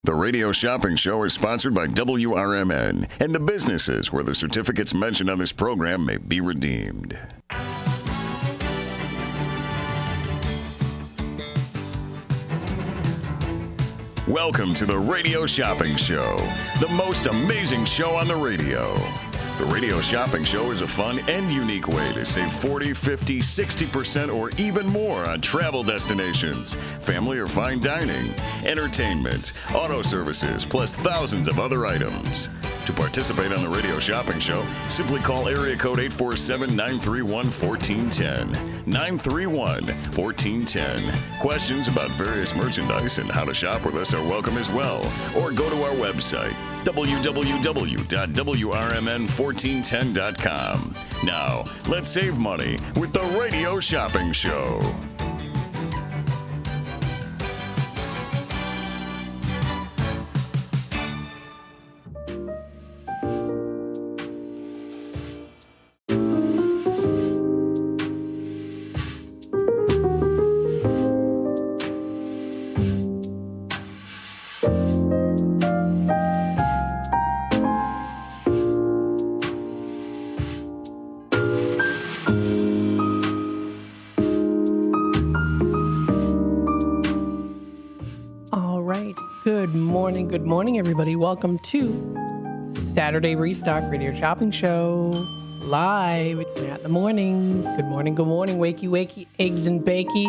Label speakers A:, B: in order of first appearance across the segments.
A: The Radio Shopping Show is sponsored by WRMN and the businesses where the certificates mentioned on this program may be redeemed. Welcome to the Radio Shopping Show, the most amazing show on the radio. The Radio Shopping Show is a fun and unique way to save 40, 50, 60% or even more on travel destinations, family or fine dining, entertainment, auto services, plus thousands of other items. To participate on the Radio Shopping Show, simply call area code 847-931-1410. 931-1410. Questions about various merchandise and how to shop with us are welcome as well. Or go to our website, www.WRMN1410.com. Now, let's save money with the Radio Shopping Show.
B: Good morning, everybody. Welcome to Saturday Restock Radio Shopping Show. Live. It's Matt in the mornings. Good morning, wakey, wakey, eggs and bakey,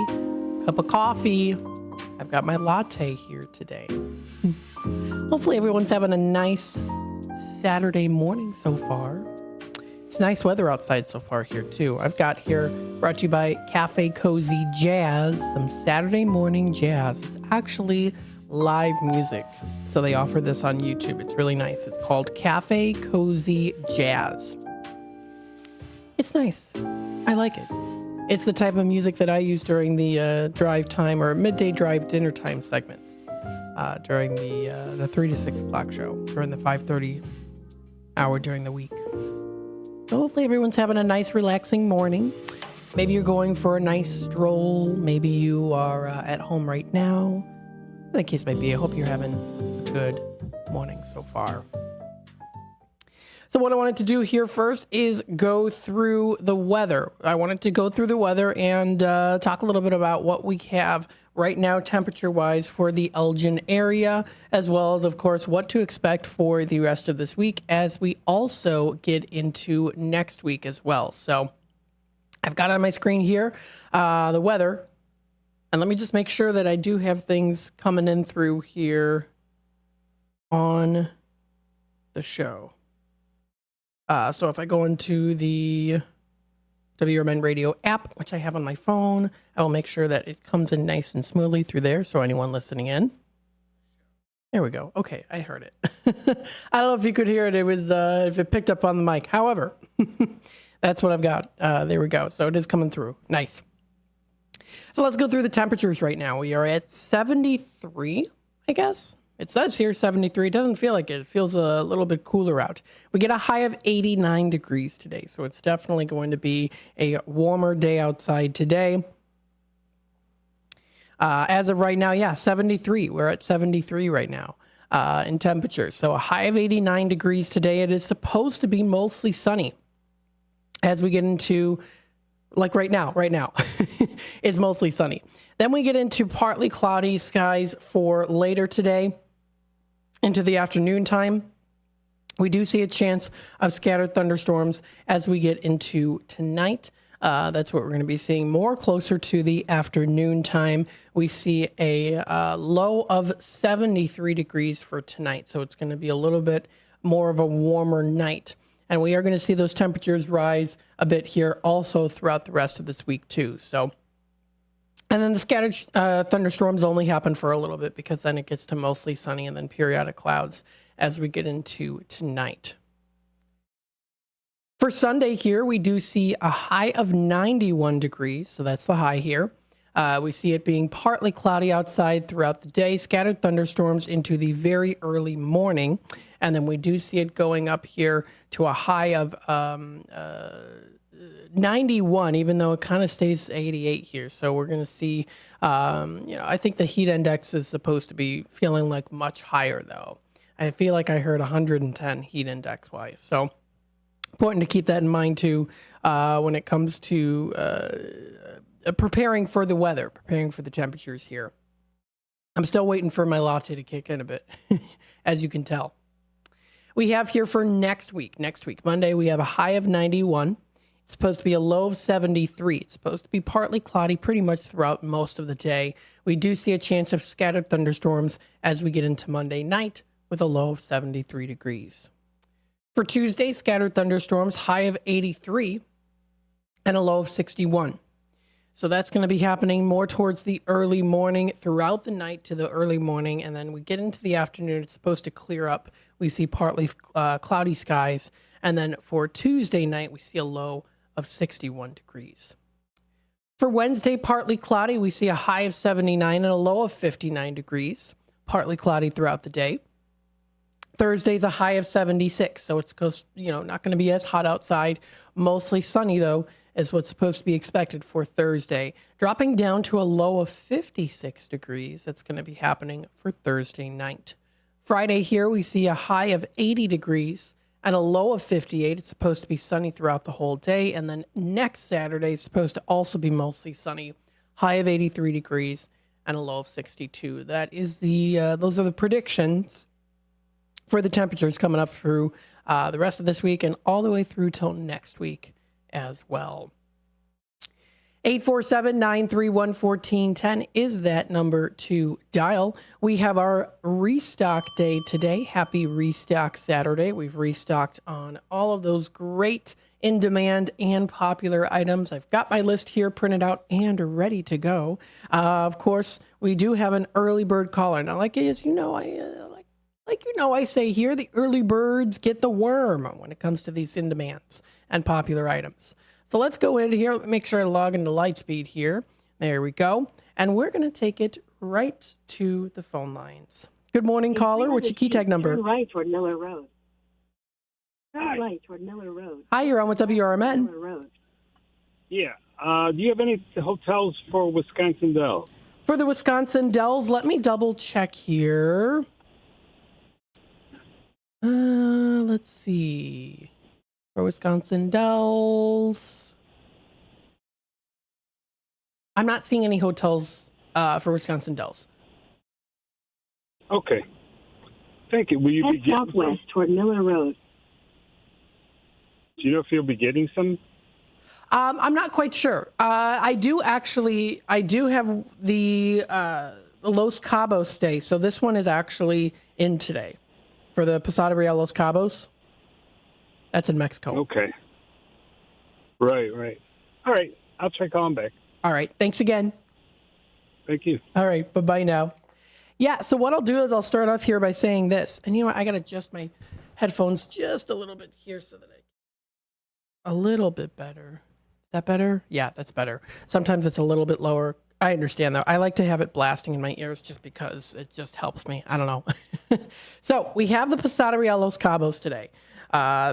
B: cup of coffee. I've got my latte here today. Hopefully everyone's having a nice Saturday morning so far. It's nice weather outside so far here, too. I've got here, brought to you by Cafe Cozy Jazz, some Saturday morning jazz. It's actually live music. So they offer this on YouTube. It's really nice. It's called Cafe Cozy Jazz. It's nice. I like it. It's the type of music that I use during the drive time or midday drive dinner time segment during the 3 to 6 o'clock show, during the 5:30 hour during the week. So hopefully everyone's having a nice relaxing morning. Maybe you're going for a nice stroll. Maybe you are at home right now. The case may be, I hope you're having a good morning so far. So what I wanted to do here first is go through the weather. I wanted to go through the weather and talk a little bit about what we have right now temperature-wise for the Elgin area, as well as, of course, what to expect for the rest of this week as we also get into next week as well. So I've got on my screen here the weather. And let me just make sure that I do have things coming in through here on the show. So if I go into the WRMN radio app, which I have on my phone, I will make sure that it comes in nice and smoothly through there. So anyone listening in. There we go. Okay, I heard it. I don't know if you could hear it. It was if it picked up on the mic. However, that's what I've got. There we go. So it is coming through. Nice. So let's go through the temperatures right now. We are at 73, I guess. It says here 73. It doesn't feel like it. It feels a little bit cooler out. We get a high of 89 degrees today, so it's definitely going to be a warmer day outside today. As of right now, 73. We're at 73 right now in temperature. So a high of 89 degrees today. It is supposed to be mostly sunny as we get into... Like right now it's mostly sunny. Then we get into partly cloudy skies for later today into the afternoon time. We do see a chance of scattered thunderstorms as we get into tonight. That's what we're going to be seeing more closer to the afternoon time. We see a low of 73 degrees for tonight. So it's going to be a little bit more of a warmer night. And we are going to see those temperatures rise a bit here also throughout the rest of this week too. So, and then the scattered thunderstorms only happen for a little bit because then it gets to mostly sunny and then periodic clouds as we get into tonight. For Sunday here, we do see a high of 91 degrees. So that's the high here. We see it being partly cloudy outside throughout the day, scattered thunderstorms into the very early morning. And then we do see it going up here to a high of 91, even though it kind of stays 88 here. So we're going to see, I think the heat index is supposed to be feeling like much higher, though. I feel like I heard 110 heat index wise. So important to keep that in mind, too, when it comes to preparing for the weather, preparing for the temperatures here. I'm still waiting for my latte to kick in a bit, as you can tell. We have here for next week, Monday, we have a high of 91. It's supposed to be a low of 73. It's supposed to be partly cloudy pretty much throughout most of the day. We do see a chance of scattered thunderstorms as we get into Monday night with a low of 73 degrees. For Tuesday, scattered thunderstorms, high of 83 and a low of 61. So that's going to be happening more towards the early morning, throughout the night to the early morning. And then we get into the afternoon, it's supposed to clear up. We see partly cloudy skies. And then for Tuesday night, we see a low of 61 degrees. For Wednesday, partly cloudy. We see a high of 79 and a low of 59 degrees. Partly cloudy throughout the day. Thursday's a high of 76. So it's not going to be as hot outside. Mostly sunny, though, is what's supposed to be expected for Thursday. Dropping down to a low of 56 degrees. That's going to be happening for Thursday night. Friday here, we see a high of 80 degrees and a low of 58. It's supposed to be sunny throughout the whole day. And then next Saturday is supposed to also be mostly sunny. High of 83 degrees and a low of 62. That is those are the predictions for the temperatures coming up through the rest of this week and all the way through till next week as well. 847-931-1410 is that number to dial. We have our restock day today. Happy Restock Saturday. We've restocked on all of those great in-demand and popular items. I've got my list here printed out and ready to go. Of course, we do have an early bird caller. Now, I say here, the early birds get the worm when it comes to these in-demands and popular items. So let's go in here. Make sure I log into Lightspeed here. There we go. And we're going to take it right to the phone lines. Good morning, caller. What's your key tag number?
C: Turn right toward Miller Road. Turn right toward Miller Road.
B: Hi, you're on with WRMN.
C: Miller Road.
D: Yeah. Do you have any hotels for Wisconsin Dells?
B: For the Wisconsin Dells, let me double check here. Let's see. For Wisconsin Dells, I'm not seeing any hotels for Wisconsin Dells.
D: Okay. Thank you. Will you be
C: Head
D: getting
C: southwest toward Miller Road.
D: Do you know if you'll be getting some?
B: I'm not quite sure. I do have the Los Cabos stay. So this one is actually in today for the Posada Real Los Cabos. That's in Mexico.
D: Okay. Right. All right. I'll try calling back.
B: All right. Thanks again.
D: Thank you.
B: All right. Bye-bye now. Yeah. So what I'll do is I'll start off here by saying this. And you know what? I got to adjust my headphones just a little bit here so that a little bit better. Is that better? Yeah, that's better. Sometimes it's a little bit lower. I understand, though. I like to have it blasting in my ears just because it just helps me. I don't know. So we have the Posada Real Los Cabos today.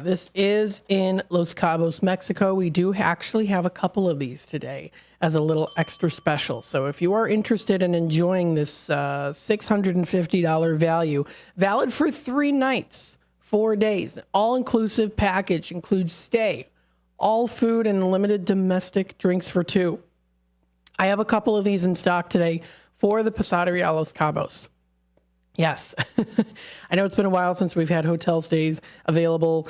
B: This is in Los Cabos, Mexico. We do actually have a couple of these today as a little extra special. So if you are interested in enjoying this $650 value, valid for 3 nights, 4 days, all-inclusive package, includes stay, all food, and limited domestic drinks for 2. I have a couple of these in stock today for the Posada Real Los Cabos. Yes. I know it's been a while since we've had hotel stays available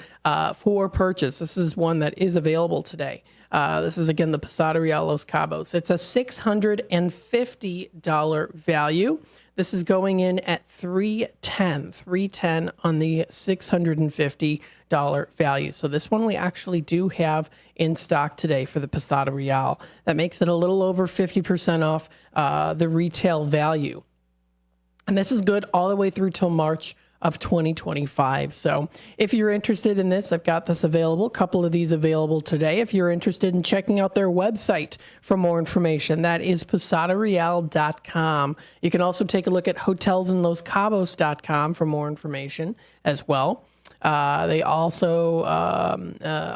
B: for purchase. This is one that is available today. This is, again, the Posada Real Los Cabos. It's a $650 value. This is going in at $310 on the $650 value. So this one we actually do have in stock today for the Posada Real. That makes it a little over 50% off the retail value. And this is good all the way through till March of 2025. So if you're interested in this, I've got this available, a couple of these available today. If you're interested in checking out their website for more information, that is posadareal.com. You can also take a look at hotelsinloscabos.com for more information as well. They also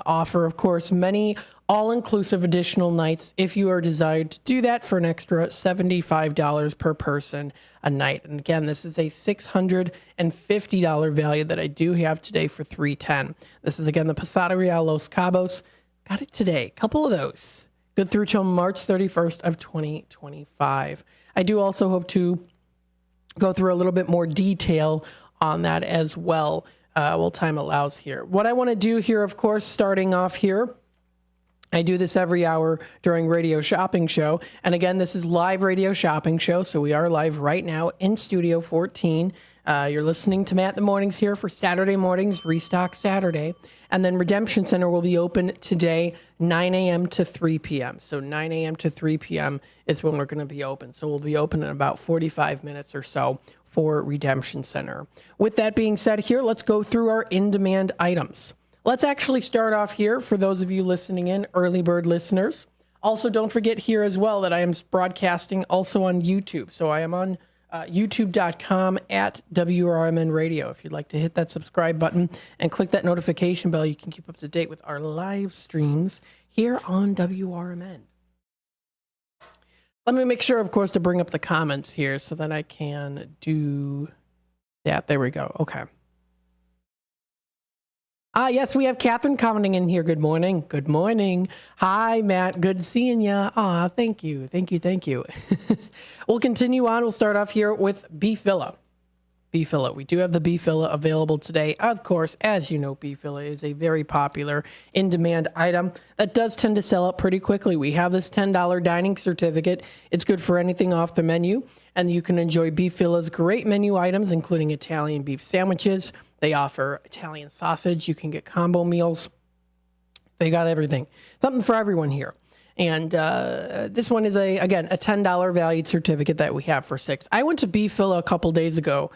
B: offer, of course, many all-inclusive additional nights if you are desired to do that for an extra $75 per person a night. And again, this is a $650 value that I do have today for $310. This is, again, the Posada Real Los Cabos. Got it today. A couple of those. Good through till March 31st of 2025. I do also hope to go through a little bit more detail on that as well, while time allows here. What I want to do here, of course, starting off here, I do this every hour during Radio Shopping Show. And again, this is live Radio Shopping Show, so we are live right now in Studio 14. You're listening to Matt in the Mornings here for Saturday mornings, Restock Saturday. And then Redemption Center will be open today, 9 a.m. to 3 p.m. So 9 a.m. to 3 p.m. is when we're going to be open. So we'll be open in about 45 minutes or so for Redemption Center. With that being said here, let's go through our in-demand items. Let's actually start off here for those of you listening in, early bird listeners. Also, don't forget here as well that I am broadcasting also on YouTube. So I am on youtube.com at WRMN Radio. If you'd like to hit that subscribe button and click that notification bell, you can keep up to date with our live streams here on WRMN. Let me make sure, of course, to bring up the comments here so that I can do that. There we go. Okay. Yes, we have Catherine commenting in here. Good morning. Good morning. Hi, Matt. Good seeing you. Thank you. Thank you. Thank you. We'll continue on. We'll start off here with beef filla. Beef filla. We do have the beef filla available today. Of course, as you know, beef filla is a very popular in-demand item that does tend to sell out pretty quickly. We have this $10 dining certificate. It's good for anything off the menu, and you can enjoy beef filla's great menu items, including Italian beef sandwiches. They offer Italian sausage. You can get combo meals. They got everything. Something for everyone here. And this one is, again, a $10 valued certificate that we have for $6. I went to Beef Filla a couple days ago.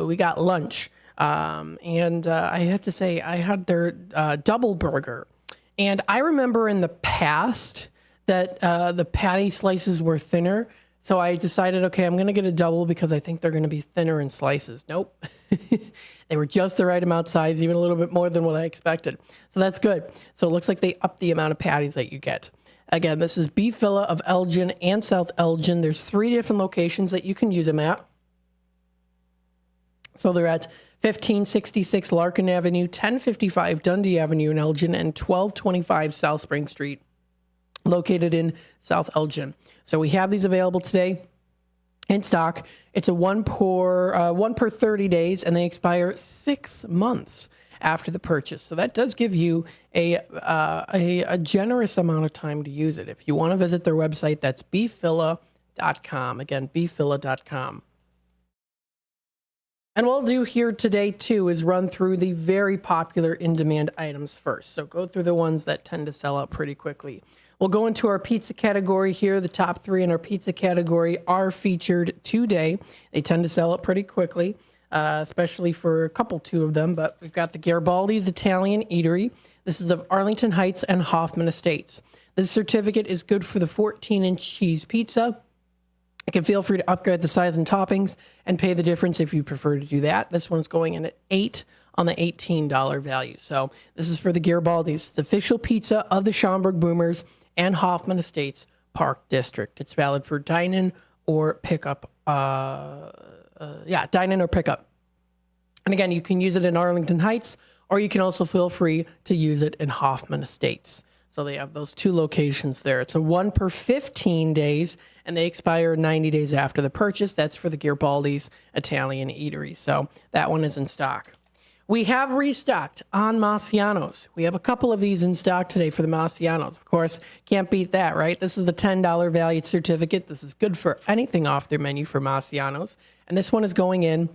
B: We got lunch. And I have to say, I had their double burger. And I remember in the past that the patty slices were thinner. So I decided, okay, I'm going to get a double because I think they're going to be thinner in slices. Nope. They were just the right amount size, even a little bit more than what I expected. So that's good. So it looks like they upped the amount of patties that you get. Again, this is Beef Filla of Elgin and South Elgin. There's 3 different locations that you can use them at. So they're at 1566 Larkin Avenue, 1055 Dundee Avenue in Elgin, and 1225 South Spring Street, located in South Elgin. So we have these available today in stock. It's a one per 30 days, and they expire 6 months after the purchase. So that does give you a generous amount of time to use it. If you want to visit their website, that's beeffilla.com. Again, beeffilla.com. And what we'll do here today, too, is run through the very popular in-demand items first. So go through the ones that tend to sell out pretty quickly. We'll go into our pizza category here. The top 3 in our pizza category are featured today. They tend to sell out pretty quickly, especially for a couple, 2 of them. But we've got the Garibaldi's Italian Eatery. This is of Arlington Heights and Hoffman Estates. This certificate is good for the 14-inch cheese pizza. You can feel free to upgrade the size and toppings and pay the difference if you prefer to do that. This one's going in at $8 on the $18 value. So this is for the Garibaldi's, the official pizza of the Schaumburg Boomers and Hoffman Estates Park District. It's valid for dine-in or pickup. Dine-in or pickup. And again, you can use it in Arlington Heights, or you can also feel free to use it in Hoffman Estates. So they have those 2 locations there. It's a 1 per 15 days, and they expire 90 days after the purchase. That's for the Garibaldi's Italian Eatery. So that one is in stock. We have restocked on Marciano's. We have a couple of these in stock today for the Marciano's. Of course, can't beat that, right? This is a $10 valued certificate. This is good for anything off their menu for Marciano's. And this one is going in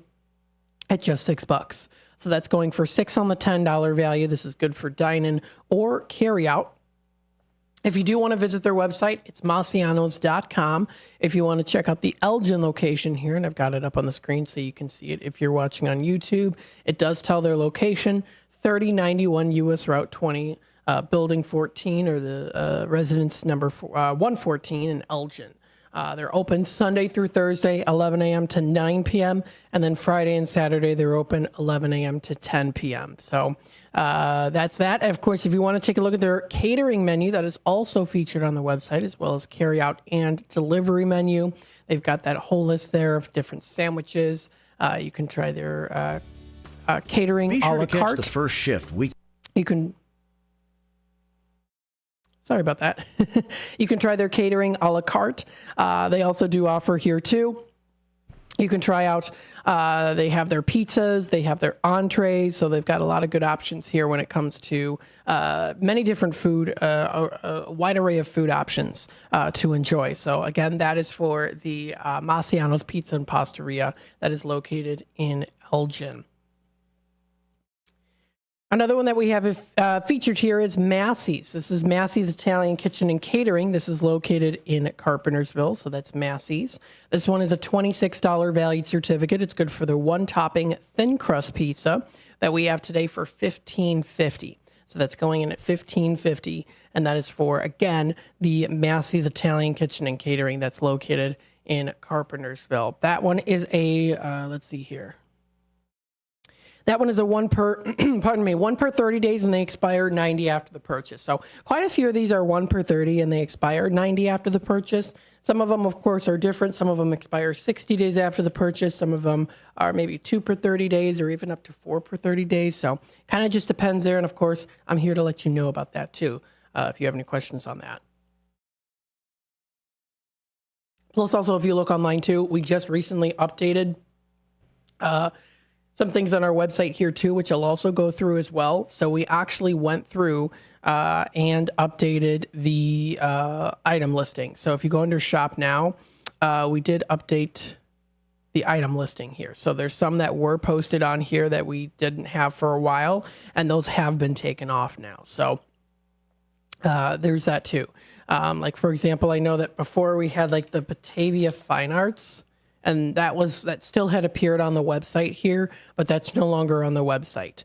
B: at just $6. So that's going for $6 on the $10 value. This is good for dine-in or carry-out. If you do want to visit their website, it's marcianos.com. If you want to check out the Elgin location here, and I've got it up on the screen so you can see it if you're watching on YouTube, it does tell their location, 3091 U.S. Route 20, Building 14, or the residence number 114 in Elgin. They're open Sunday through Thursday, 11 a.m. to 9 p.m. And then Friday and Saturday, they're open 11 a.m. to 10 p.m. So that's that. And of course, if you want to take a look at their catering menu, that is also featured on the website, as well as carry out and delivery menu. They've got that whole list there of different sandwiches. You can try their catering
E: Be
B: a
E: sure
B: la
E: to catch
B: carte.
E: the first shift.
B: You can. Sorry about that. You can try their catering a la carte. They also do offer here too. You can try out, they have their pizzas, they have their entrees, so they've got a lot of good options here when it comes to many different food, a wide array of food options to enjoy. So again, that is for the Massiano's Pizza and Pastaria that is located in Elgin. Another one that we have featured here is Massey's. This is Massey's Italian Kitchen and Catering. This is located in Carpentersville, so that's Massey's. This one is a $26 valued certificate. It's good for the one-topping thin crust pizza that we have today for $15.50. So that's going in at $15.50, and that is for, again, the Massey's Italian Kitchen and Catering that's located in Carpentersville. That one is a, let's see here. That one is a one per 30 days, and they expire 90 after the purchase. So quite a few of these are 1 per 30, and they expire 90 after the purchase. Some of them, of course, are different. Some of them expire 60 days after the purchase. Some of them are maybe 2 per 30 days, or even up to 4 per 30 days. So kind of just depends there. And of course, I'm here to let you know about that too, if you have any questions on that. Plus, also, if you look online too, we just recently updated some things on our website here too, which I'll also go through as well. So we actually went through and updated the item listing. So if you go under shop now, we did update the item listing here. So there's some that were posted on here that we didn't have for a while, and those have been taken off now. So there's that too. Like for example, I know that before we had like the Batavia Fine Arts, and that still had appeared on the website here, but that's no longer on the website.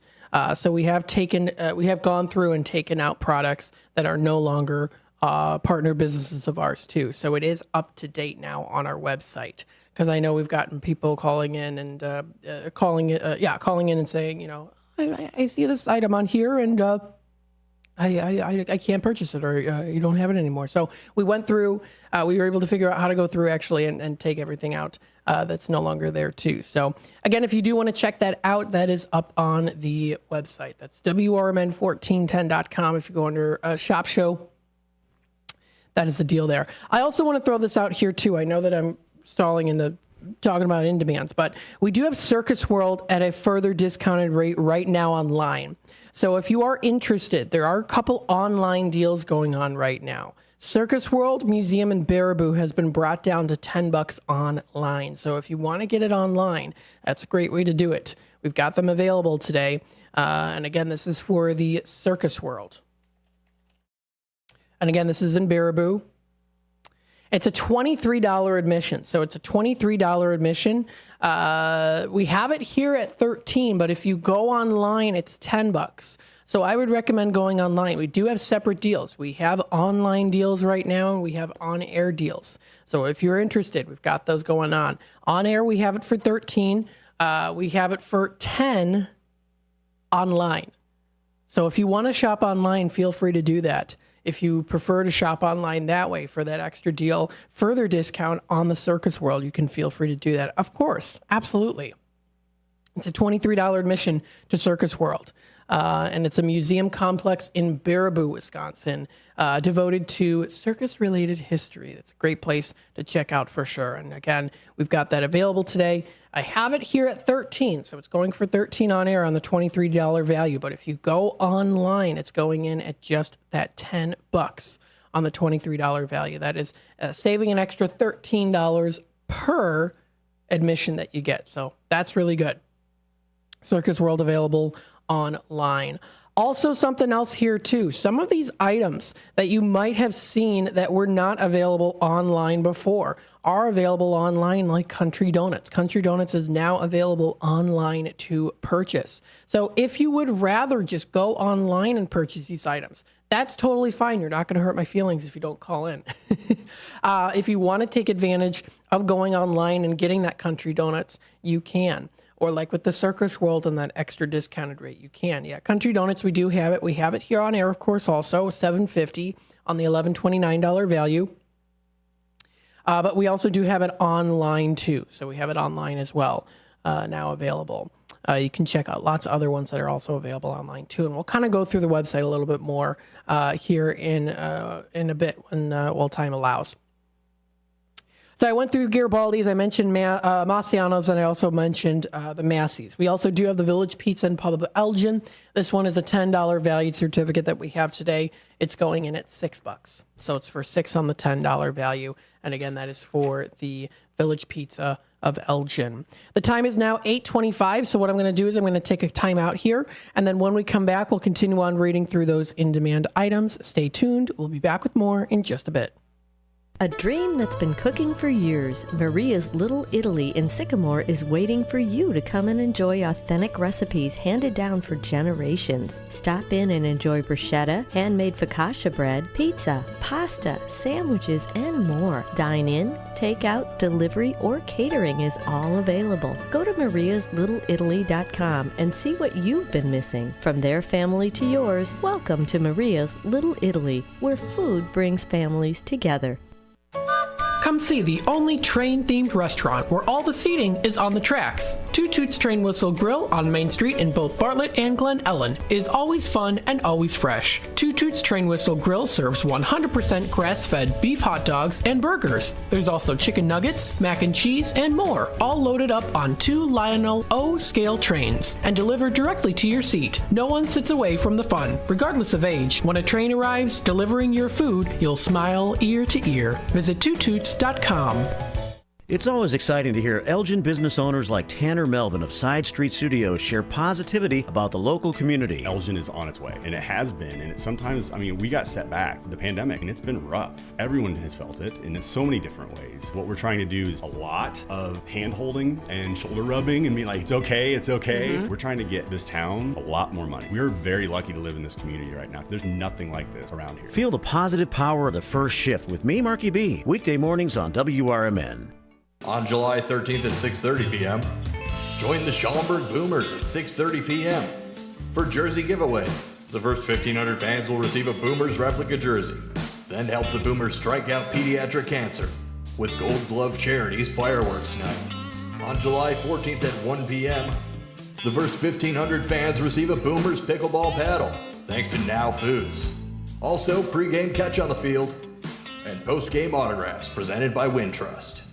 B: So we have gone through and taken out products that are no longer partner businesses of ours too. So it is up to date now on our website, because I know we've gotten people calling in and calling in and saying, you know, I see this item on here and I can't purchase it, or you don't have it anymore. So we went through, we were able to figure out how to go through actually and take everything out that's no longer there too. So again, if you do want to check that out, that is up on the website. That's WRMN1410.com. If you go under Shop Show, that is the deal there. I also want to throw this out here too. I know that I'm stalling in the talking about in demands, but we do have Circus World at a further discounted rate right now online. So if you are interested, there are a couple online deals going on right now. Circus World Museum in Baraboo has been brought down to $10 online. So if you want to get it online, that's a great way to do it. We've got them available today. And again, this is for the Circus World. And again, this is in Baraboo. It's a $23 admission. So it's a $23 admission. We have it here at $13, but if you go online, it's $10. So I would recommend going online. We do have separate deals. We have online deals right now, and we have on-air deals. So if you're interested, we've got those going on. On air, we have it for $13. We have it for $10 online. So if you want to shop online, feel free to do that. If you prefer to shop online that way for that extra deal, further discount on the Circus World, you can feel free to do that. Of course, absolutely. It's a $23 admission to Circus World. And it's a museum complex in Baraboo, Wisconsin, devoted to circus-related history. It's a great place to check out for sure. And again, we've got that available today. I have it here at $13, so it's going for $13 on air on the $23 value. But if you go online, it's going in at just that $10 on the $23 value. That is saving an extra $13 per admission that you get. So that's really good. Circus World available online. Also, something else here too. Some of these items that you might have seen that were not available online before are available online, like Country Donuts. Country Donuts is now available online to purchase. So if you would rather just go online and purchase these items, that's totally fine. You're not going to hurt my feelings if you don't call in. If you want to take advantage of going online and getting that Country Donuts, you can. Or like with the Circus World and that extra discounted rate, you can. Yeah, Country Donuts, we do have it. We have it here on air, of course, also $7.50 on the $11.29 value. But we also do have it online too. So we have it online as well, now available. You can check out lots of other ones that are also available online too. And we'll kind of go through the website a little bit more here in a bit when while time allows. So I went through Garibaldi's, I mentioned Massiano's, and I also mentioned the Massey's. We also do have the Village Pizza and Pub of Elgin. This one is a $10 valued certificate that we have today. It's going in at $6. So it's for $6 on the $10 value. And again, that is for the Village Pizza of Elgin. The time is now 8:25. So what I'm going to do is I'm going to take a time out here. And then when we come back, we'll continue on reading through those in-demand items. Stay tuned. We'll be back with more in just a bit.
E: A dream that's been cooking for years, Maria's Little Italy in Sycamore is waiting for you to come and enjoy authentic recipes handed down for generations. Stop in and enjoy bruschetta, handmade focaccia bread, pizza, pasta, sandwiches, and more. Dine in, take out, delivery, or catering is all available. Go to mariaslittle.italy.com and see what you've been missing. From their family to yours, welcome to Maria's Little Italy, where food brings families together.
B: Come see the only train-themed restaurant where all the seating is on the tracks. Two Toots Train Whistle Grill on Main Street in both Bartlett and Glen Ellen is always fun and always fresh. Two Toots Train Whistle Grill serves 100% grass-fed beef hot dogs and burgers. There's also chicken nuggets, mac and cheese, and more, all loaded up on 2 Lionel O scale trains and delivered directly to your seat. No one sits away from the fun, regardless of age. When a train arrives delivering your food, you'll smile ear to ear. Visit twotoots.com.
F: It's always exciting to hear Elgin business owners like Tanner Melvin of Side Street Studios share positivity about the local community.
G: Elgin is on its way, and it has been, and sometimes, we got set back, the pandemic, and it's been rough. Everyone has felt it, and in so many different ways. What we're trying to do is a lot of hand-holding and shoulder rubbing and being like, it's okay, it's okay. Mm-hmm. We're trying to get this town a lot more money. We're very lucky to live in this community right now. There's nothing like this around here.
F: Feel the positive power of the first shift with me, Marky B, weekday mornings on WRMN.
H: On July 13th at 6:30 p.m., join the Schaumburg Boomers at 6:30 p.m. for Jersey Giveaway. The first 1,500 fans will receive a Boomers replica jersey. Then help the Boomers strike out pediatric cancer with Gold Glove Charities Fireworks Night. On July 14th at 1 p.m., the first 1,500 fans receive a Boomers pickleball paddle, thanks to Now Foods. Also, pregame catch on the field and postgame autographs presented by Wintrust.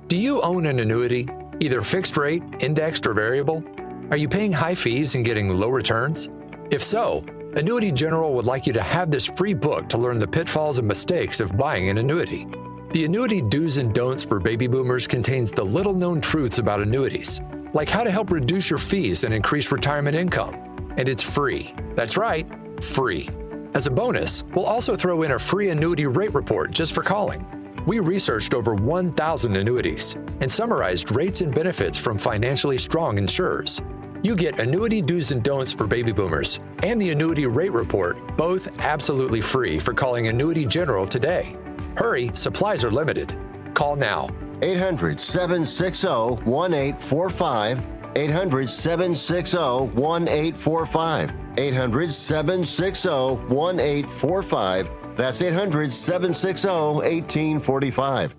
I: Do you own an annuity, either fixed rate, indexed, or variable? Are you paying high fees and getting low returns? If so, Annuity General would like you to have this free book to learn the pitfalls and mistakes of buying an annuity. The Annuity Do's and Don'ts for Baby Boomers contains the little-known truths about annuities, like how to help reduce your fees and increase retirement income. And it's free. That's right, free. As a bonus, we'll also throw in a free annuity rate report just for calling. We researched over 1,000 annuities and summarized rates and benefits from financially strong insurers. You get Annuity Do's and Don'ts for Baby Boomers and the Annuity Rate Report, both absolutely free for calling Annuity General today. Hurry, supplies are limited. Call now.
J: 800-760-1845. 800-760-1845. 800-760-1845. That's 800-760-1845.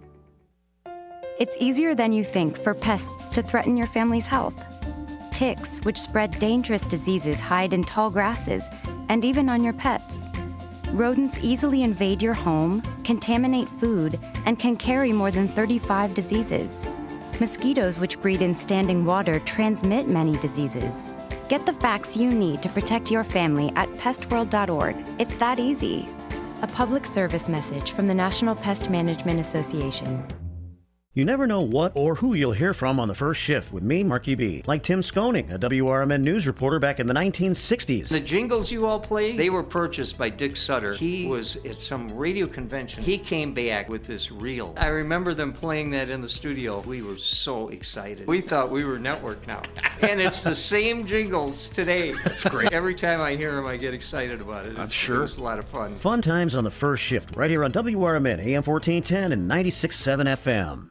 K: It's easier than you think for pests to threaten your family's health. Ticks, which spread dangerous diseases, hide in tall grasses and even on your pets. Rodents easily invade your home, contaminate food, and can carry more than 35 diseases. Mosquitoes, which breed in standing water, transmit many diseases. Get the facts you need to protect your family at pestworld.org. It's that easy. A public service message from the National Pest Management Association.
F: You never know what or who you'll hear from on the first shift with me, Marky B. Like Tim Sconing, a WRMN news reporter back in the 1960s.
L: The jingles you all played, they were purchased by Dick Sutter. He was at some radio convention. He came back with this reel. I remember them playing that in the studio. We were so excited. We thought we were network now. And it's the same jingles today.
F: That's great.
L: Every time I hear them, I get excited about it.
F: I'm sure.
L: It was a lot of fun.
F: Fun times on the first shift, right here on WRMN, AM 1410 and 96.7 FM.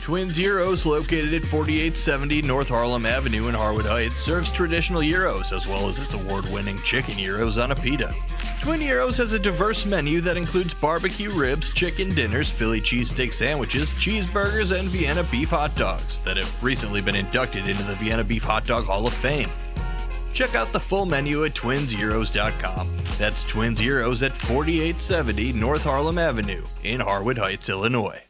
H: Twin Zeros, located at 4870 North Harlem Avenue in Harwood Heights, serves traditional gyros as well as its award-winning chicken gyros on a pita. Twin Zeros has a diverse menu that includes barbecue ribs, chicken dinners, Philly cheesesteak sandwiches, cheeseburgers, and Vienna beef hot dogs that have recently been inducted into the Vienna Beef Hot Dog Hall of Fame. Check out the full menu at twinzeros.com. That's Twin Zeros at 4870 North Harlem Avenue in Harwood Heights, Illinois.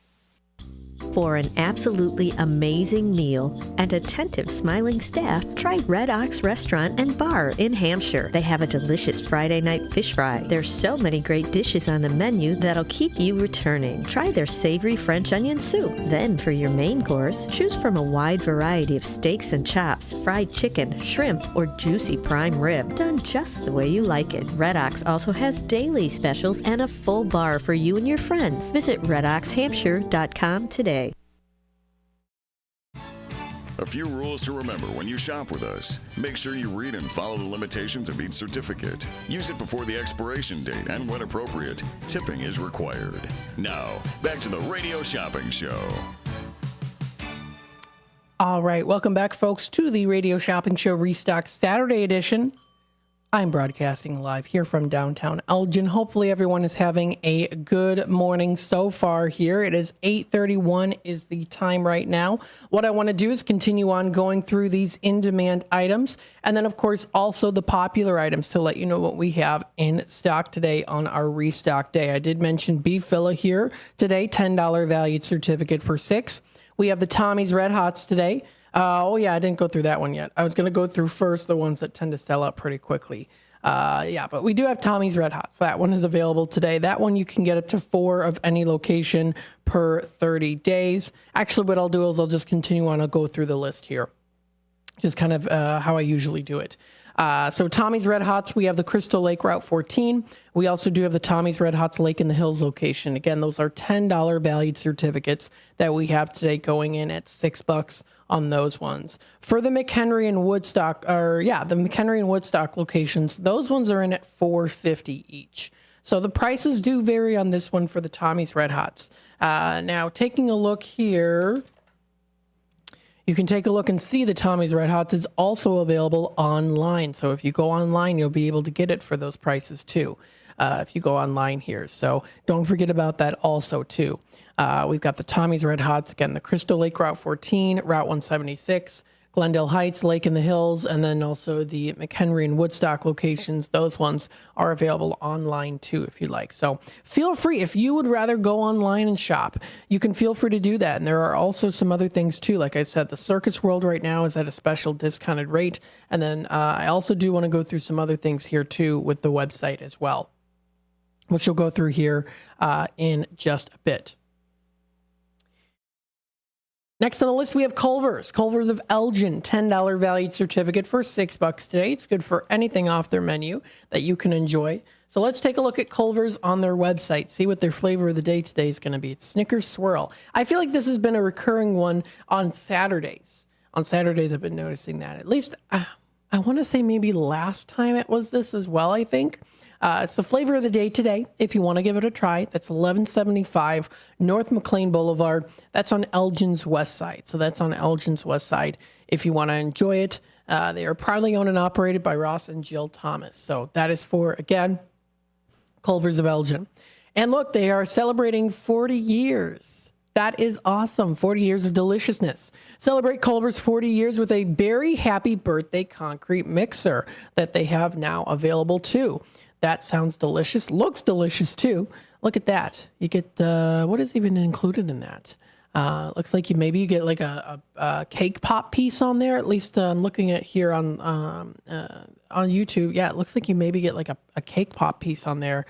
E: For an absolutely amazing meal and attentive, smiling staff, try Red Ox Restaurant and Bar in Hampshire. They have a delicious Friday night fish fry. There's so many great dishes on the menu that'll keep you returning. Try their savory French onion soup. Then for your main course, choose from a wide variety of steaks and chops, fried chicken, shrimp, or juicy prime rib, done just the way you like it. Red Ox also has daily specials and a full bar for you and your friends. Visit redoxhampshire.com today.
A: A few rules to remember when you shop with us. Make sure you read and follow the limitations of each certificate. Use it before the expiration date, and when appropriate, tipping is required. Now, back to the Radio Shopping Show.
B: All right, welcome back, folks, to the Radio Shopping Show Restock Saturday edition. I'm broadcasting live here from downtown Elgin. Hopefully everyone is having a good morning so far here. It is 8:31 is the time right now. What I want to do is continue on going through these in-demand items, and then, of course, also the popular items to let you know what we have in stock today on our restock day. I did mention beef filla here today, $10 valued certificate for 6. We have the Tommy's Red Hots today. Oh, yeah, I didn't go through that one yet. I was going to go through first the ones that tend to sell out pretty quickly. But we do have Tommy's Red Hots. That one is available today. That one you can get up to 4 of any location per 30 days. Actually, what I'll do is I'll just continue on. I'll go through the list here. Just kind of how I usually do it. So Tommy's Red Hots, we have the Crystal Lake Route 14. We also do have the Tommy's Red Hots Lake in the Hills location. Again, those are $10 valued certificates that we have today going in at $6 on those ones. For the McHenry and Woodstock, the McHenry and Woodstock locations, those ones are in at $4.50 each. So the prices do vary on this one for the Tommy's Red Hots. Now, taking a look here, you can take a look and see the Tommy's Red Hots is also available online. So if you go online, you'll be able to get it for those prices too, if you go online here. So don't forget about that also too. We've got the Tommy's Red Hots, again, the Crystal Lake Route 14, Route 176, Glendale Heights, Lake in the Hills, and then also the McHenry and Woodstock locations. Those ones are available online too, if you like. So feel free, if you would rather go online and shop, you can feel free to do that. And there are also some other things too. Like I said, the Circus World right now is at a special discounted rate. And then I also do want to go through some other things here too with the website as well, which we'll go through here in just a bit. Next on the list, we have Culver's. Culver's of Elgin, $10 valued certificate for $6 today. It's good for anything off their menu that you can enjoy. So let's take a look at Culver's on their website, see what their flavor of the day today is going to be. It's Snickers Swirl. I feel like this has been a recurring one on Saturdays. On Saturdays, I've been noticing that. At least, I want to say maybe last time it was this as well, I think. It's the flavor of the day today. If you want to give it a try, that's 1175 North McLean Boulevard. That's on Elgin's west side. So that's on Elgin's west side. If you want to enjoy it, they are proudly owned and operated by Ross and Jill Thomas. So that is for, again, Culver's of Elgin. And look, they are celebrating 40 years. That is awesome. 40 years of deliciousness. Celebrate Culver's 40 years with a very happy birthday concrete mixer that they have now available too. That sounds delicious. Looks delicious too. Look at that. You get, what is even included in that? Looks like you get like a cake pop piece on there. At least I'm looking at here on YouTube. Yeah, it looks like you maybe get like a cake pop piece on there.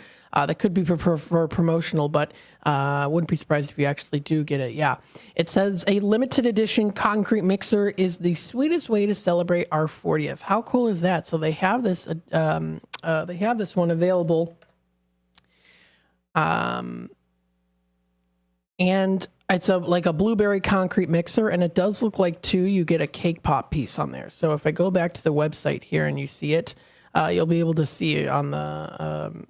B: That could be for promotional, but wouldn't be surprised if you actually do get it. Yeah. It says a limited edition concrete mixer is the sweetest way to celebrate our 40th. How cool is that? So they have this one available. And it's like a blueberry concrete mixer, and it does look like too you get a cake pop piece on there. So if I go back to the website here and you see it, you'll be able to see it on the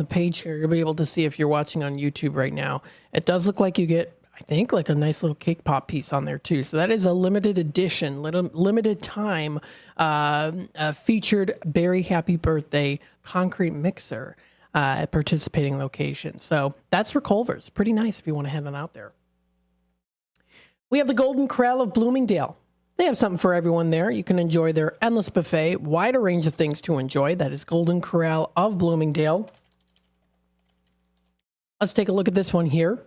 B: page here. You'll be able to see if you're watching on YouTube right now. It does look like you get, I think, like a nice little cake pop piece on there too. So that is a limited edition, limited time featured Berry Happy Birthday concrete mixer at participating locations. So that's for Culver's. Pretty nice if you want to head on out there. We have the Golden Corral of Bloomingdale. They have something for everyone there. You can enjoy their endless buffet, wider range of things to enjoy. That is Golden Corral of Bloomingdale. Let's take a look at this one here.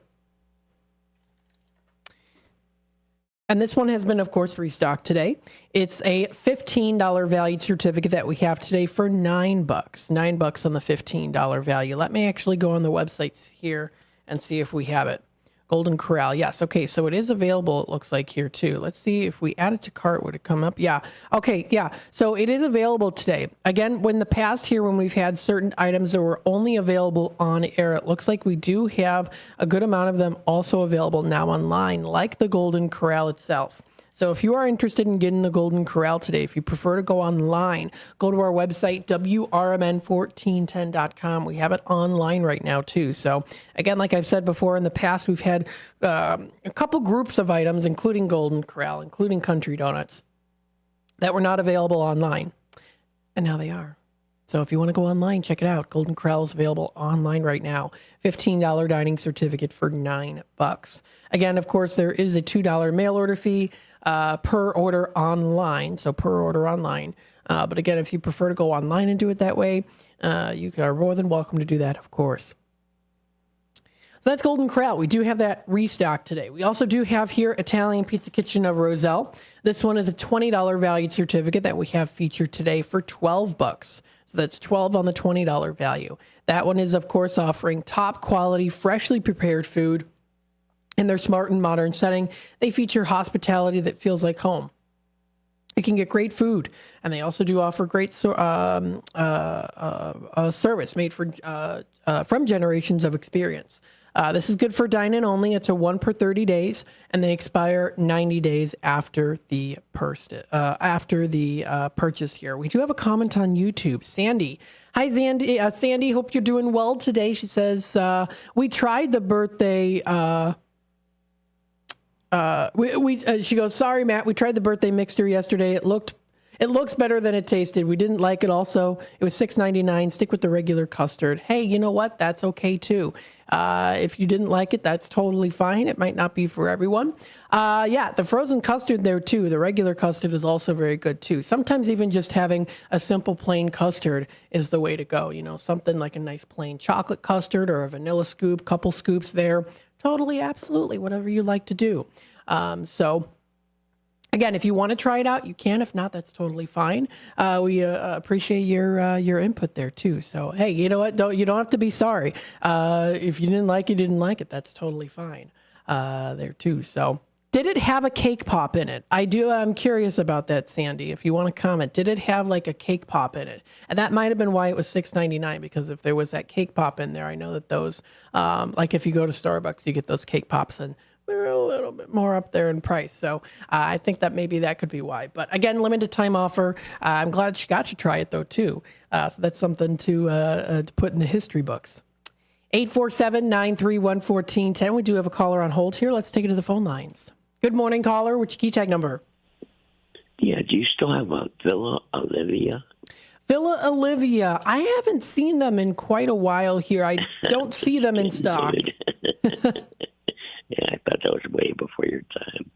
B: And this one has been, of course, restocked today. It's a $15 valued certificate that we have today for $9. $9 on the $15 value. Let me actually go on the websites here and see if we have it. Golden Corral. Yes. Okay. So it is available, it looks like here too. Let's see if we add it to cart, would it come up? Yeah. Okay. Yeah. So it is available today. Again, when the past here, when we've had certain items that were only available on air, it looks like we do have a good amount of them also available now online, like the Golden Corral itself. So if you are interested in getting the Golden Corral today, if you prefer to go online, go to our website, WRMN1410.com. We have it online right now, too. So again, like I've said before, in the past, we've had a couple groups of items, including Golden Corral, including Country Donuts, that were not available online. And now they are. So if you want to go online, check it out. Golden Corral is available online right now. $15 dining certificate for $9. Again, of course, there is a $2 mail order fee per order online. So per order online. But again, if you prefer to go online and do it that way, you are more than welcome to do that, of course. So that's Golden Corral. We do have that restock today. We also do have here Italian Pizza Kitchen of Roselle. This one is a $20 valued certificate that we have featured today for $12. So that's $12 on the $20 value. That one is, of course, offering top quality, freshly prepared food in their smart and modern setting. They feature hospitality that feels like home. You can get great food, and they also do offer great service made from generations of experience. This is good for dine-in only. It's a 1 per 30 days, and they expire 90 days after the purchase here. We do have a comment on YouTube. Sandy. Hi, Sandy. Sandy, hope you're doing well today. She says, we tried the birthday... she goes, sorry, Matt, we tried the birthday mixer yesterday. It looks better than it tasted. We didn't like it also. It was $6.99. Stick with the regular custard. Hey, you know what? That's okay too. If you didn't like it, that's totally fine. It might not be for everyone. Yeah, the frozen custard there too. The regular custard is also very good too. Sometimes even just having a simple plain custard is the way to go. You know, something like a nice plain chocolate custard or a vanilla scoop, couple scoops there. Totally, absolutely, whatever you like to do. So again, if you want to try it out, you can. If not, that's totally fine. We appreciate your input there too. So hey, you know what? You don't have to be sorry. If you didn't like it, you didn't like it. That's totally fine there too. So did it have a cake pop in it? I'm curious about that, Sandy. If you want to comment, did it have like a cake pop in it? And that might have been why it was $6.99, because if there was that cake pop in there, I know that those, like if you go to Starbucks, you get those cake pops and they're a little bit more up there in price. So I think that maybe that could be why. But again, limited time offer. I'm glad she got to try it though too. So that's something to put in the history books. 847-931-1410. We do have a caller on hold here. Let's take it to the phone lines. Good morning, caller. Which key tag number?
M: Yeah, do you still have a Villa Olivia?
B: Villa Olivia. I haven't seen them in quite a while here. I don't see them in stock.
M: Yeah, I thought that was way before your time.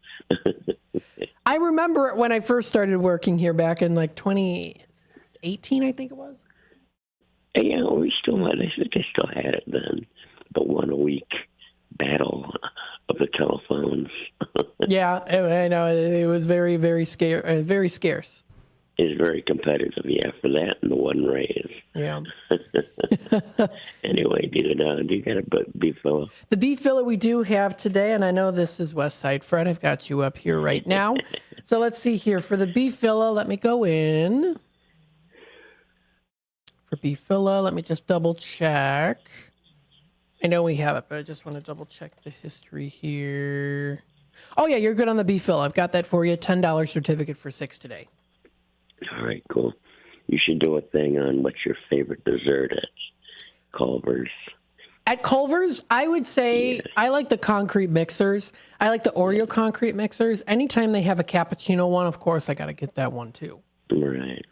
B: I remember when I first started working here back in like 2018, I think it was.
M: Yeah, I think I still had it then. The 1 a week battle of the telephones.
B: Yeah, I know. It was very, very scarce.
M: is very competitive. Yeah, for that and the one raise.
B: Yeah.
M: Anyway, dude, do you got a beef filler?
B: The beef filler we do have today, and I know this is West Side Fred. I've got you up here right now. So let's see here. For the beef filler, let me go in. For beef filler, let me just double check. I know we have it, but I just want to double check the history here. Oh, yeah, you're good on the beef filler. I've got that for you. $10 certificate for 6 today.
M: All right, cool. You should do a thing on what's your favorite dessert at Culver's.
B: At Culver's, I would say I like the concrete mixers. I like the Oreo concrete mixers. Anytime they have a cappuccino one, of course, I got to get that one too.
M: Right.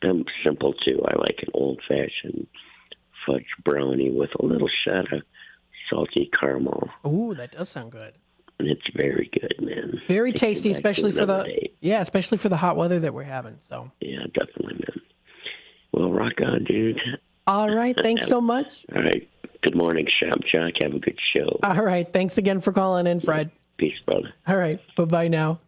M: I'm simple too. I like an old-fashioned fudge brownie with a little shot of salty caramel.
B: Ooh, that does sound good.
M: And it's very good, man.
B: Very tasty, especially for especially for the hot weather that we're having. So
M: yeah, definitely, man. Well, rock on, dude.
B: All right, thanks so much.
M: All right. Good morning, Shop Jock. Have a good show.
B: All right, thanks again for calling in, Fred.
M: Peace, brother.
B: All right, bye-bye now.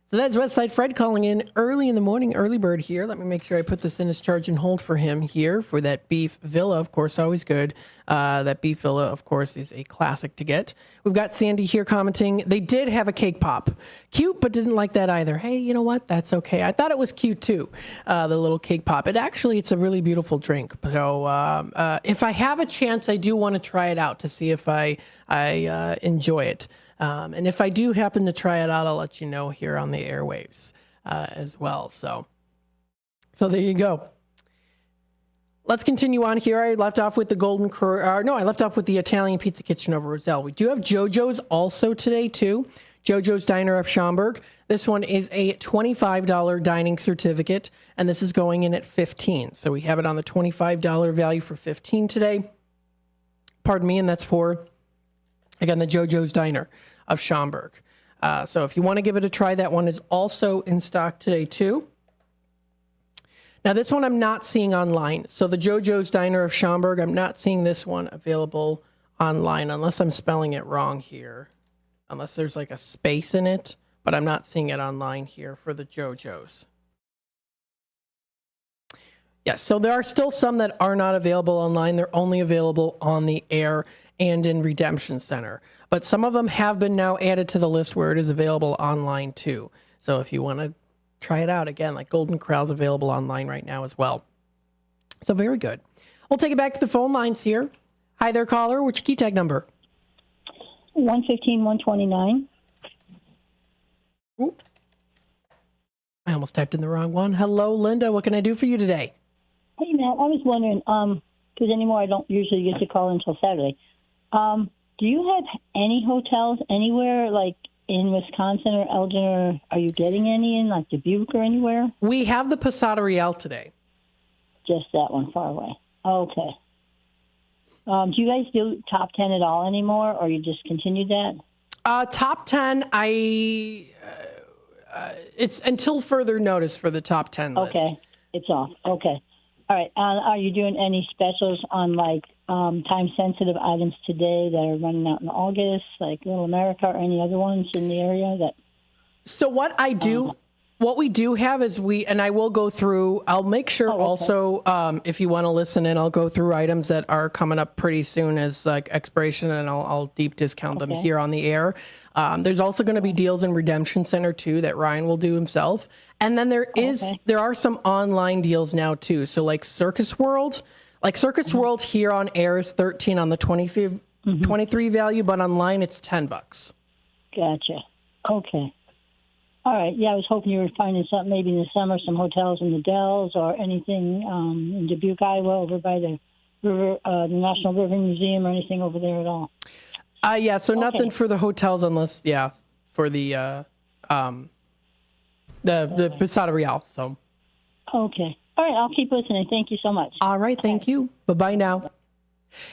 B: So that's Westside Fred calling in early in the morning, early bird here. Let me make sure I put this in as charge and hold for him here for that beef villa. Of course, always good. That beef villa, of course, is a classic to get. We've got Sandy here commenting. They did have a cake pop. Cute, but didn't like that either. Hey, you know what? That's okay. I thought it was cute too, the little cake pop. It's a really beautiful drink. So if I have a chance, I do want to try it out to see if I enjoy it. And if I do happen to try it out, I'll let you know here on the airwaves as well. So there you go. Let's continue on here. I left off with the I left off with the Italian Pizza Kitchen over Roselle. We do have JoJo's also today too. JoJo's Diner of Schaumburg. This one is a $25 dining certificate, and this is going in at $15. So we have it on the $25 value for $15 today. Pardon me, and that's for, again, the JoJo's Diner of Schaumburg. So if you want to give it a try, that one is also in stock today too. Now this one I'm not seeing online. So the JoJo's Diner of Schaumburg, I'm not seeing this one available online unless I'm spelling it wrong here. Unless there's like a space in it, but I'm not seeing it online here for the JoJo's. Yes, so there are still some that are not available online. They're only available on the air and in Redemption Center. But some of them have been now added to the list where it is available online too. So if you want to try it out, again, like Golden Corral's available online right now as well. So very good. We'll take it back to the phone lines here. Hi there, caller. What's your key tag number?
C: 115-129.
B: Oop. I almost typed in the wrong one. Hello, Linda. What can I do for you today?
C: Hey, Matt, I was wondering, because anymore I don't usually get to call until Saturday. Do you have any hotels anywhere, like in Wisconsin or Elgin, or are you getting any in, like, Dubuque or anywhere?
B: We have the Posada Real today.
C: Just that one far away. Okay. Do you guys do top 10 at all anymore, or you just continued that?
B: Top 10, it's until further notice for the top 10 list.
C: Okay, it's off. Okay. All right. Are you doing any specials on, like, time-sensitive items today that are running out in August, like Little America or any other ones in the area?
B: So what we do have is and I will go through, I'll make sure also, if you want to listen in, I'll go through items that are coming up pretty soon as like expiration, and I'll deep discount them here on the air. There's also going to be deals in Redemption Center too that Ryan will do himself. And then there are some online deals now too. So like Circus World, World here on air is $13 on the 23 value, but online it's $10.
C: Gotcha. Okay. All right. Yeah, I was hoping you were finding something maybe in the summer, some hotels in the Dells or anything in Dubuque, Iowa, over by the river, the National River Museum or anything over there at all.
B: Yeah. So nothing for the hotels unless, for the Posada Real. So.
C: Okay. All right. I'll keep listening. Thank you so much.
B: All right. Thank you. Bye-bye now.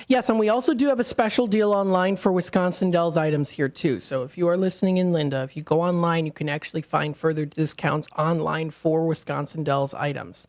B: Yes, and we also do have a special deal online for Wisconsin Dells items here too. So if you are listening in Linda, if you go online, you can actually find further discounts online for Wisconsin Dells items.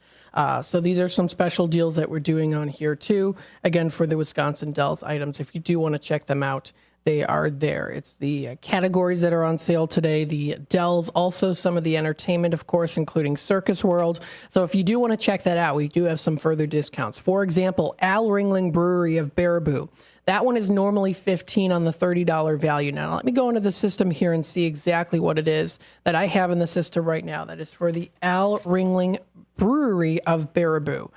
B: So these are some special deals that we're doing on here too. Again, for the Wisconsin Dells items, if you do want to check them out, they are there. It's the categories that are on sale today, the Dells, also some of the entertainment, of course, including Circus World. So if you do want to check that out, we do have some further discounts. For example, Al Ringling Brewery of Baraboo. That one is normally $15 on the $30 value. Now, let me go into the system here and see exactly what it is that I have in the system right now. That is for the Al Ringling Brewery of Baraboo.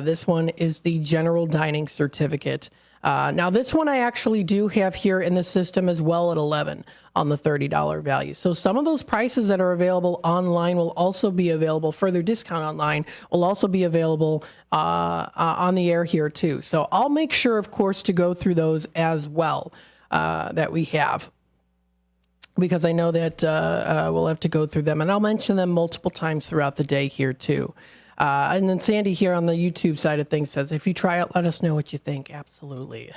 B: This one is the General Dining Certificate. Now, this one I actually do have here in the system as well at $11 on the $30 value. So some of those prices that are available online will also be available. Further discount online will also be available on the air here too. So I'll make sure, of course, to go through those as well that we have, because I know that we'll have to go through them, and I'll mention them multiple times throughout the day here too. And then Sandy here on the YouTube side of things says, if you try it, let us know what you think. Absolutely.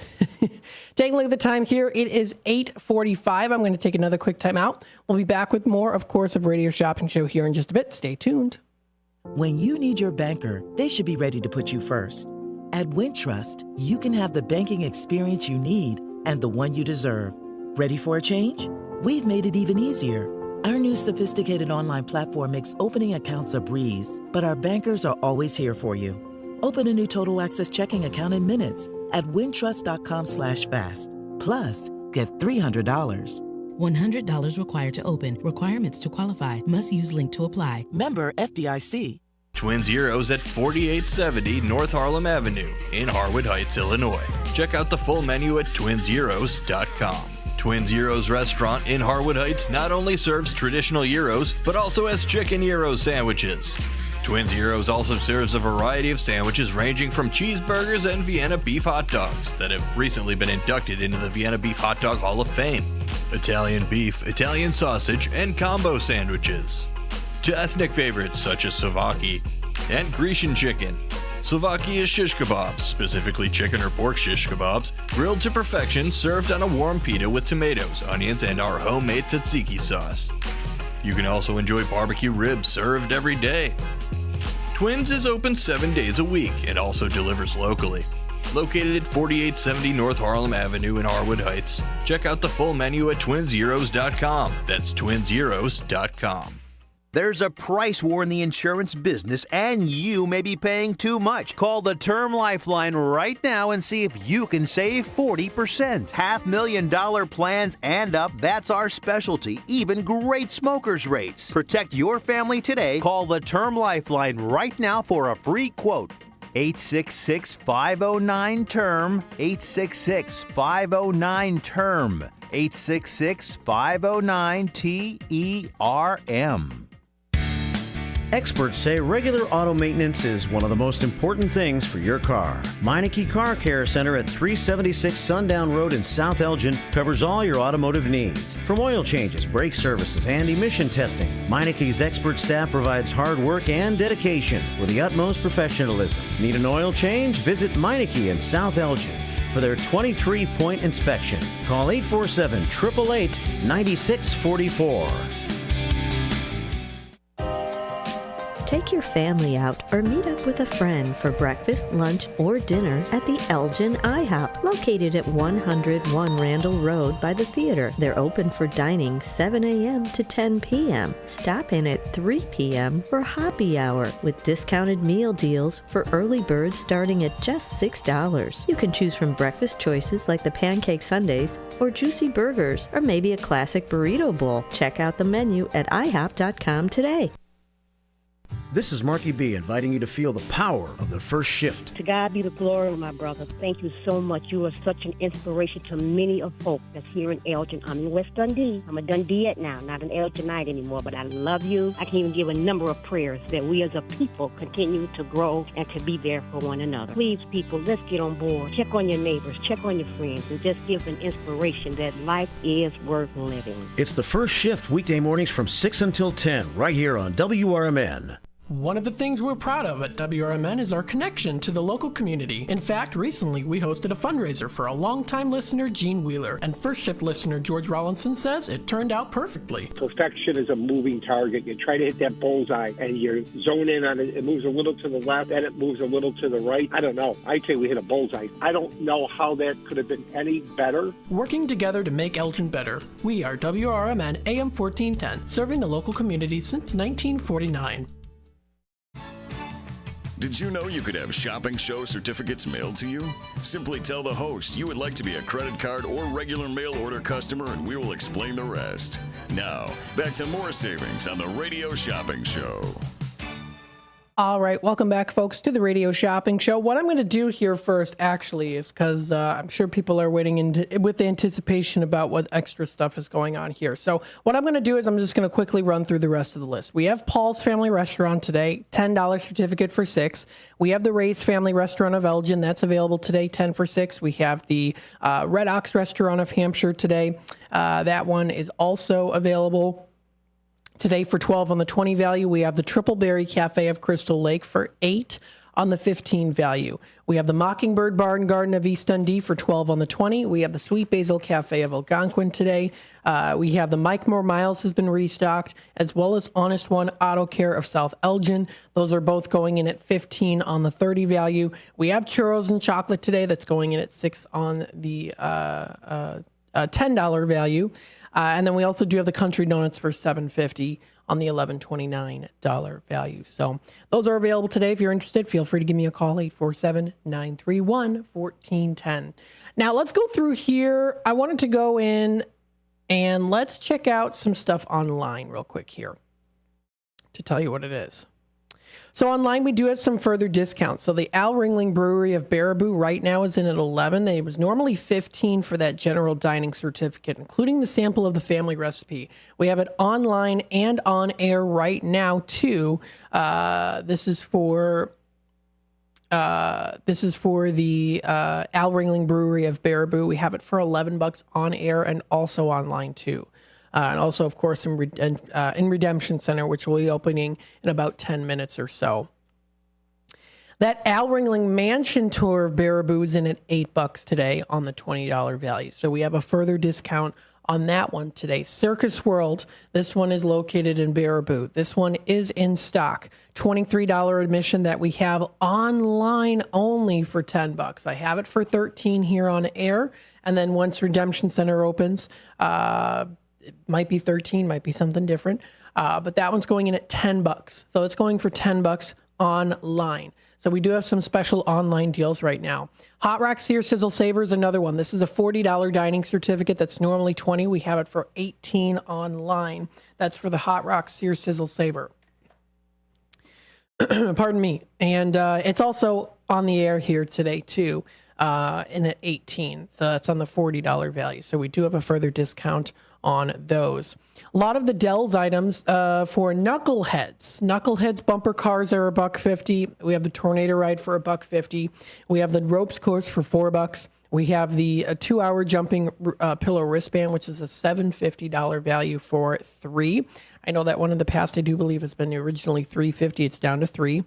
B: Taking a look at the time here, it is 8:45. I'm going to take another quick time out. We'll be back with more, of course, of Radio Shopping Show here in just a bit. Stay tuned.
N: When you need your banker, they should be ready to put you first. At Wintrust, you can have the banking experience you need and the one you deserve. Ready for a change? We've made it even easier. Our new sophisticated online platform makes opening accounts a breeze, but our bankers are always here for you. Open a new Total Access checking account in minutes at wintrust.com/fast. Plus, get $300.
O: $100 required to open. Requirements to qualify. Must use link to apply.
N: Member FDIC.
H: Twin Zeros at 4870 North Harlem Avenue in Harwood Heights, Illinois. Check out the full menu at twinzeros.com. Twin Zeros Restaurant in Harwood Heights not only serves traditional gyros, but also has chicken gyro sandwiches. Twin Zeros also serves a variety of sandwiches ranging from cheeseburgers and Vienna beef hot dogs that have recently been inducted into the Vienna Beef Hot Dog Hall of Fame. Italian beef, Italian sausage, and combo sandwiches. To ethnic favorites such as Slovaki and Grecian chicken. Slovaki is shish kebabs, specifically chicken or pork shish kebabs, grilled to perfection, served on a warm pita with tomatoes, onions, and our homemade tzatziki sauce. You can also enjoy barbecue ribs served every day. Twins is open 7 days a week and also delivers locally. Located at 4870 North Harlem Avenue in Harwood Heights. Check out the full menu at twinzeros.com. That's twinzeros.com.
P: There's a price war in the insurance business, and you may be paying too much. Call the Term Lifeline right now and see if you can save 40%. $500,000 plans and up, that's our specialty. Even great smokers' rates. Protect your family today. Call the Term Lifeline right now for a free quote. 866-509-TERM. 866-509-TERM. 866-509-TERM.
F: Experts say regular auto maintenance is one of the most important things for your car. Meineke Car Care Center at 376 Sundown Road in South Elgin covers all your automotive needs. From oil changes, brake services, and emission testing, Meineke's expert staff provides hard work and dedication with the utmost professionalism. Need an oil change? Visit Meineke in South Elgin for their 23-point inspection. Call 847-888-9644.
E: Take your family out or meet up with a friend for breakfast, lunch, or dinner at the Elgin IHOP, located at 101 Randall Road by the theater. They're open for dining 7 a.m. to 10 p.m. Stop in at 3 p.m. for happy hour with discounted meal deals for early birds starting at just $6. You can choose from breakfast choices like the pancake sundaes or juicy burgers or maybe a classic burrito bowl. Check out the menu at ihop.com today.
F: This is Marky B inviting you to feel the power of the first shift.
Q: To God be the glory, my brother. Thank you so much. You are such an inspiration to many of folk that's here in Elgin. I'm in West Dundee. I'm a Dundeeite now, not an Elginite anymore, but I love you. I can even give a number of prayers that we as a people continue to grow and to be there for one another. Please, people, let's get on board. Check on your neighbors, check on your friends, and just give an inspiration that life is worth living.
F: It's the first shift weekday mornings from 6 until 10 right here on WRMN.
B: One of the things we're proud of at WRMN is our connection to the local community. In fact, recently we hosted a fundraiser for a longtime listener, Gene Wheeler, and first shift listener George Rollinson says it turned out perfectly.
R: Perfection is a moving target. You try to hit that bullseye and you zone in on it. It moves a little to the left and it moves a little to the right. I don't know. I'd say we hit a bullseye. I don't know how that could have been any better.
B: Working together to make Elgin better. We are WRMN AM 1410, serving the local community since 1949.
A: Did you know you could have shopping show certificates mailed to you? Simply tell the host you would like to be a credit card or regular mail order customer and we will explain the rest. Now, back to more savings on the Radio Shopping Show.
B: All right, welcome back, folks, to the Radio Shopping Show. What I'm going to do here first, actually, is because I'm sure people are waiting with anticipation about what extra stuff is going on here. So what I'm going to do is I'm just going to quickly run through the rest of the list. We have Paul's Family Restaurant today, $10 certificate for 6. We have the Ray's Family Restaurant of Elgin. That's available today, 10 for 6. We have the Red Ox Restaurant of Hampshire today. That one is also available today for 12 on the 20 value. We have the Triple Berry Cafe of Crystal Lake for 8 on the 15 value. We have the Mockingbird Bar and Garden of East Dundee for 12 on the 20. We have the Sweet Basil Cafe of Algonquin today. We have the Mike Moore Miles has been restocked, as well as Honest One Auto Care of South Elgin. Those are both going in at 15 on the 30 value. We have Churros and Chocolate today that's going in at 6 on the $10 value. And then we also do have the Country Donuts for $7.50 on the $11.29 value. So those are available today. If you're interested, feel free to give me a call, 847-931-1410. Now let's go through here. I wanted to go in and let's check out some stuff online real quick here to tell you what it is. So online, we do have some further discounts. So the Al Ringling Brewery of Baraboo right now is in at 11. It was normally 15 for that general dining certificate, including the sample of the family recipe. We have it online and on air right now too. This is for the Al Ringling Brewery of Baraboo. We have it for $11 on air and also online too. And also, of course, in Redemption Center, which will be opening in about 10 minutes or so. That Al Ringling Mansion Tour of Baraboo is in at $8 today on the $20 value. So we have a further discount on that one today. Circus World, this one is located in Baraboo. This one is in stock. $23 admission that we have online only for $10. I have it for $13 here on air. And then once Redemption Center opens, it might be 13, might be something different. But that one's going in at $10. So it's going for $10 online. So we do have some special online deals right now. Hot Rock Sear Sizzle Saver is another one. This is a $40 dining certificate that's normally $20. We have it for $18 online. That's for the Hot Rock Sear Sizzle Saver. Pardon me. And it's also on the air here today too, in at $18. So that's on the $40 value. So we do have a further discount on those. A lot of the Dell's items for Knuckleheads. Knuckleheads bumper cars are $1.50. We have the Tornado Ride for $1.50. We have the Ropes course for $4. We have the 2-hour jumping pillow wristband, which is a $750 value for 3. I know that one in the past, I do believe, has been originally $350. It's down to 3.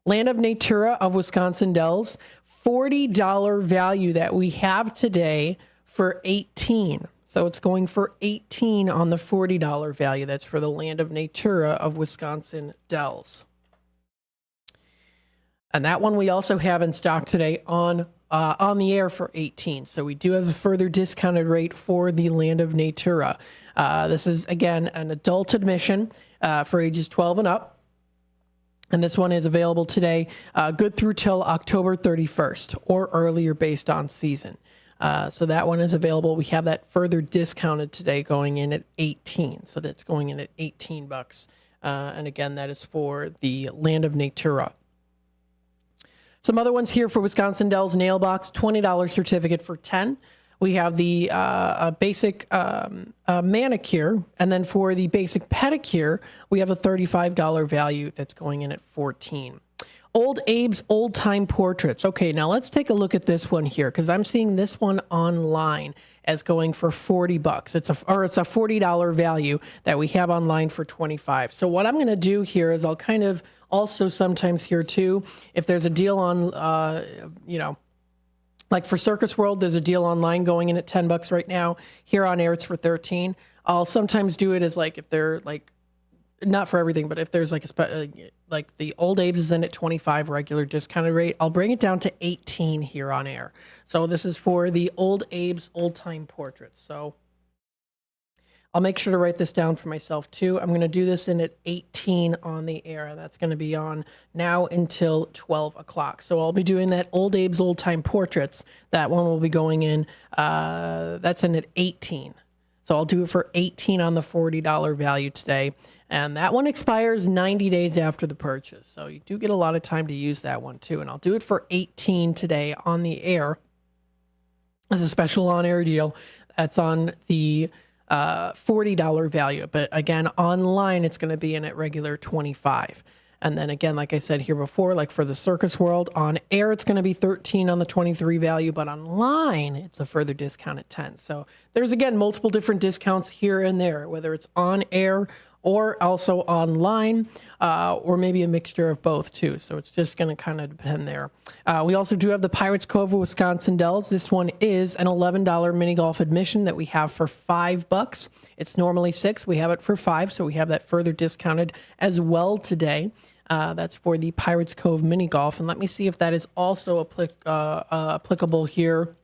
B: Land of Natura of Wisconsin Dells, $40 value that we have today for 18. So it's going for 18 on the $40 value. That's for the Land of Natura of Wisconsin Dells. And that one we also have in stock today on the air for 18. So we do have a further discounted rate for the Land of Natura. This is, again, an adult admission for ages 12 and up. And this one is available today, good through till October 31st or earlier based on season. So that one is available. We have that further discounted today going in at 18. So that's going in at $18. And again, that is for the Land of Natura. Some other ones here for Wisconsin Dells Nail Box, $20 certificate for 10. We have the basic manicure. And then for the basic pedicure, we have a $35 value that's going in at 14. Old Abe's Old Time Portraits. Okay, now let's take a look at this one here, because I'm seeing this one online as going for $40. It's a $40 value that we have online for $25. So what I'm going to do here is I'll kind of also sometimes here too, if there's a deal on, like for Circus World, there's a deal online going in at $10 right now. Here on air, it's for $13. I'll sometimes do it as like if they're like, not for everything, but if there's like like the Old Abe's is in at 25 regular discounted rate, I'll bring it down to 18 here on air. So this is for the Old Abe's Old Time Portraits. So I'll make sure to write this down for myself too. I'm going to do this in at 18 on the air. That's going to be on now until 12 o'clock. So I'll be doing that Old Abe's Old Time Portraits. That one will be going in, that's in at 18. So I'll do it for 18 on the $40 value today. And that one expires 90 days after the purchase. So you do get a lot of time to use that one too. And I'll do it for 18 today on the air as a special on-air deal. That's on the $40 value. But again, online, it's going to be in at regular 25. And then again, like I said here before, like for the Circus World, on air, it's going to be 13 on the 23 value, but online, it's a further discount at 10. So there's, again, multiple different discounts here and there, whether it's on air or also online, or maybe a mixture of both too. So it's just going to kind of depend there. We also do have the Pirates Cove of Wisconsin Dells. This one is an $11 mini golf admission that we have for $5. It's normally $6. We have it for $5, so we have that further discounted as well today. That's for the Pirates Cove mini golf. And let me see if that is also applicable here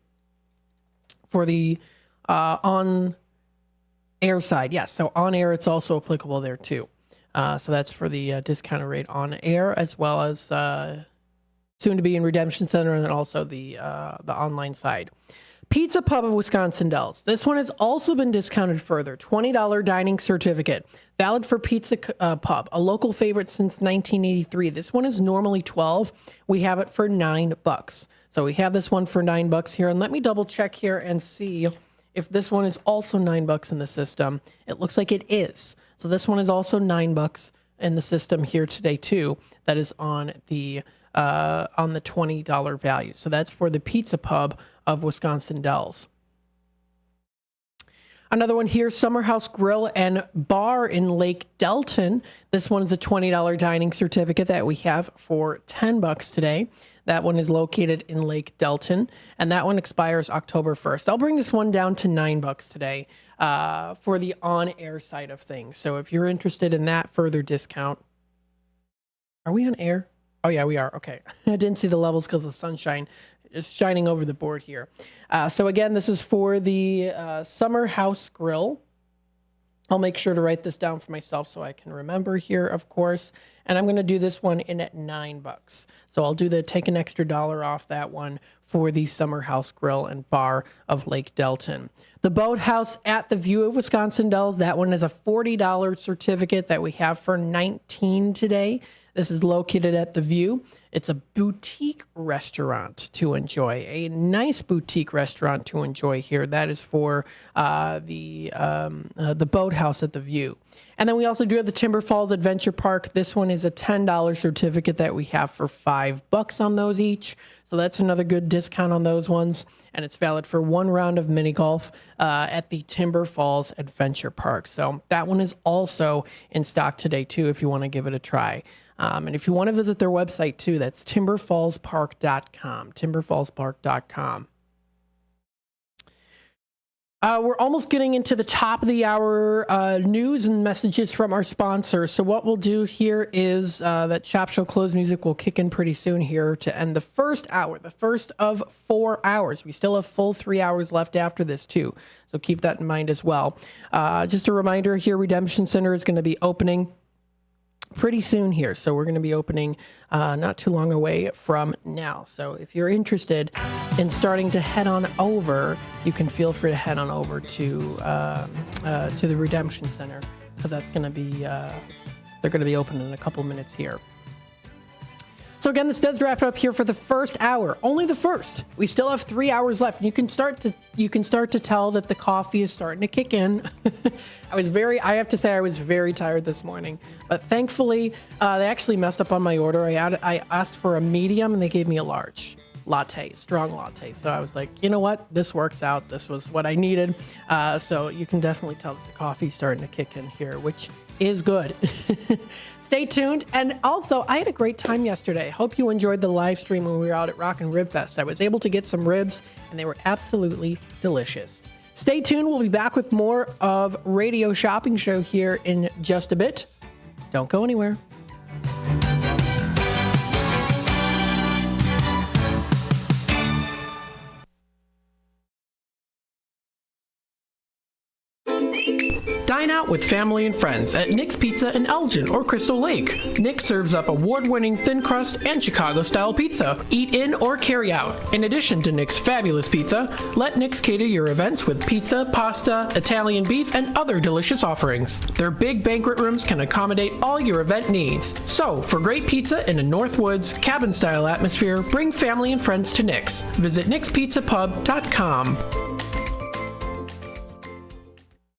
B: for the on air side. Yes, so on air, it's also applicable there too. So that's for the discounted rate on air, as well as soon to be in Redemption Center, and then also the online side. Pizza Pub of Wisconsin Dells. This one has also been discounted further. $20 dining certificate, valid for Pizza Pub, a local favorite since 1983. This one is normally $12. We have it for $9. So we have this one for $9 here. And let me double check here and see if this one is also $9 in the system. It looks like it is. So this one is also $9 in the system here today too. That is on the $20 value. So that's for the Pizza Pub of Wisconsin Dells. Another one here, Summer House Grill and Bar in Lake Delton. This one is a $20 dining certificate that we have for $10 today. That one is located in Lake Delton, and that one expires October 1st. I'll bring this one down to $9 today for the on-air side of things. So if you're interested in that further discount, are we on air? Oh, yeah, we are. Okay. I didn't see the levels because the sunshine is shining over the board here. So again, this is for the Summer House Grill. I'll make sure to write this down for myself so I can remember here, of course. And I'm going to do this one in at $9. So I'll take an extra $1 off that one for the Summer House Grill and Bar of Lake Delton. The Boathouse at the View of Wisconsin Dells. That one is a $40 certificate that we have for $19 today. This is located at the View. It's a boutique restaurant to enjoy, a nice boutique restaurant to enjoy here. That is for the Boathouse at the View. And then we also do have the Timber Falls Adventure Park. This one is a $10 certificate that we have for $5 on those each. So that's another good discount on those ones. And it's valid for one round of mini golf at the Timber Falls Adventure Park. So that one is also in stock today too, if you want to give it a try. And if you want to visit their website too, that's timberfallspark.com, timberfallspark.com. We're almost getting into the top of the hour news and messages from our sponsors. So what we'll do here is that Shop Show Close music will kick in pretty soon here to end the first hour, the first of 4 hours. We still have full 3 hours left after this too. So keep that in mind as well. Just a reminder here, Redemption Center is going to be opening pretty soon here. So we're going to be opening not too long away from now. So if you're interested in starting to head on over, you can feel free to head on over to the Redemption Center, because that's going to be they're going to be open in a couple minutes here. So again, this does wrap it up here for the first hour. Only the first. We still have 3 hours left. And you can start to tell that the coffee is starting to kick in. I have to say I was very tired this morning. But thankfully, they actually messed up on my order. I asked for a medium and they gave me a large latte, strong latte. So I was like, you know what? This works out. This was what I needed. So you can definitely tell that the coffee's starting to kick in here, which is good. Stay tuned. And also, I had a great time yesterday. Hope you enjoyed the live stream when we were out at Rockin' Rib Fest. I was able to get some ribs, and they were absolutely delicious. Stay tuned. We'll be back with more of Radio Shopping Show here in just a bit. Don't go anywhere. Dine out with family and friends at Nick's Pizza in Elgin or Crystal Lake. Nick serves up award-winning thin crust and Chicago-style pizza. Eat in or carry out. In addition to Nick's fabulous pizza, let Nick's cater your events with pizza, pasta, Italian beef, and other delicious offerings. Their big banquet rooms can accommodate all your event needs. So, for great pizza in a Northwoods, cabin-style atmosphere, bring family and friends to Nick's. Visit nickspizzapub.com.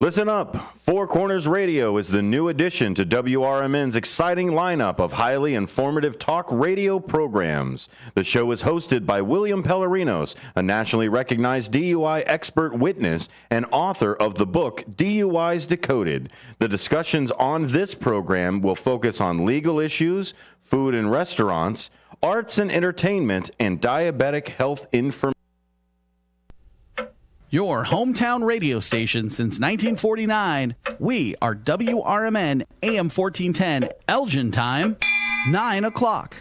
S: Listen up. Four Corners Radio is the new addition to WRMN's exciting lineup of highly informative talk radio programs. The show is hosted by William Pellerinos, a nationally recognized DUI expert witness and author of the book DUIs Decoded. The discussions on this program will focus on legal issues, food and restaurants, arts and entertainment, and diabetic health information.
T: Your hometown radio station since 1949. We are WRMN AM 1410, Elgin time, 9 o'clock.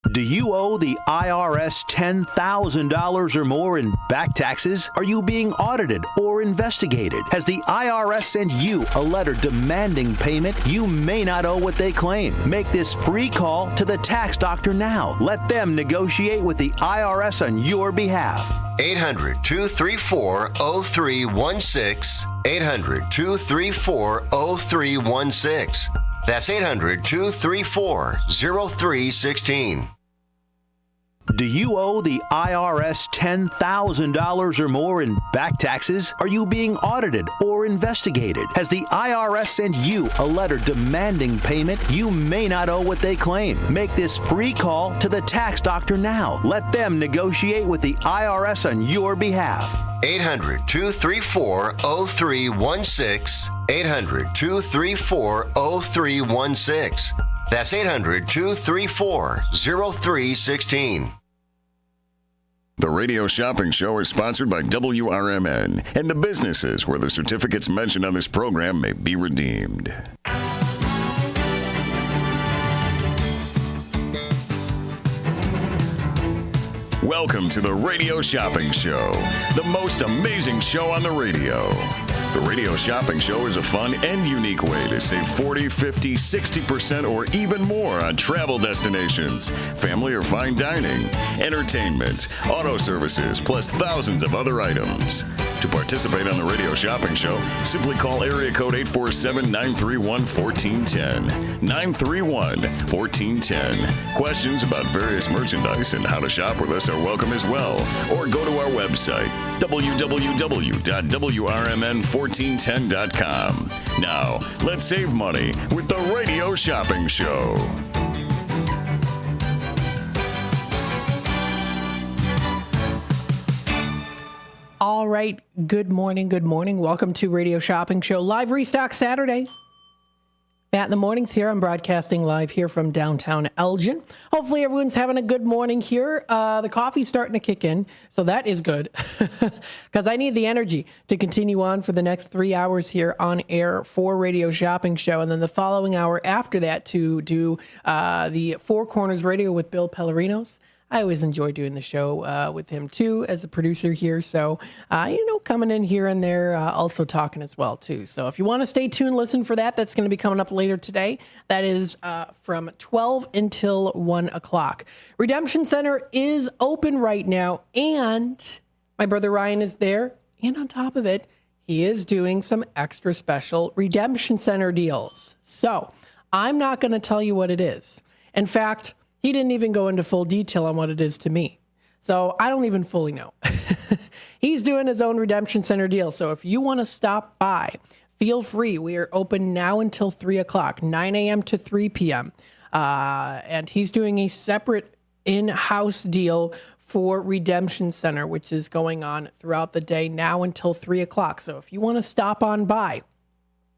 P: Do you owe the IRS $10,000 or more in back taxes? Are you being audited or investigated? Has the IRS sent you a letter demanding payment? You may not owe what they claim. Make this free call to the tax doctor now. Let them negotiate with the IRS on your behalf.
U: 800-234-0316. 800-234-0316. That's 800-234-0316.
P: Do you owe the IRS $10,000 or more in back taxes? Are you being audited or investigated? Has the IRS sent you a letter demanding payment? You may not owe what they claim. Make this free call to the tax doctor now. Let them negotiate with the IRS on your behalf.
U: 800-234-0316. 800-234-0316. That's 800-234-0316.
A: The Radio Shopping Show is sponsored by WRMN and the businesses where the certificates mentioned on this program may be redeemed. Welcome to the Radio Shopping Show, the most amazing show on the radio. The Radio Shopping Show is a fun and unique way to save 40, 50, 60% or even more on travel destinations, family or fine dining, entertainment, auto services, plus thousands of other items. To participate on the Radio Shopping Show, simply call area code 847-931-1410. 931-1410. Questions about various merchandise and how to shop with us are welcome as well. Or go to our website, www.WRMN1410.com. Now, let's save money with the Radio Shopping Show.
B: All right. Good morning. Good morning. Welcome to Radio Shopping Show. Live Restock Saturday. Matt in the mornings here. I'm broadcasting live here from downtown Elgin. Hopefully everyone's having a good morning here. The coffee's starting to kick in, so that is good because I need the energy to continue on for the next 3 hours here on air for Radio Shopping Show. And then the following hour after that to do the Four Corners Radio with Bill Pellerinos. I always enjoy doing the show with him, too, as a producer here. So, coming in here and there, also talking as well, too. So if you want to stay tuned, listen for that. That's going to be coming up later today. That is from 12 until 1 o'clock. Redemption Center is open right now, and my brother Ryan is there. And on top of it, he is doing some extra special Redemption Center deals. So I'm not going to tell you what it is. In fact, he didn't even go into full detail on what it is to me. So I don't even fully know. He's doing his own Redemption Center deal. So if you want to stop by, feel free. We are open now until 3 o'clock, 9 a.m. to 3 p.m. And he's doing a separate in-house deal for Redemption Center, which is going on throughout the day now until 3 o'clock. So if you want to stop on by,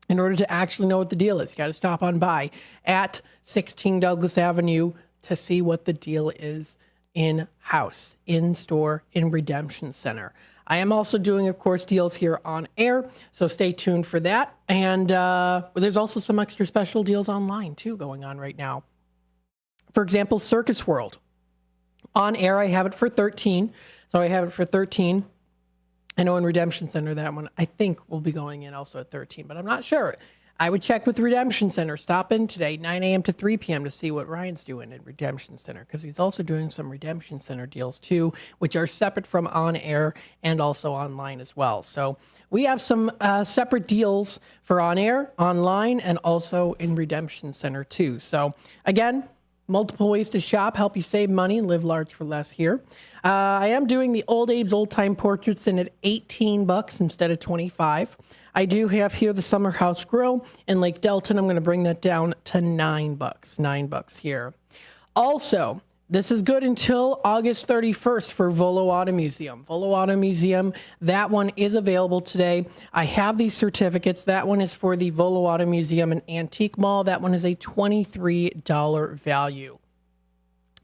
B: in order to actually know what the deal is, you got to stop on by at 16 Douglas Avenue to see what the deal is in-house, in-store, in Redemption Center. I am also doing, of course, deals here on air, so stay tuned for that. And there's also some extra special deals online, too, going on right now. For example, Circus World. On air, I have it for $13. So I have it for $13. I know in Redemption Center, that one, I think, will be going in also at $13, but I'm not sure. I would check with Redemption Center. Stop in today, 9 a.m. to 3 p.m. to see what Ryan's doing at Redemption Center, because he's also doing some Redemption Center deals, too, which are separate from on air and also online as well. So we have some separate deals for on air, online, and also in Redemption Center, too. So, again, multiple ways to shop, help you save money, and live large for less here. I am doing the Old Abe's Old Time Portraits in at $18 instead of $25. I do have here the Summer House Grill in Lake Delton. I'm going to bring that down to $9. $9 here. Also, this is good until August 31st for Volo Auto Museum. Volo Auto Museum, that one is available today. I have these certificates. That one is for the Volo Auto Museum and Antique Mall. That one is a $23 value.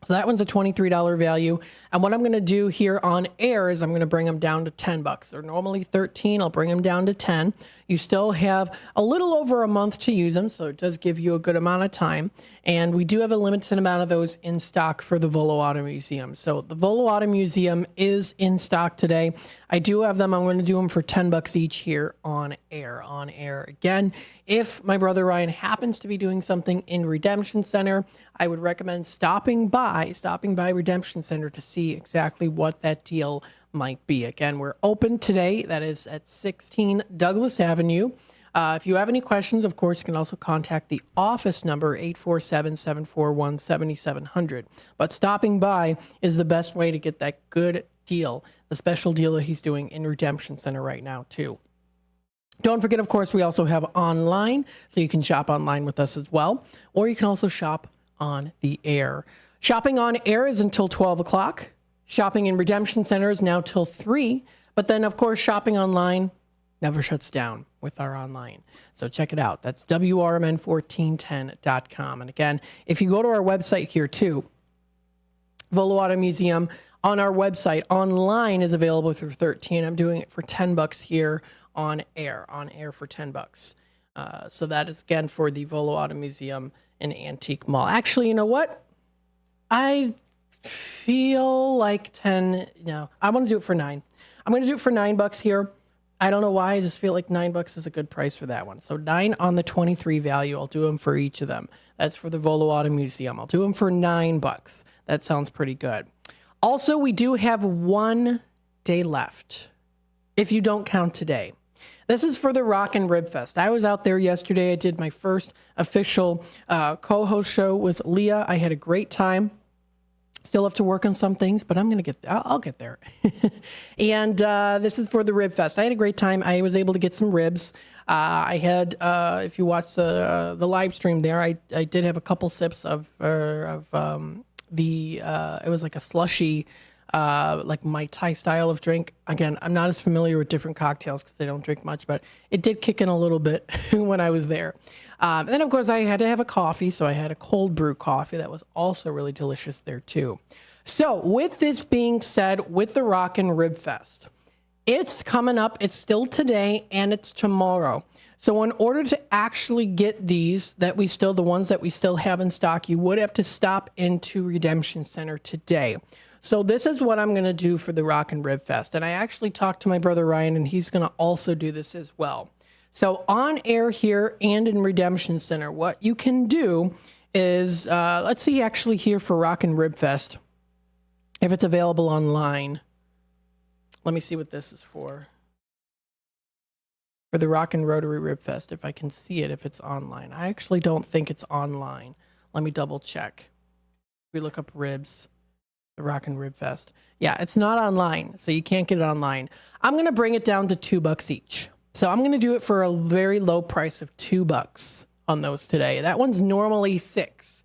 B: So that one's a $23 value. And what I'm going to do here on air is I'm going to bring them down to $10. They're normally $13. I'll bring them down to $10. You still have a little over a month to use them, so it does give you a good amount of time. And we do have a limited amount of those in stock for the Volo Auto Museum. So the Volo Auto Museum is in stock today. I do have them. I'm going to do them for $10 each here on air. On air again. If my brother Ryan happens to be doing something in Redemption Center, I would recommend stopping by Redemption Center to see exactly what that deal might be. Again, we're open today. That is at 16 Douglas Avenue. If you have any questions, of course, you can also contact the office number, 847-741-7700. But stopping by is the best way to get that good deal, the special deal that he's doing in Redemption Center right now, too. Don't forget, of course, we also have online, so you can shop online with us as well, or you can also shop on the air. Shopping on air is until 12 o'clock. Shopping in Redemption Center is now till 3. But then, of course, shopping online never shuts down with our online. So check it out. That's WRMN1410.com. And again, if you go to our website here too, Volo Auto Museum on our website online is available through 13. I'm doing it for $10 here on air for $10. So that is again for the Volo Auto Museum and Antique Mall. Actually, you know what? I feel like 10. No, I want to do it for 9. I'm going to do it for $9 here. I don't know why. I just feel like $9 is a good price for that one. So 9 on the 23 value. I'll do them for each of them. That's for the Volo Auto Museum. I'll do them for $9. That sounds pretty good. Also, we do have 1 day left, if you don't count today. This is for the Rock and Rib Fest. I was out there yesterday. I did my first official co-host show with Leah. I had a great time. Still have to work on some things, but I'll get there. And this is for the Rib Fest. I had a great time. I was able to get some ribs. I had, if you watch the live stream there, I did have a couple sips of it was like a slushy, like Mai Tai style of drink. Again, I'm not as familiar with different cocktails because they don't drink much, but it did kick in a little bit when I was there. And then, of course, I had to have a coffee, so I had a cold brew coffee that was also really delicious there, too. So, with this being said, with the Rock and Rib Fest, it's coming up. It's still today, and it's tomorrow. So, in order to actually get these, the ones that we still have in stock, you would have to stop into Redemption Center today. So, this is what I'm going to do for the Rock and Rib Fest. And I actually talked to my brother Ryan, and he's going to also do this as well. So on air here and in Redemption Center, what you can do is, let's see actually here for Rock and Rib Fest, if it's available online. Let me see what this is for. For the Rock and Rotary Rib Fest, if I can see it, if it's online. I actually don't think it's online. Let me double check. We look up ribs, the Rock and Rib Fest. Yeah, it's not online, so you can't get it online. I'm going to bring it down to $2 each. So I'm going to do it for a very low price of $2 on those today. That one's normally $6.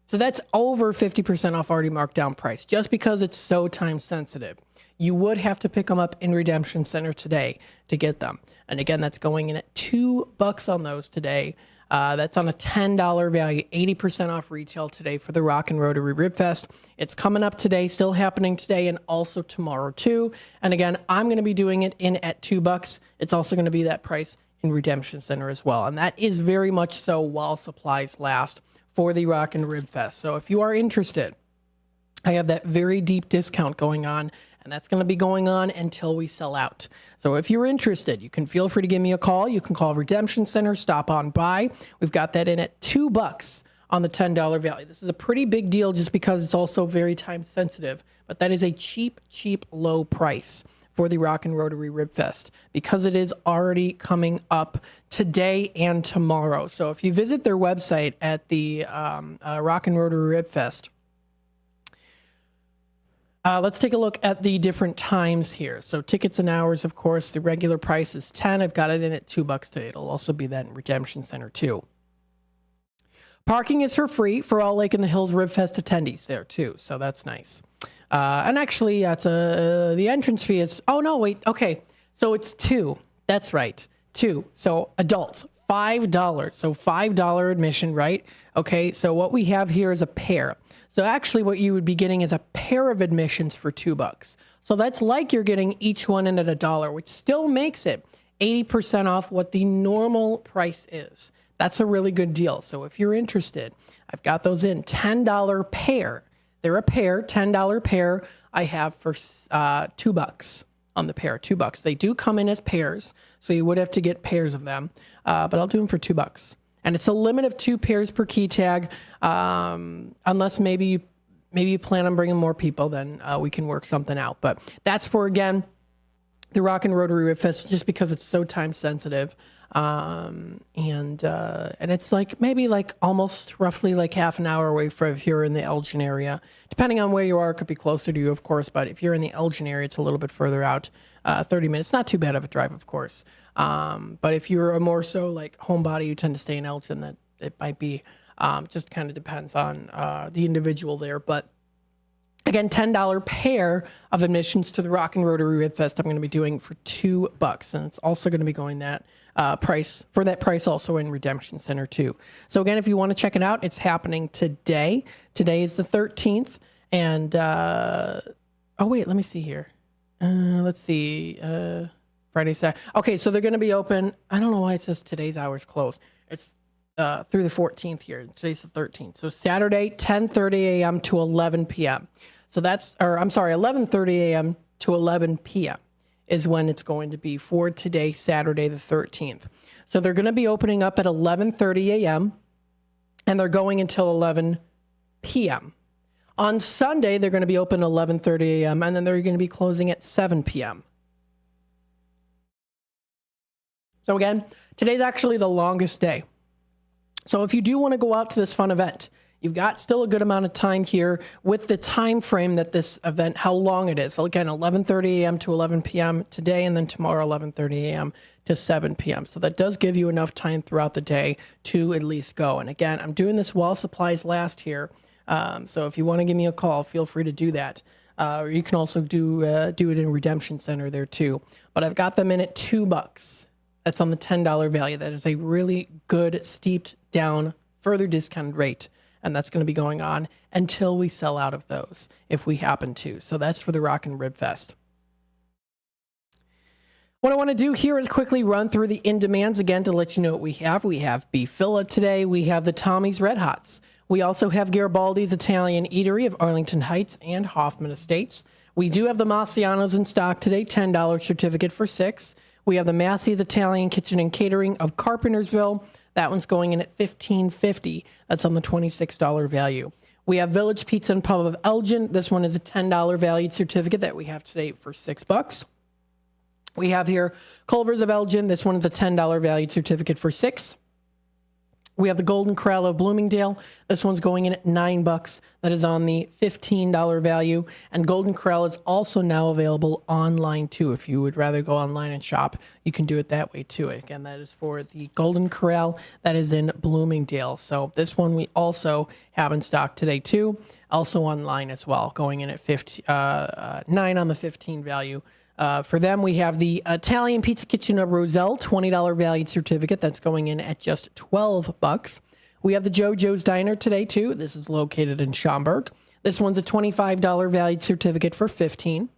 B: So that's over 50% off already marked down price, just because it's so time sensitive. You would have to pick them up in Redemption Center today to get them. And again, that's going in at $2 on those today. That's on a $10 value, 80% off retail today for the Rock and Rotary Rib Fest. It's coming up today, still happening today, and also tomorrow too. And again, I'm going to be doing it in at $2. It's also going to be that price in Redemption Center as well. And that is very much so while supplies last for the Rock and Rib Fest. So if you are interested, I have that very deep discount going on, and that's going to be going on until we sell out. So if you're interested, you can feel free to give me a call. You can call Redemption Center, stop on by. We've got that in at $2 on the $10 value. This is a pretty big deal just because it's also very time sensitive, but that is a cheap, low price for the Rock and Rotary Rib Fest because it is already coming up today and tomorrow. So if you visit their website at the Rock and Rotary Rib Fest, let's take a look at the different times here. So tickets and hours, of course, the regular price is $10. I've got it in at $2 today. It'll also be that in Redemption Center too. Parking is for free for all Lake in the Hills Rib Fest attendees there too. So that's nice. And actually, the entrance fee is, oh no, wait. Okay. So it's $2. That's right. $2. So adults, $5. So $5 admission, right? Okay. So what we have here is a pair. So actually what you would be getting is a pair of admissions for $2. So that's like you're getting each one in at $1, which still makes it 80% off what the normal price is. That's a really good deal. So if you're interested, I've got those in. $10 pair. They're a pair, $10 pair. I have for $2 on the pair, $2. They do come in as pairs, so you would have to get pairs of them, but I'll do them for $2. And it's a limit of 2 pairs per key tag, unless maybe you plan on bringing more people, then we can work something out. But that's for, again, the Rock and Rotary Rib Fest, just because it's so time sensitive. And it's like maybe like almost roughly like half an hour away from if you're in the Elgin area. Depending on where you are, it could be closer to you, of course. But if you're in the Elgin area, it's a little bit further out, 30 minutes. Not too bad of a drive, of course. But if you're a more so like homebody, you tend to stay in Elgin, that it might be, just kind of depends on the individual there. But again, $10 pair of admissions to the Rock and Rotary Rib Fest I'm going to be doing for $2. And it's also going to be going that price also in Redemption Center too. So again, if you want to check it out, it's happening today. Today is the 13th. And, oh wait, let me see here. Let's see. Friday, Saturday. Okay, so they're going to be open. I don't know why it says today's hours closed. It's through the 14th here. Today's the 13th. So Saturday, 10:30 a.m. to 11 p.m. So that's, or I'm sorry, 11:30 a.m. to 11 p.m. is when it's going to be for today, Saturday the 13th. So they're going to be opening up at 11:30 a.m. and they're going until 11 p.m. On Sunday, they're going to be open at 11:30 a.m. and then they're going to be closing at 7 p.m. So again, today's actually the longest day. So if you do want to go out to this fun event, you've got still a good amount of time here with the time frame that this event, how long it is. So again, 11:30 a.m. to 11 p.m. today, and then tomorrow 11:30 a.m. to 7 p.m. So that does give you enough time throughout the day to at least go. And again, I'm doing this while supplies last here. So if you want to give me a call, feel free to do that. Or you can also do it in Redemption Center there too. But I've got them in at $2. That's on the $10 value. That is a really good, steeped down, further discounted rate. And that's going to be going on until we sell out of those, if we happen to. So that's for the Rock and Rib Fest. What I want to do here is quickly run through the in-demands again to let you know what we have. We have beef fillet today. We have the Tommy's Red Hots. We also have Garibaldi's Italian Eatery of Arlington Heights and Hoffman Estates. We do have the Massiano's in stock today, $10 certificate for $6. We have the Massey's Italian Kitchen and Catering of Carpentersville. That one's going in at $15.50. That's on the $26 value. We have Village Pizza and Pub of Elgin. This one is a $10 valued certificate that we have today for $6. We have here Culver's of Elgin. This one is a $10 valued certificate for $6. We have the Golden Corral of Bloomingdale. This one's going in at $9. That is on the $15 value. And Golden Corral is also now available online too. If you would rather go online and shop, you can do it that way too. Again, that is for the Golden Corral that is in Bloomingdale. So this one we also have in stock today too. Also online as well, going in at $9 on the 15 value. For them, we have the Italian Pizza Kitchen of Roselle, $20 valued certificate. That's going in at just $12. We have the JoJo's Diner today, too. This is located in Schaumburg. This one's a $25 valued certificate for $15.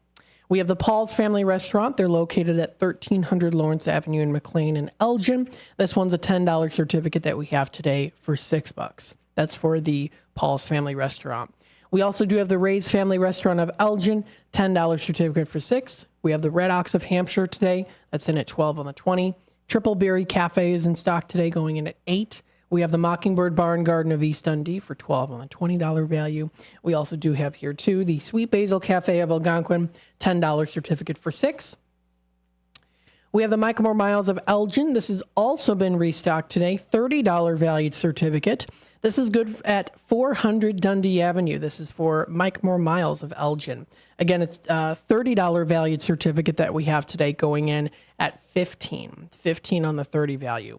B: We have the Paul's Family Restaurant. They're located at 1300 Lawrence Avenue in McLean and Elgin. This one's a $10 certificate that we have today for $6. That's for the Paul's Family Restaurant. We also do have the Ray's Family Restaurant of Elgin, $10 certificate for $6. We have the Red Ox of Hampshire today. That's in at $12 on the 20. Triple Berry Cafe is in stock today, going in at $8. We have the Mockingbird Bar and Garden of East Dundee for $12 on the $20 value. We also do have here, too, the Sweet Basil Cafe of Algonquin, $10 certificate for $6. We have the Mike Moore Miles of Elgin. This has also been restocked today, $30 valued certificate. This is good at 400 Dundee Avenue. This is for Mike Moore Miles of Elgin. Again, it's a $30 valued certificate that we have today, going in at $15 on the 30 value.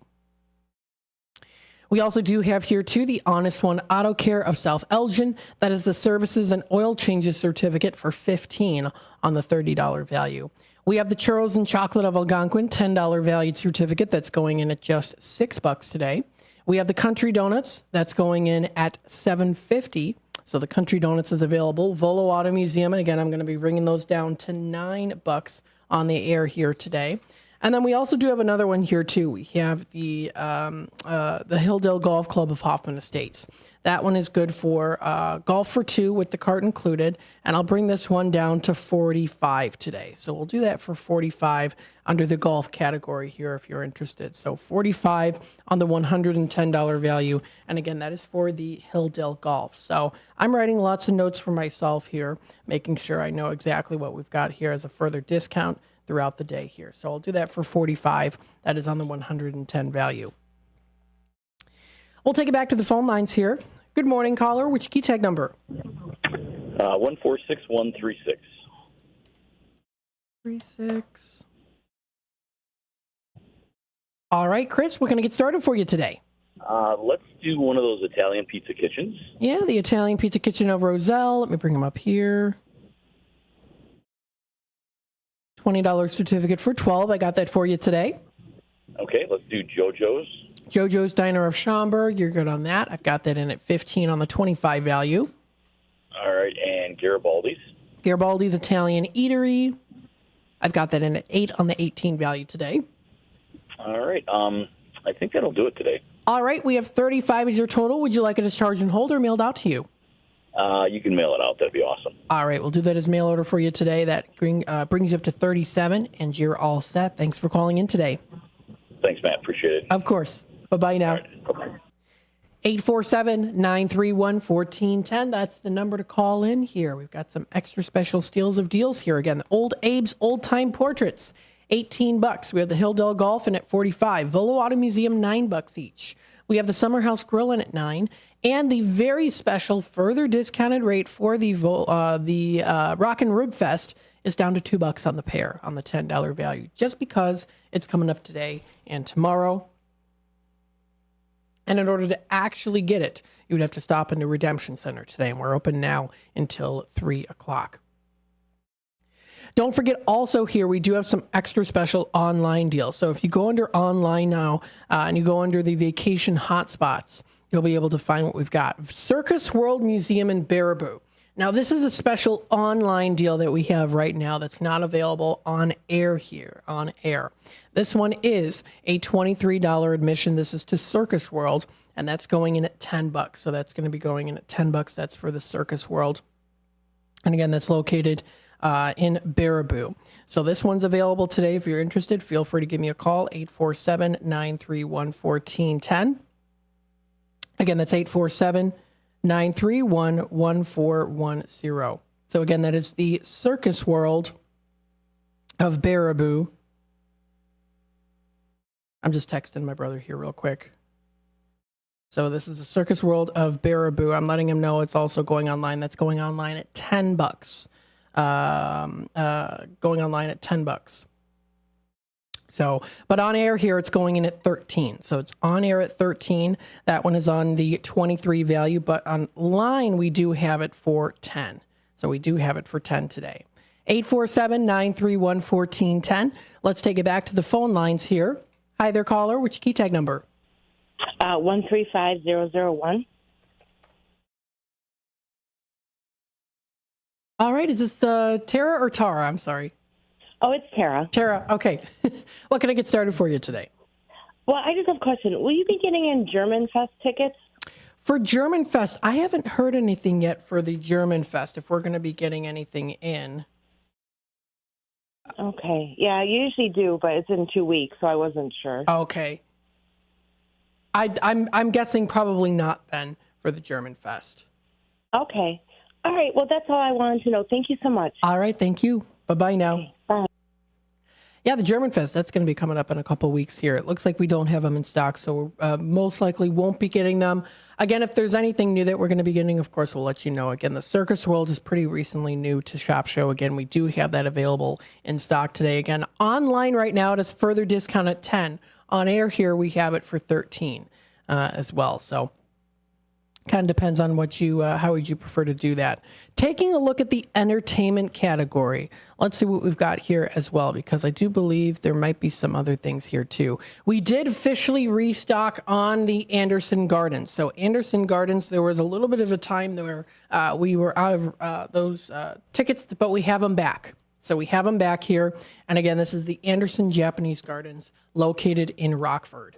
B: We also do have here, too, the Honest One Auto Care of South Elgin. That is the services and oil changes certificate for $15 on the $30 value. We have the Churros and Chocolate of Algonquin, $10 valued certificate. That's going in at just $6 today. We have the Country Donuts. That's going in at $7.50. So the Country Donuts is available. Volo Auto Museum. And again, I'm going to be bringing those down to $9 on the air here today. And then we also do have another one here too. We have the Hilldale Golf Club of Hoffman Estates. That one is good for golf for two with the cart included. And I'll bring this one down to $45 today. So we'll do that for $45 under the golf category here if you're interested. So $45 on the $110 value. And again, that is for the Hilldale Golf. So I'm writing lots of notes for myself here, making sure I know exactly what we've got here as a further discount throughout the day here. So I'll do that for $45. That is on the 110 value. We'll take it back to the phone lines here. Good morning, caller. Which key tag number?
D: 146136.
B: 36. All right, Chris, we're going to get started for you today.
D: Let's do one of those Italian pizza kitchens.
B: Yeah, the Italian Pizza Kitchen of Roselle. Let me bring them up here. $20 certificate for 12. I got that for you today.
D: Okay, let's do JoJo's.
B: JoJo's Diner of Schaumburg. You're good on that. I've got that in at 15 on the 25 value.
D: All right, and Garibaldi's.
B: Garibaldi's Italian Eatery. I've got that in at 8 on the 18 value today.
D: All right, I think that'll do it today.
B: All right, we have 35 as your total. Would you like it as charged and hold or mailed out to you?
D: You can mail it out. That'd be awesome.
B: All right, we'll do that as mail order for you today. That brings you up to 37, and you're all set. Thanks for calling in today.
D: Thanks, Matt. Appreciate it.
B: Of course. Bye-bye now.
D: Right, bye-bye.
B: 847-931-1410. That's the number to call in here. We've got some extra special steals of deals here again. Old Abe's Old Time Portraits, $18. We have the Hilldale Golf in at $45. Volo Auto Museum, $9 each. We have the Summer House Grill in at $9. And the very special, further discounted rate for the Rock and Rib Fest is down to $2 on the pair on the $10 value, just because it's coming up today and tomorrow. And in order to actually get it, you would have to stop in the Redemption Center today, and we're open now until 3 o'clock. Don't forget also here, we do have some extra special online deals. So if you go under online now and you go under the vacation hotspots, you'll be able to find what we've got. Circus World Museum in Baraboo. Now, this is a special online deal that we have right now that's not available on air here, on air. This one is a $23 admission. This is to Circus World, and that's going in at $10. So that's going to be going in at $10. That's for the Circus World. And again, that's located in Baraboo. So this one's available today. If you're interested, feel free to give me a call, 847-931-1410. Again, that's 847-931-1410. So again, that is the Circus World of Baraboo. I'm just texting my brother here real quick. So this is the Circus World of Baraboo. I'm letting him know it's also going online. That's going online at $10. Going online at $10. So, but on air here, it's going in at 13. So it's on air at 13. That one is on the 23 value, but online we do have it for 10. So we do have it for 10 today. 847-931-1410. Let's take it back to the phone lines here. Hi there, caller. Which key tag number?
V: 135001.
B: All right. Is this Tara or Tara? I'm sorry.
V: Oh, it's Tara.
B: Tara, okay. What can I get started for you today?
V: Well, I just have a question. Will you be getting in German Fest tickets?
B: For German Fest, I haven't heard anything yet for the German Fest, if we're going to be getting anything in.
V: Okay. Yeah, I usually do, but it's in 2 weeks, so I wasn't sure.
B: Okay. I'm guessing probably not then for the German Fest.
V: Okay. All right. Well, that's all I wanted to know. Thank you so much.
B: All right. Thank you. Bye-bye now.
V: Okay, bye.
B: Yeah, the German Fest, that's going to be coming up in a couple weeks here. It looks like we don't have them in stock, so most likely won't be getting them. Again, if there's anything new that we're going to be getting, of course, we'll let you know. Again, the Circus World is pretty recently new to Shop Show. Again, we do have that available in stock today. Again, online right now, it is further discount at 10. On air here, we have it for 13 as well. So kind of depends on what you, how would you prefer to do that. Taking a look at the entertainment category, let's see what we've got here as well, because I do believe there might be some other things here too. We did officially restock on the Anderson Gardens. So Anderson Gardens, there was a little bit of a time where we were out of those tickets, but we have them back. So we have them back here. And again, this is the Anderson Japanese Gardens located in Rockford.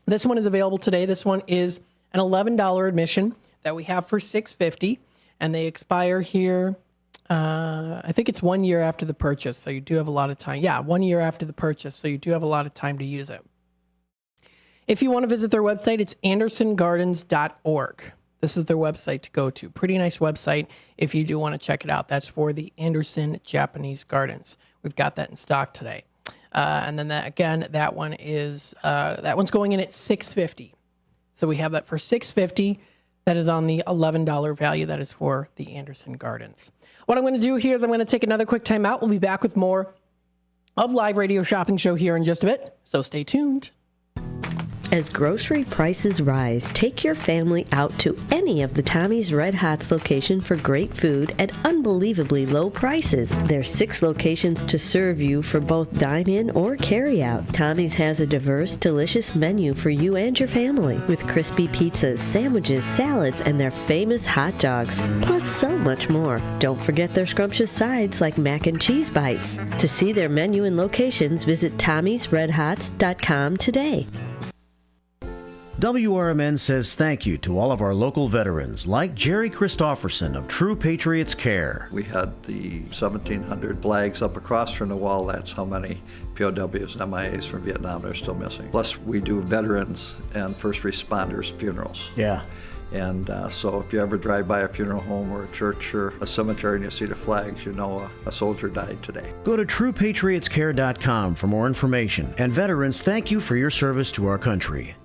B: This one is available today. This one is an $11 admission that we have for $6.50, and they expire here. I think it's 1 year after the purchase, so you do have a lot of time. Yeah, 1 year after the purchase, so you do have a lot of time to use it. If you want to visit their website, it's andersongardens.org. This is their website to go to. Pretty nice website if you do want to check it out. That's for the Anderson Japanese Gardens. We've got that in stock today. And then that one is that one's going in at $6.50. So we have that for $6.50. That is on the $11 value. That is for the Anderson Gardens. What I'm going to do here is I'm going to take another quick time out. We'll be back with more of Live Radio Shopping Show here in just a bit. So stay tuned.
E: As grocery prices rise, take your family out to any of the Tommy's Red Hots location for great food at unbelievably low prices. There's 6 locations to serve you for both dine-in or carry-out. Tommy's has a diverse, delicious menu for you and your family with crispy pizzas, sandwiches, salads, and their famous hot dogs, plus so much more. Don't forget their scrumptious sides like mac and cheese bites. To see their menu and locations, visit Tommy'sRedHots.com today.
F: WRMN says thank you to all of our local veterans, like Jerry Christofferson of True Patriots Care.
G: We had the 1,700 flags up across from the wall. That's how many POWs and MIAs from Vietnam are still missing. Plus, we do veterans and first responders funerals.
F: Yeah.
G: And so if you ever drive by a funeral home or a church or a cemetery and you see the flags, you know a soldier died today.
F: Go to TruePatriotsCare.com for more information. And veterans, thank you for your service to our country.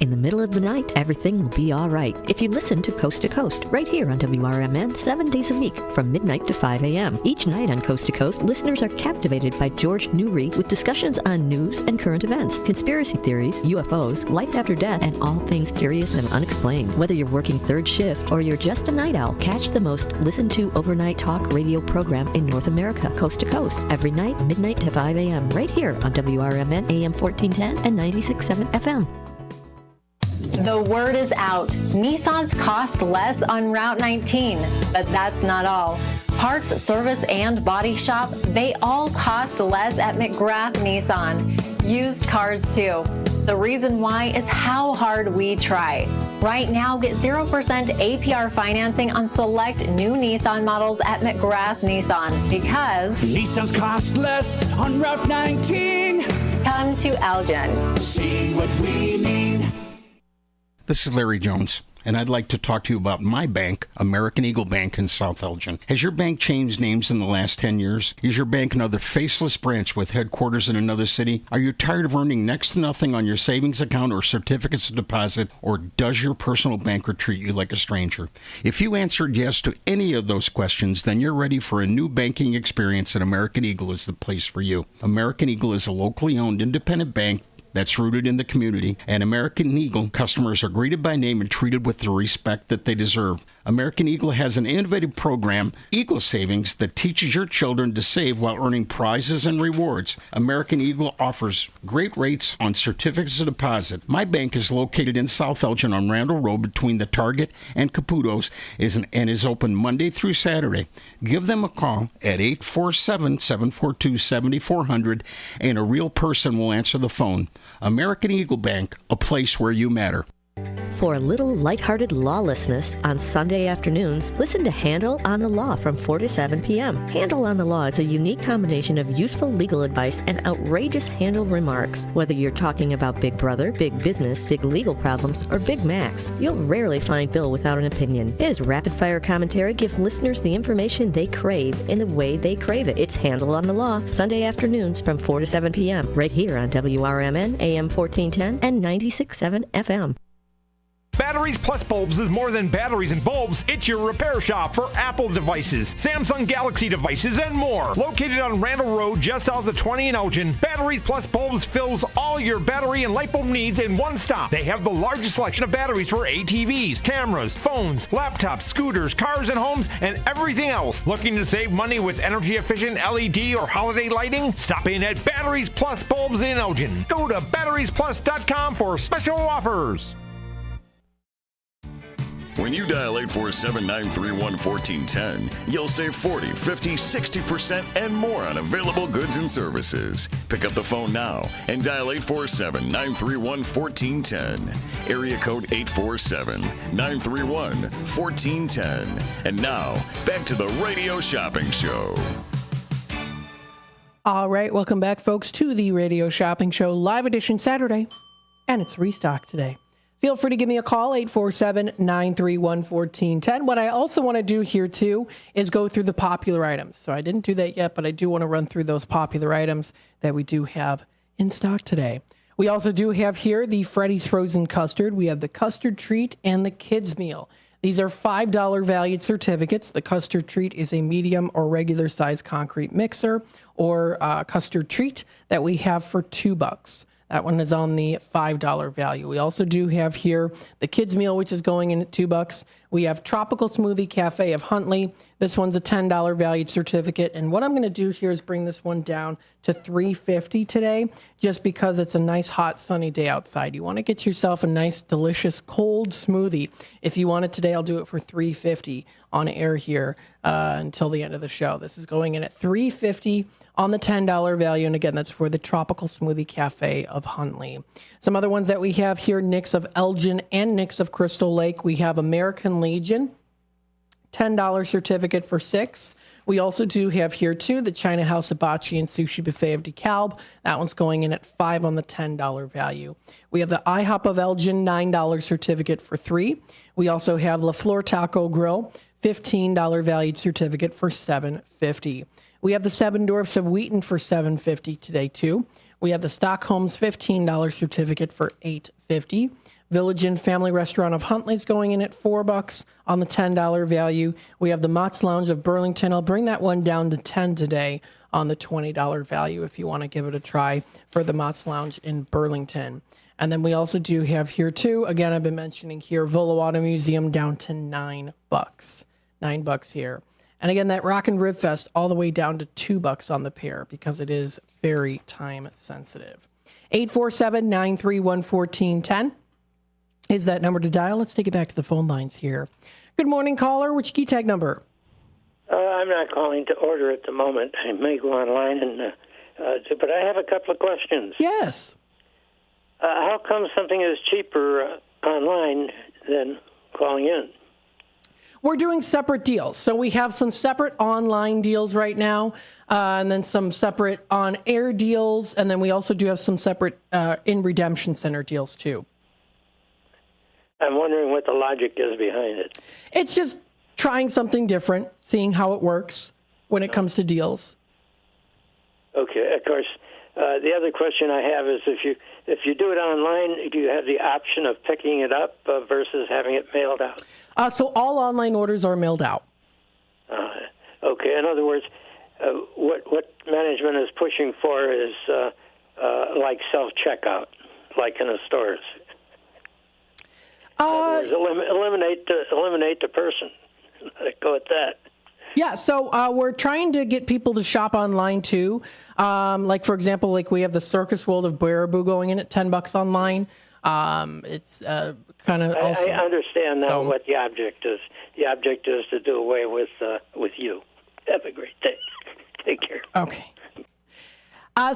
E: In the middle of the night, everything will be all right if you listen to Coast, right here on WRMN 7 days a week from midnight to 5 a.m. Each night on Coast to Coast, listeners are captivated by George Newry with discussions on news and current events, conspiracy theories, UFOs, life after death, and all things curious and unexplained. Whether you're working third shift or you're just a night owl, catch the most listened to overnight talk radio program in North America, Coast to Coast, every night, midnight to 5 a.m. right here on WRMN AM 1410 and 96.7 FM.
I: The word is out. Nissans cost less on Route 19, but that's not all. Parts, service, and body shop, they all cost less at McGrath Nissan. Used cars too. The reason why is how hard we try. Right now, get 0% APR financing on select new Nissan models at McGrath Nissan because
W: Nissans cost less on Route 19.
I: Come to Elgin.
W: See what we mean.
X: This is Larry Jones, and I'd like to talk to you about my bank, American Eagle Bank in South Elgin. Has your bank changed names in the last 10 years? Is your bank another faceless branch with headquarters in another city? Are you tired of earning next to nothing on your savings account or certificates of deposit, or does your personal banker treat you like a stranger? If you answered yes to any of those questions, then you're ready for a new banking experience, and American Eagle is the place for you. American Eagle is a locally owned independent bank that's rooted in the community, and American Eagle customers are greeted by name and treated with the respect that they deserve. American Eagle has an innovative program, Eagle Savings, that teaches your children to save while earning prizes and rewards. American Eagle offers great rates on certificates of deposit. My bank is located in South Elgin on Randall Road between the Target and Caputo's and is open Monday through Saturday. Give them a call at 847-742-7400 and a real person will answer the phone. American Eagle Bank, a place where you matter.
E: For a little lighthearted lawlessness on Sunday afternoons, listen to Handle on the Law from 4 to 7 p.m. Handle on the Law is a unique combination of useful legal advice and outrageous Handle remarks. Whether you're talking about Big Brother, big business, big legal problems, or Big Macs, you'll rarely find Bill without an opinion. His rapid-fire commentary gives listeners the information they crave in the way they crave it. It's Handle on the Law, Sunday afternoons from 4 to 7 p.m. right here on WRMN, AM 1410 and 96.7 FM.
Y: Batteries Plus Bulbs is more than batteries and bulbs. It's your repair shop for Apple devices, Samsung Galaxy devices, and more. Located on Randall Road, just south of 20 in Elgin, Batteries Plus Bulbs fills all your battery and light bulb needs in one stop. They have the largest selection of batteries for ATVs, cameras, phones, laptops, scooters, cars and homes, and everything else. Looking to save money with energy-efficient LED or holiday lighting? Stop in at Batteries Plus Bulbs in Elgin. Go to batteriesplus.com for special offers.
A: When you dial 847-931-1410, you'll save 40, 50, 60% and more on available goods and services. Pick up the phone now and dial 847-931-1410. Area code 847-931-1410. And now, back to the Radio Shopping Show.
B: All right, welcome back, folks, to the Radio Shopping Show, live edition Saturday, and it's Restock today. Feel free to give me a call, 847-931-1410. What I also want to do here, too, is go through the popular items. So I didn't do that yet, but I do want to run through those popular items that we do have in stock today. We also do have here the Freddy's Frozen Custard. We have the Custard Treat and the Kids Meal. These are $5 valued certificates. The Custard Treat is a medium or regular size concrete mixer or custard treat that we have for $2. That one is on the $5 value. We also do have here the kids meal, which is going in at $2. We have Tropical Smoothie Cafe of Huntley. This one's a $10 valued certificate. And what I'm going to do here is bring this one down to $3.50 today, just because it's a nice, hot, sunny day outside. You want to get yourself a nice, delicious, cold smoothie. If you want it today, I'll do it for $3.50 on air here until the end of the show. This is going in at $3.50 on the $10 value. And again, that's for the Tropical Smoothie Cafe of Huntley. Some other ones that we have here, Nick's of Elgin and Nick's of Crystal Lake. We have American Legion, $10 certificate for $6. We also do have here, too, the China House Hibachi and Sushi Buffet of DeKalb. That one's going in at $5 on the $10 value. We have the IHOP of Elgin, $9 certificate for $3. We also have La Flor Taco Grill, $15 valued certificate for $7.50. We have the Seven Dwarfs of Wheaton for $7.50 today, too. We have the Stockholm's $15 certificate for $8.50. Village Inn Family Restaurant of Huntley's going in at $4 on the $10 value. We have the Mott's Lounge of Burlington. I'll bring that one down to $10 today on the $20 value if you want to give it a try for the Mott's Lounge in Burlington. And then we also do have here, too, again, I've been mentioning here, Volo Auto Museum down to $9. $9 here. And again, that Rock and Rib Fest all the way down to $2 on the pair because it is very time sensitive. 847-931-1410 is that number to dial. Let's take it back to the phone lines here. Good morning, caller. Which key tag number?
C: I'm not calling to order at the moment. I may go online and but I have a couple of questions.
B: Yes.
C: How come something is cheaper online than calling in?
B: We're doing separate deals. So we have some separate online deals right now, and then some separate on-air deals, and then we also do have some separate in Redemption Center deals, too.
C: I'm wondering what the logic is behind it.
B: It's just trying something different, seeing how it works when it comes to deals.
C: Okay. Of course, the other question I have is if you do it online, do you have the option of picking it up versus having it mailed out?
B: So all online orders are mailed out.
C: Okay. In other words, what management is pushing for is like self-checkout, like in the stores. In other words, eliminate the person. Go at that.
B: Yeah, so we're trying to get people to shop online too. Like, for example, like we have the Circus World of Baraboo going in at $10 online. It's kind of also...
C: I understand now what the object is. The object is to do away with you. Have a great day. Take care.
B: Okay.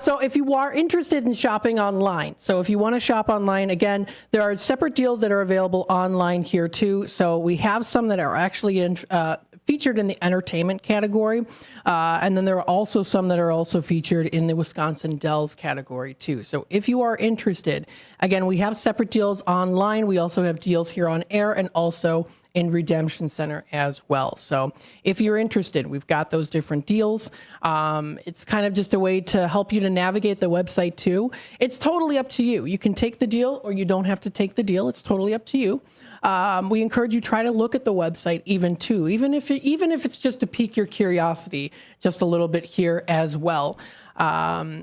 B: So if you are interested in shopping online, so if you want to shop online, again, there are separate deals that are available online here too. So we have some that are actually featured in the entertainment category. And then there are also some that are also featured in the Wisconsin Dells category too. So if you are interested, again, we have separate deals online. We also have deals here on air and also in Redemption Center as well. So if you're interested, we've got those different deals. It's kind of just a way to help you to navigate the website too. It's totally up to you. You can take the deal or you don't have to take the deal. It's totally up to you. We encourage you try to look at the website even if it's just to pique your curiosity just a little bit here as well. It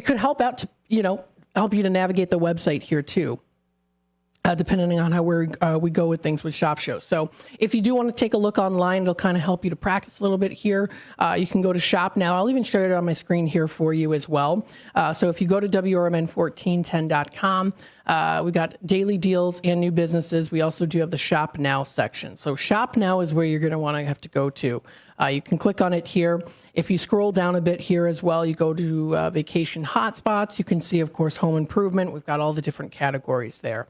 B: could help out to, help you to navigate the website here too. depending on how we go with things with Shop Show. So if you do want to take a look online, it'll kind of help you to practice a little bit here. You can go to Shop Now. I'll even show it on my screen here for you as well. So if you go to WRMN1410.com, we got daily deals and new businesses. We also do have the Shop Now section. So Shop Now is where you're going to want to have to go to. You can click on it here. If you scroll down a bit here as well, you go to vacation hotspots. You can see, of course, home improvement. We've got all the different categories there.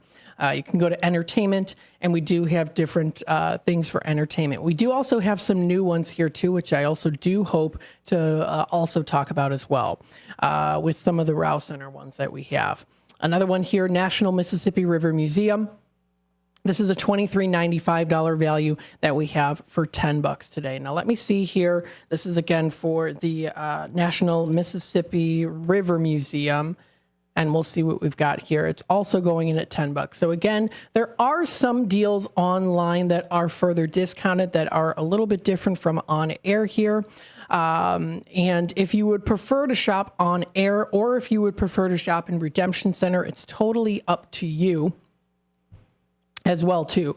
B: You can go to entertainment, and we do have different things for entertainment. We do also have some new ones here too, which I also do hope to also talk about as well with some of the Rouse Center ones that we have. Another one here, National Mississippi River Museum. This is a $23.95 value that we have for $10 today. Now let me see here. This is again for the National Mississippi River Museum, and we'll see what we've got here. It's also going in at $10. So again, there are some deals online that are further discounted that are a little bit different from on air here. And if you would prefer to shop on air, or if you would prefer to shop in Redemption Center, it's totally up to you as well too.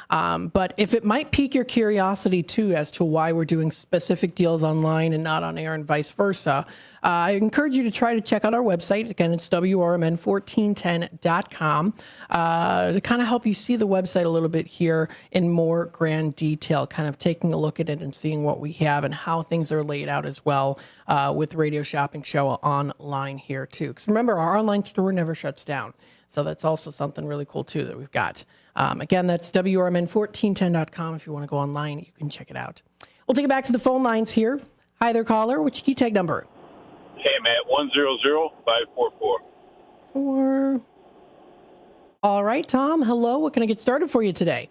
B: But if it might pique your curiosity too as to why we're doing specific deals online and not on air and vice versa, I encourage you to try to check out our website. Again, it's WRMN1410.com to kind of help you see the website a little bit here in more grand detail, kind of taking a look at it and seeing what we have and how things are laid out as well with Radio Shopping Show online here too. Because remember, our online store never shuts down. So that's also something really cool too that we've got. Again, that's WRMN1410.com. If you want to go online, you can check it out. We'll take it back to the phone lines here. Hi there, caller. What's your key tag number?
J: Hey, Matt, 100544.
B: All right, Tom. Hello. What can I get started for you today?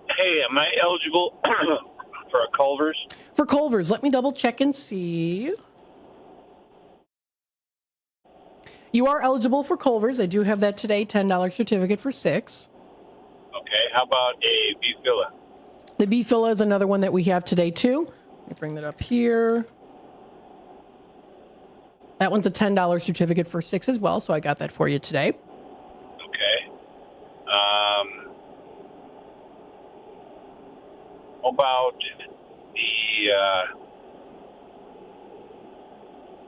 J: Hey, am I eligible for a Culver's?
B: For Culver's, let me double check and see. You are eligible for Culver's. I do have that today, $10 certificate for 6.
J: Okay, how about a beef filla?
B: The beef filla is another one that we have today too. Let me bring that up here. That one's a $10 certificate for 6 as well, so I got that for you today.
J: Okay. How about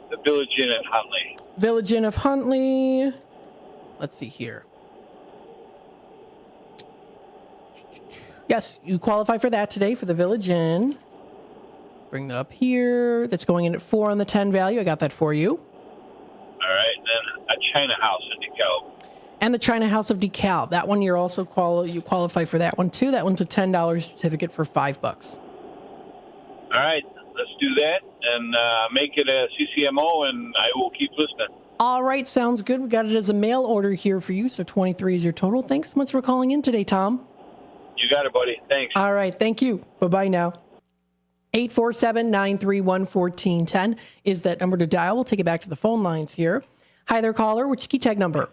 J: the Village Inn at Huntley?
B: Village Inn of Huntley. Let's see here. Yes, you qualify for that today for the Village Inn. Bring that up here. That's going in at 4 on the 10 value. I got that for you.
J: All right, then a China House in DeKalb.
B: And the China House of DeKalb. That one you're also you qualify for that one too. That one's a $10 certificate for $5.
J: All right, let's do that and make it a CCMO, and I will keep listening.
B: All right, sounds good. We got it as a mail order here for you, so 23 is your total. Thanks so much for calling in today, Tom.
J: You got it, buddy. Thanks.
B: All right, thank you. Bye-bye now. 847-931-1410 is that number to dial. We'll take it back to the phone lines here. Hi there, caller. What's your key tag number?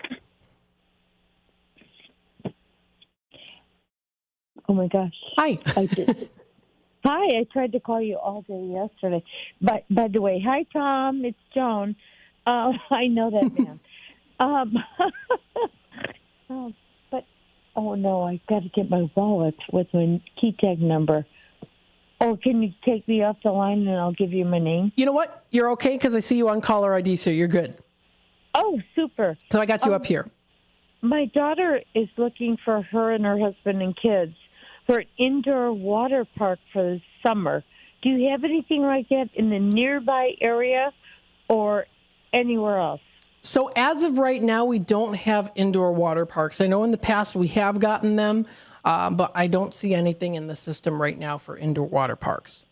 V: Oh, my gosh.
B: Hi.
V: I did. Hi, I tried to call you all day yesterday. But by the way, hi, Tom. It's Joan. I know that man. But, oh, no, I got to get my wallet with my key tag number. Oh, can you take me off the line and I'll give you my name?
B: You know what? You're okay because I see you on caller ID, so you're good.
V: Oh, super.
B: So I got you up here.
V: My daughter is looking for her and her husband and kids for an indoor water park for the summer. Do you have anything like that in the nearby area or anywhere else?
B: So as of right now, we don't have indoor water parks. I know in the past we have gotten them, but I don't see anything in the system right now for indoor water parks.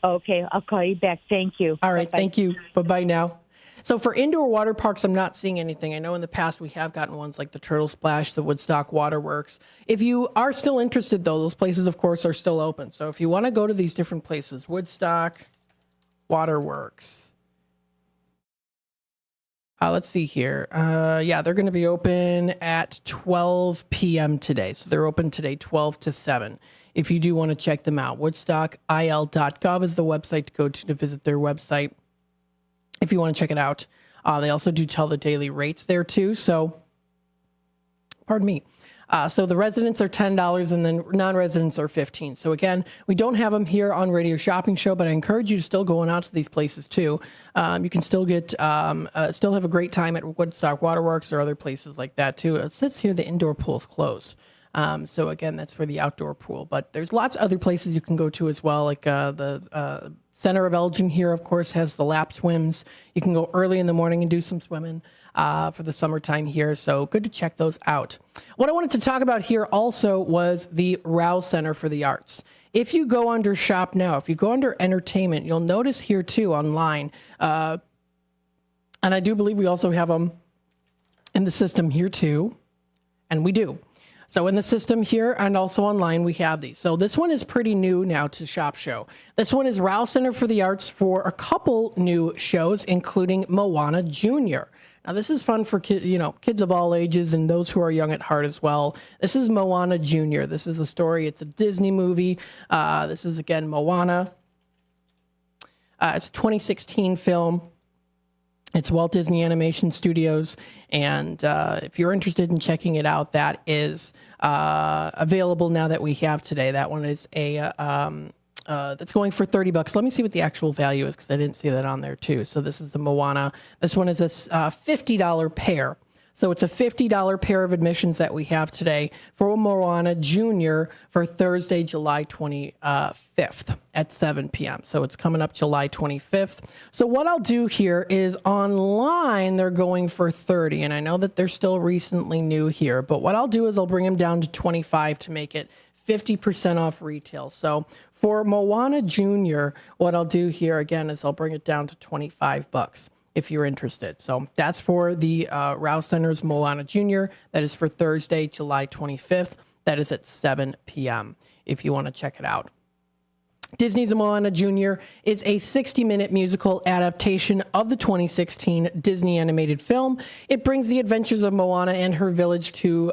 V: Okay, I'll call you back. Thank you.
B: All right,
V: Bye-bye.
B: thank you. Bye-bye now. So for indoor water parks, I'm not seeing anything. I know in the past we have gotten ones like the Turtle Splash, the Woodstock Waterworks. If you are still interested, though, those places, of course, are still open. So if you want to go to these different places, Woodstock, Waterworks. Let's see here. Yeah, they're going to be open at 12 p.m. today. So they're open today 12 to 7. If you do want to check them out, woodstockil.gov is the website to go to visit their website. If you want to check it out, they also do tell the daily rates there too. So, pardon me. So the residents are $10 and then non-residents are $15. So again, we don't have them here on Radio Shopping Show, but I encourage you to still going out to these places too. You can still get, still have a great time at Woodstock Waterworks or other places like that too. It says here the indoor pool is closed. So again, that's for the outdoor pool, but there's lots of other places you can go to as well. Like the Center of Elgin here, of course, has the lap swims. You can go early in the morning and do some swimming for the summertime here. So good to check those out. What I wanted to talk about here also was the Rouse Center for the Arts. If you go under Shop Now, if you go under Entertainment, you'll notice here too online, and I do believe we also have them in the system here too, and we do. So in the system here and also online, we have these. So this one is pretty new now to Shop Show. This one is Rouse Center for the Arts for a couple new shows, including Moana Jr. Now this is fun for kids, kids of all ages and those who are young at heart as well. This is Moana Jr. This is a story. It's a Disney movie. This is again Moana. It's a 2016 film. It's Walt Disney Animation Studios, and if you're interested in checking it out, that is available now that we have today. That one is that's going for $30. Let me see what the actual value is because I didn't see that on there too. So this is the Moana. This one is a $50 pair. So it's a $50 pair of admissions that we have today for Moana Jr. for Thursday, July 25th at 7 p.m. So it's coming up July 25th. So what I'll do here is online, they're going for $30. And I know that they're still recently new here. But what I'll do is I'll bring them down to $25 to make it 50% off retail. So for Moana Jr., what I'll do here again is I'll bring it down to $25. If you're interested. So that's for the Rouse Center's Moana Jr. That is for Thursday, July 25th. That is at 7 p.m. if you want to check it out. Disney's Moana Jr. is a 60-minute musical adaptation of the 2016 Disney animated film. It brings the adventures of Moana and her village to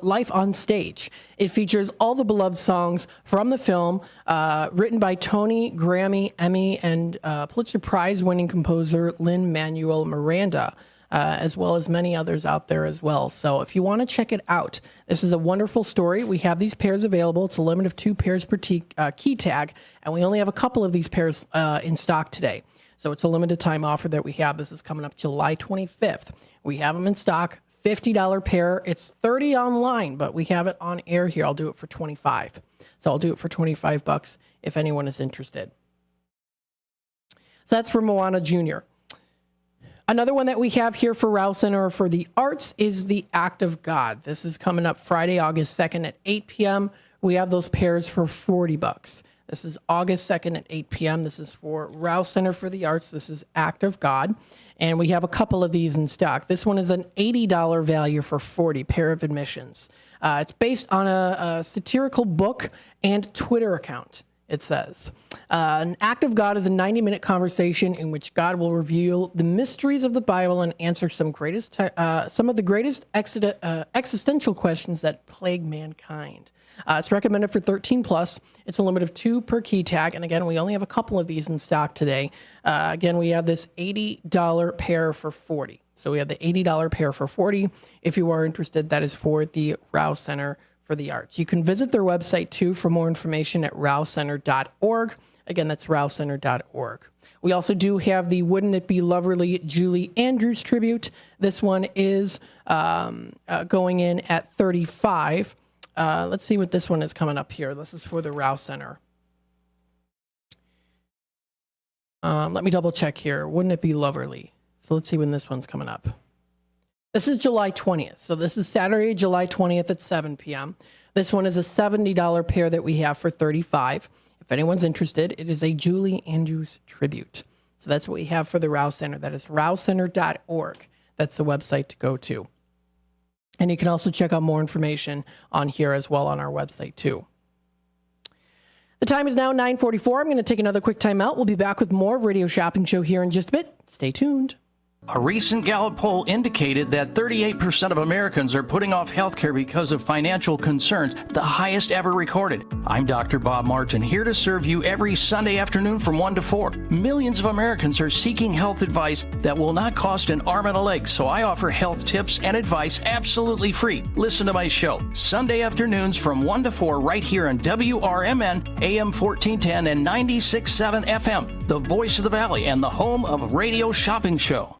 B: life on stage. It features all the beloved songs from the film, written by Tony, Grammy, Emmy, and Pulitzer Prize-winning composer Lin-Manuel Miranda. As well as many others out there as well. So if you want to check it out, this is a wonderful story. We have these pairs available. It's a limit of 2 pairs per key tag, and we only have a couple of these pairs in stock today. So it's a limited time offer that we have. This is coming up July 25th. We have them in stock, $50 pair. It's $30 online, but we have it on air here. I'll do it for $25. So I'll do it for $25 if anyone is interested. So that's for Moana Jr. Another one that we have here for Rouse Center for the Arts is the Act of God. This is coming up Friday, August 2nd at 8 p.m. We have those pairs for $40. This is August 2nd at 8 p.m. This is for Rouse Center for the Arts. This is Act of God. And we have a couple of these in stock. This one is an $80 value for 40 pair of admissions. It's based on a satirical book and Twitter account. It says, an act of God is a 90-minute conversation in which God will reveal the mysteries of the Bible and answer some of the greatest existential questions that plague mankind. It's recommended for 13+. It's a limit of 2 per key tag. And again, we only have a couple of these in stock today. Again, we have this $80 pair for $40. So we have the $80 pair for $40. If you are interested, that is for the Rouse Center for the Arts. You can visit their website too for more information at rousecenter.org. Again, that's rousecenter.org. We also do have the Wouldn't It Be Loverly Julie Andrews tribute. This one is going in at $35. Let's see what this one is coming up here. This is for the Rouse Center. Let me double check here. Wouldn't It Be Loverly? So let's see when this one's coming up. This is July 20th. So this is Saturday, July 20th at 7 p.m. This one is a $70 pair that we have for $35. If anyone's interested, it is a Julie Andrews tribute. So that's what we have for the Rouse Center. That is rousecenter.org. That's the website to go to. And you can also check out more information on here as well on our website too. The time is now 9:44. I'm going to take another quick time out. We'll be back with more Radio Shopping Show here in just a bit. Stay tuned.
K: A recent Gallup poll indicated that 38% of Americans are putting off health care because of financial concerns, the highest ever recorded. I'm Dr. Bob Martin, here to serve you every Sunday afternoon from 1 to 4. Millions of Americans are seeking health advice that will not cost an arm and a leg, so I offer health tips and advice absolutely free. Listen to my show, Sunday afternoons from 1 to 4 right here on WRMN, AM 1410 and 96.7 FM, the voice of the Valley and the home of Radio Shopping Show.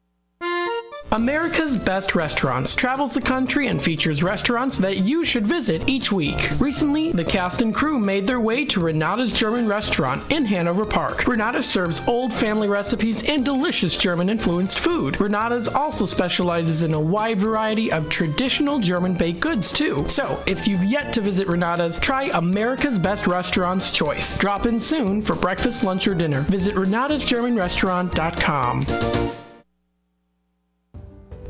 B: America's Best Restaurants travels the country and features restaurants that you should visit each week. Recently, the cast and crew made their way to Renata's German Restaurant in Hanover Park. Renata serves old family recipes and delicious German-influenced food. Renata's also specializes in a wide variety of traditional German baked goods, too. So, if you've yet to visit Renata's, try America's Best Restaurants choice. Drop in soon for breakfast, lunch, or dinner. Visit renatasgermanrestaurant.com.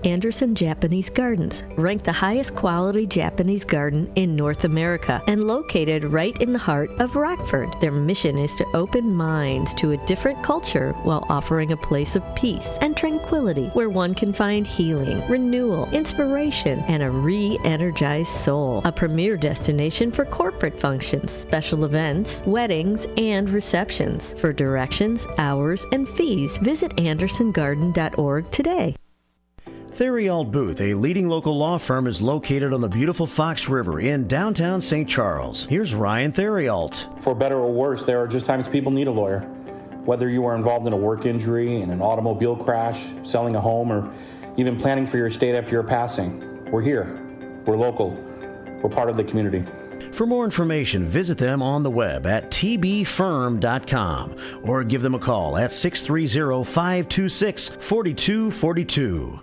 E: Anderson Japanese Gardens, ranked the highest quality Japanese garden in North America and located right in the heart of Rockford. Their mission is to open minds to a different culture while offering a place of peace and tranquility where one can find healing, renewal, inspiration, and a re-energized soul. A premier destination for corporate functions, special events, weddings, and receptions. For directions, hours, and fees, visit andersongarden.org today.
F: Theriault Booth, a leading local law firm, is located on the beautiful Fox River in downtown St. Charles. Here's Ryan Theriault.
L: For better or worse, there are just times people need a lawyer. Whether you are involved in a work injury, in an automobile crash, selling a home, or even planning for your estate after your passing, we're here. We're local. We're part of the community.
F: For more information, visit them on the web at tbfirm.com or give them a call at 630-526-4242.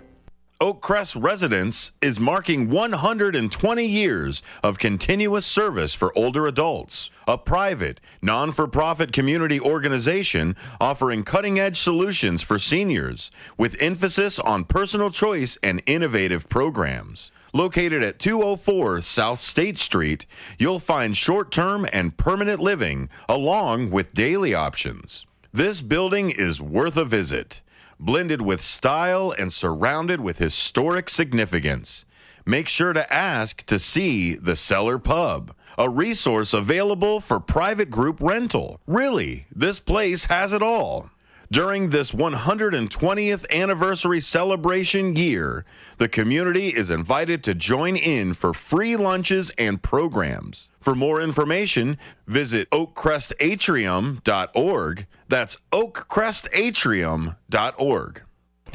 S: Oakcrest Residence is marking 120 years of continuous service for older adults, a private, non-for-profit community organization offering cutting-edge solutions for seniors with emphasis on personal choice and innovative programs. Located at 204 South State Street, you'll find short-term and permanent living along with daily options. This building is worth a visit. Blended with style and surrounded with historic significance. Make sure to ask to see the Cellar Pub, a resource available for private group rental. Really, this place has it all. During this 120th anniversary celebration year, the community is invited to join in for free lunches and programs. For more information, visit oakcrestatrium.org. That's oakcrestatrium.org.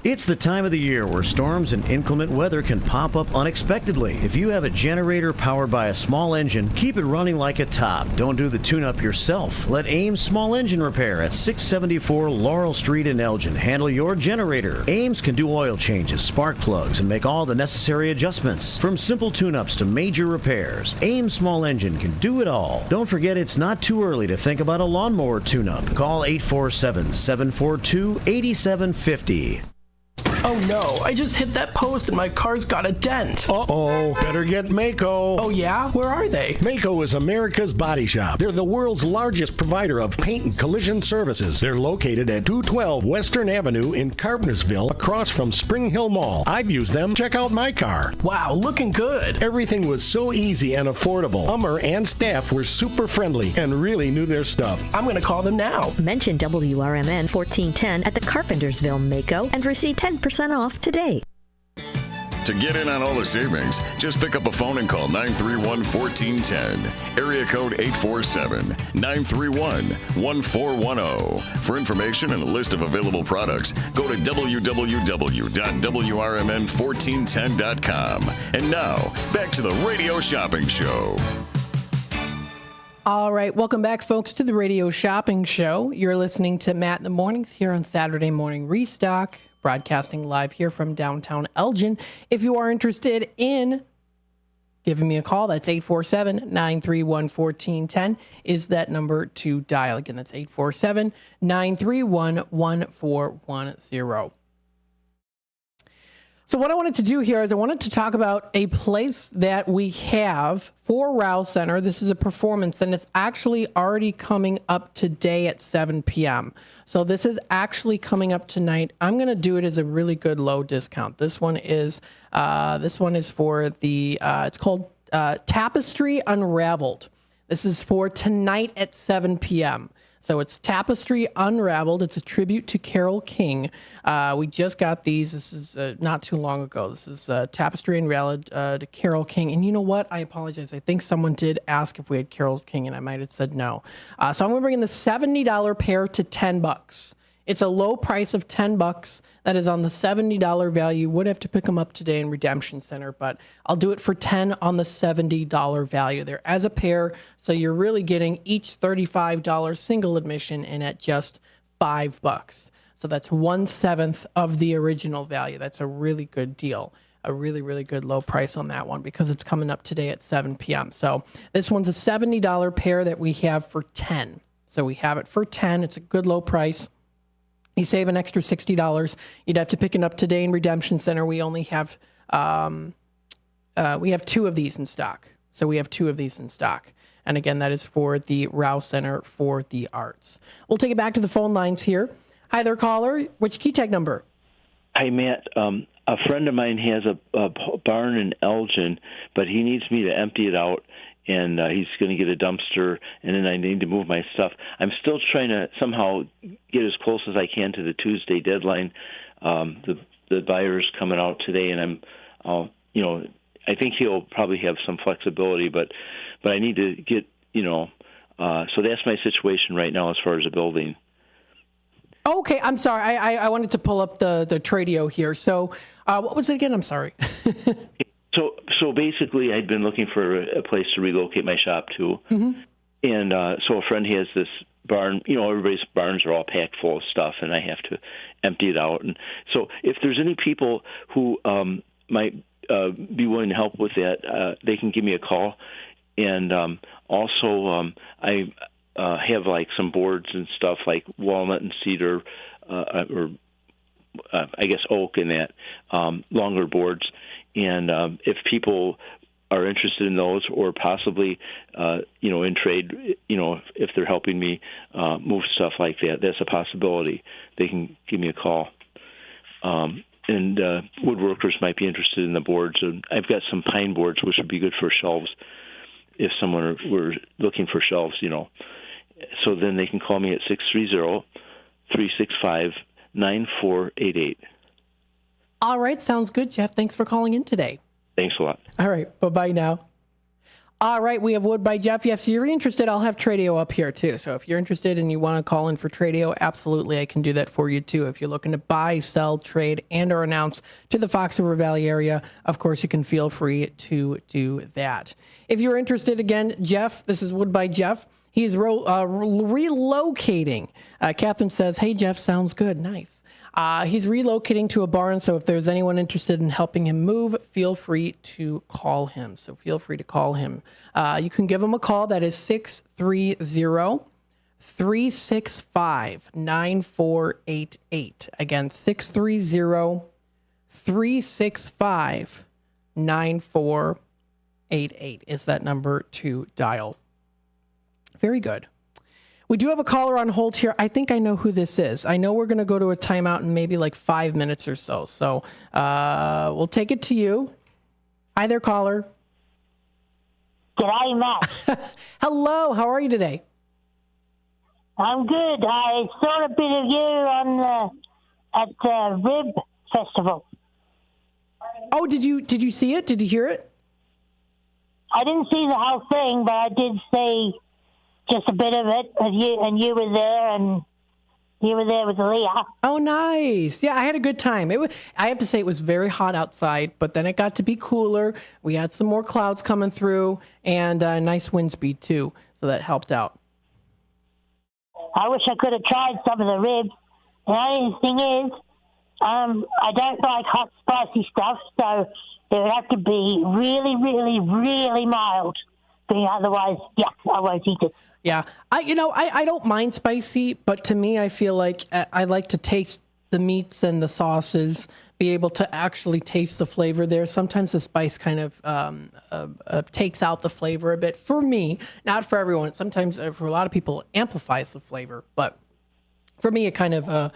F: It's the time of the year where storms and inclement weather can pop up unexpectedly. If you have a generator powered by a small engine, keep it running like a top. Don't do the tune-up yourself. Let Ames Small Engine Repair at 674 Laurel Street in Elgin handle your generator. Ames can do oil changes, spark plugs, and make all the necessary adjustments. From simple tune-ups to major repairs, Ames Small Engine can do it all. Don't forget it's not too early to think about a lawnmower tune-up. Call 847-742-8750.
B: Oh no, I just hit that post and my car's got a dent.
M: Uh-oh, better get Mako.
B: Oh yeah? Where are they?
M: Mako is America's body shop. They're the world's largest provider of paint and collision services. They're located at 212 Western Avenue in Carpentersville, across from Spring Hill Mall. I've used them. Check out my car.
B: Wow, looking good.
M: Everything was so easy and affordable. Hummer and staff were super friendly and really knew their stuff.
B: I'm going to call them now.
E: Mention WRMN 1410 at the Carpentersville Mako and receive 10% off today.
A: To get in on all the savings, just pick up a phone and call 931-1410. Area code 847-931-1410. For information and a list of available products, go to www.WRMN1410.com. And now, back to the Radio Shopping Show.
B: All right, welcome back, folks, to the Radio Shopping Show. You're listening to Matt in the Mornings here on Saturday Morning Restock, broadcasting live here from downtown Elgin. If you are interested in giving me a call, that's 847-931-1410 is that number to dial. Again, that's 847-931-1410. So what I wanted to do here is I wanted to talk about a place that we have for Rouse Center. This is a performance, and it's actually already coming up today at 7 p.m. So this is actually coming up tonight. I'm going to do it as a really good low discount. This one is for the it's called Tapestry Unraveled. This is for tonight at 7 p.m. So it's Tapestry Unraveled. It's a tribute to Carole King. We just got these. This is not too long ago. This is Tapestry Unraveled to Carole King. And you know what? I apologize. I think someone did ask if we had Carole King, and I might have said no. So I'm going to bring in the $70 pair to $10. It's a low price of $10. That is on the $70 value. Would have to pick them up today in Redemption Center, but I'll do it for $10 on the $70 value there as a pair. So you're really getting each $35 single admission in at just $5. So that's 1/7 of the original value. That's a really good deal. A really, really good low price on that one because it's coming up today at 7 p.m. So this one's a $70 pair that we have for $10. So we have it for $10. It's a good low price. You save an extra $60. You'd have to pick it up today in Redemption Center. We only have two of these in stock. So we have two of these in stock. And again, that is for the Rouse Center for the Arts. We'll take it back to the phone lines here. Hi there, caller. Which key tag number?
H: Hi, Matt. A friend of mine has a barn in Elgin, but he needs me to empty it out. And he's going to get a dumpster, and then I need to move my stuff. I'm still trying to somehow get as close as I can to the Tuesday deadline. The buyer's coming out today, and I think he'll probably have some flexibility, but I need to get, so that's my situation right now as far as the building.
B: Okay, I'm sorry. I wanted to pull up the Tradio here. So what was it again? I'm sorry.
H: So basically, I'd been looking for a place to relocate my shop to, and so a friend has this barn. Everybody's barns are all packed full of stuff, and I have to empty it out. And so, if there's any people who might be willing to help with that, they can give me a call. And also, I have like some boards and stuff like walnut and cedar, or I guess oak and that, longer boards. And if people are interested in those, or possibly, in trade, if they're helping me move stuff like that, that's a possibility. They can give me a call. And woodworkers might be interested in the boards. And I've got some pine boards, which would be good for shelves if someone were looking for shelves, So then they can call me at 630-365-9488.
B: All right, sounds good, Jeff. Thanks for calling in today.
H: Thanks a lot.
B: All right, bye-bye now. All right, we have Wood by Jeff. If you're interested, I'll have Tradio up here too. So if you're interested and you want to call in for Tradio, absolutely, I can do that for you too. If you're looking to buy, sell, trade, and or announce to the Fox River Valley area, of course, you can feel free to do that. If you're interested, again, Jeff, this is Wood by Jeff. He's relocating. Catherine says, hey, Jeff, sounds good. Nice. He's relocating to a barn, so if there's anyone interested in helping him move, feel free to call him. So feel free to call him. You can give him a call. That is 630-365-9488. Again, 630-365-9488 is that number to dial. Very good. We do have a caller on hold here. I think I know who this is. I know we're going to go to a timeout in maybe like 5 minutes or so. So we'll take it to you. Hi there, caller.
N: G'day, Matt.
B: Hello. How are you today?
N: I'm good. I saw a bit of you at the Rib Festival.
B: Oh, did you see it? Did you hear it?
N: I didn't see the whole thing, but I did see just a bit of it, and you were there, and you were there with Leah.
B: Oh, nice. Yeah, I had a good time. I have to say it was very hot outside, but then it got to be cooler. We had some more clouds coming through, and a nice wind speed, too, so that helped out.
N: I wish I could have tried some of the ribs. The only thing is, I don't like hot, spicy stuff, so it would have to be really, really, really mild. Otherwise, yeah, I won't eat it.
B: Yeah, I don't mind spicy, but to me, I feel like I like to taste the meats and the sauces be able to actually taste the flavor there. Sometimes the spice kind of takes out the flavor a bit. For me, not for everyone. Sometimes for a lot of people, it amplifies the flavor. But for me, it kind of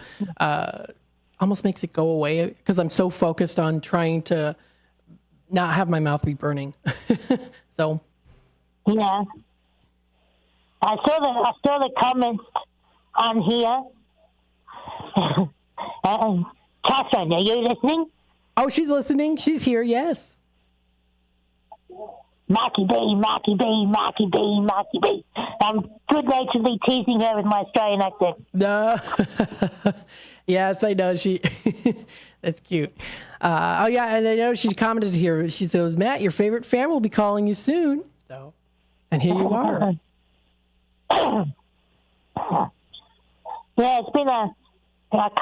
B: almost makes it go away because I'm so focused on trying to not have my mouth be burning. So,
N: yeah. I saw the comments on here. Catherine, are you listening?
B: Oh, she's listening. She's here, yes.
N: Marky B, Marky B, Marky B, Marky B. I'm good-naturedly teasing her with my Australian accent.
B: Yes, I know. That's cute. Oh, yeah, and I know she commented here. She says, Matt, your favorite fan will be calling you soon. So, and here you are.
N: Yeah, it's been a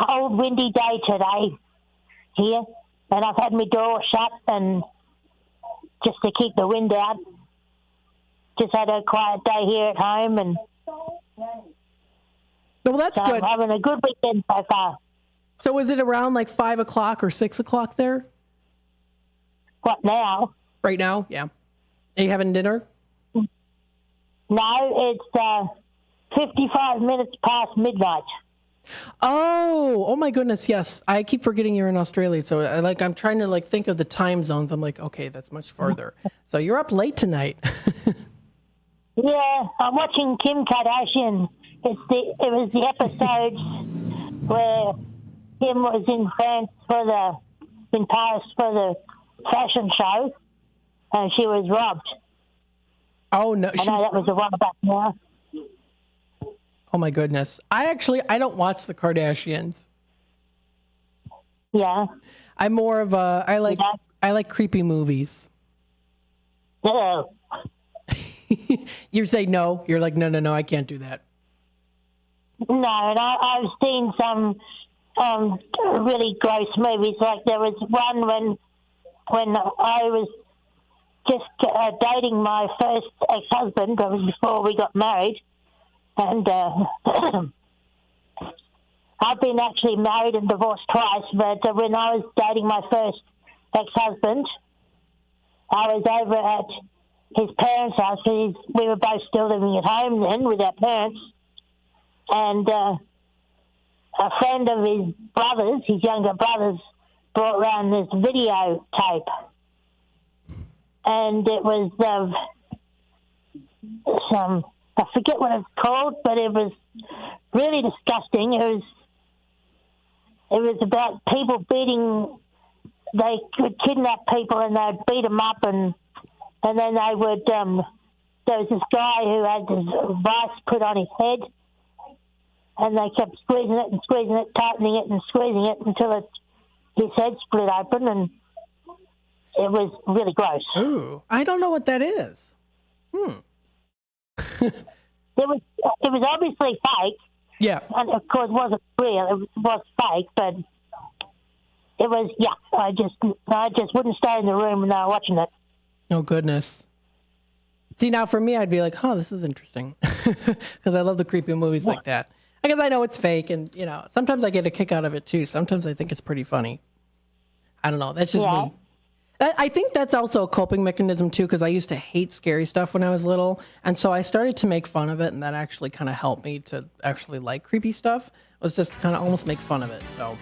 N: cold, windy day today here, and I've had my door shut and just to keep the wind out. Just had a quiet day here at home, and
B: well, that's good.
N: I'm having a good weekend so far.
B: So is it around like 5 o'clock or 6 o'clock there?
N: What now?
B: Right now, yeah. Are you having dinner?
N: No, it's 55 minutes past midnight.
B: Oh my goodness, yes. I keep forgetting you're in Australia. So I'm trying to think of the time zones. I'm like, okay, that's much further. So you're up late tonight.
N: Yeah, I'm watching Kim Kardashian. It was the episodes where Kim was in France in Paris for the fashion show, and she was robbed.
B: Oh no!
N: I know that was a while back now.
B: Oh my goodness! I don't watch the Kardashians.
N: Yeah,
B: I'm more of I like creepy movies.
N: No.
B: You say no. You're like no. I can't do that.
N: No, and I've seen some really gross movies. Like there was one when I was just dating my first ex-husband. That was before we got married, and I've been actually married and divorced twice. But when I was dating my first ex-husband, I was over at his parents' house. We were both still living at home then with our parents, and a friend of his brothers, his younger brothers, brought around this videotape. And it was I forget what it's called, but it was really disgusting. It was about people they could kidnap people and they'd beat them up and then they would, there was this guy who had this vice put on his head, and they kept squeezing it, tightening it, and squeezing it until his head split open, and it was really gross.
B: Ooh, I don't know what that is.
N: It was obviously fake.
B: Yeah.
N: And of course, it wasn't real. It was fake, but it was, yeah. I just wouldn't stay in the room when they were watching it.
B: Oh, goodness. See, now for me, I'd be like, oh, this is interesting. Because I love the creepy movies like that. Because I know it's fake, and, sometimes I get a kick out of it, too. Sometimes I think it's pretty funny. I don't know. That's just me. I think that's also a coping mechanism, too, because I used to hate scary stuff when I was little. And so I started to make fun of it, and that actually kind of helped me to actually like creepy stuff. It was just kind of almost make fun of it, so.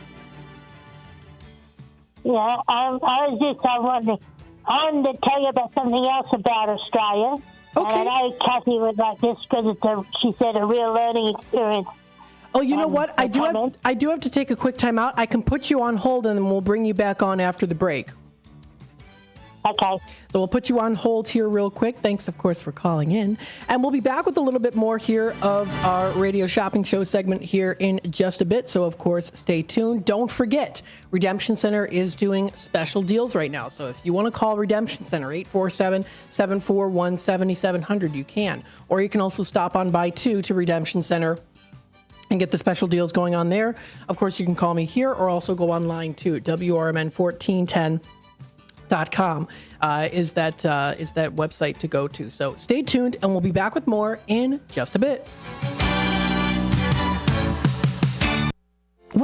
N: Yeah, I wanted to tell you about something else about Australia. Okay. And I know Kathy would like this because she said, a real learning experience.
B: Oh, you know what? I do have to take a quick time out. I can put you on hold, and then we'll bring you back on after the break.
N: Okay.
B: So we'll put you on hold here real quick. Thanks, of course, for calling in. And we'll be back with a little bit more here of our radio shopping show segment here in just a bit. So, of course, stay tuned. Don't forget, Redemption Center is doing special deals right now. So if you want to call Redemption Center, 847-741-7700, you can. Or you can also stop on by, too, to Redemption Center and get the special deals going on there. Of course, you can call me here or also go online, too, WRMN1410.com is that website to go to. So stay tuned, and we'll be back with more in just a bit.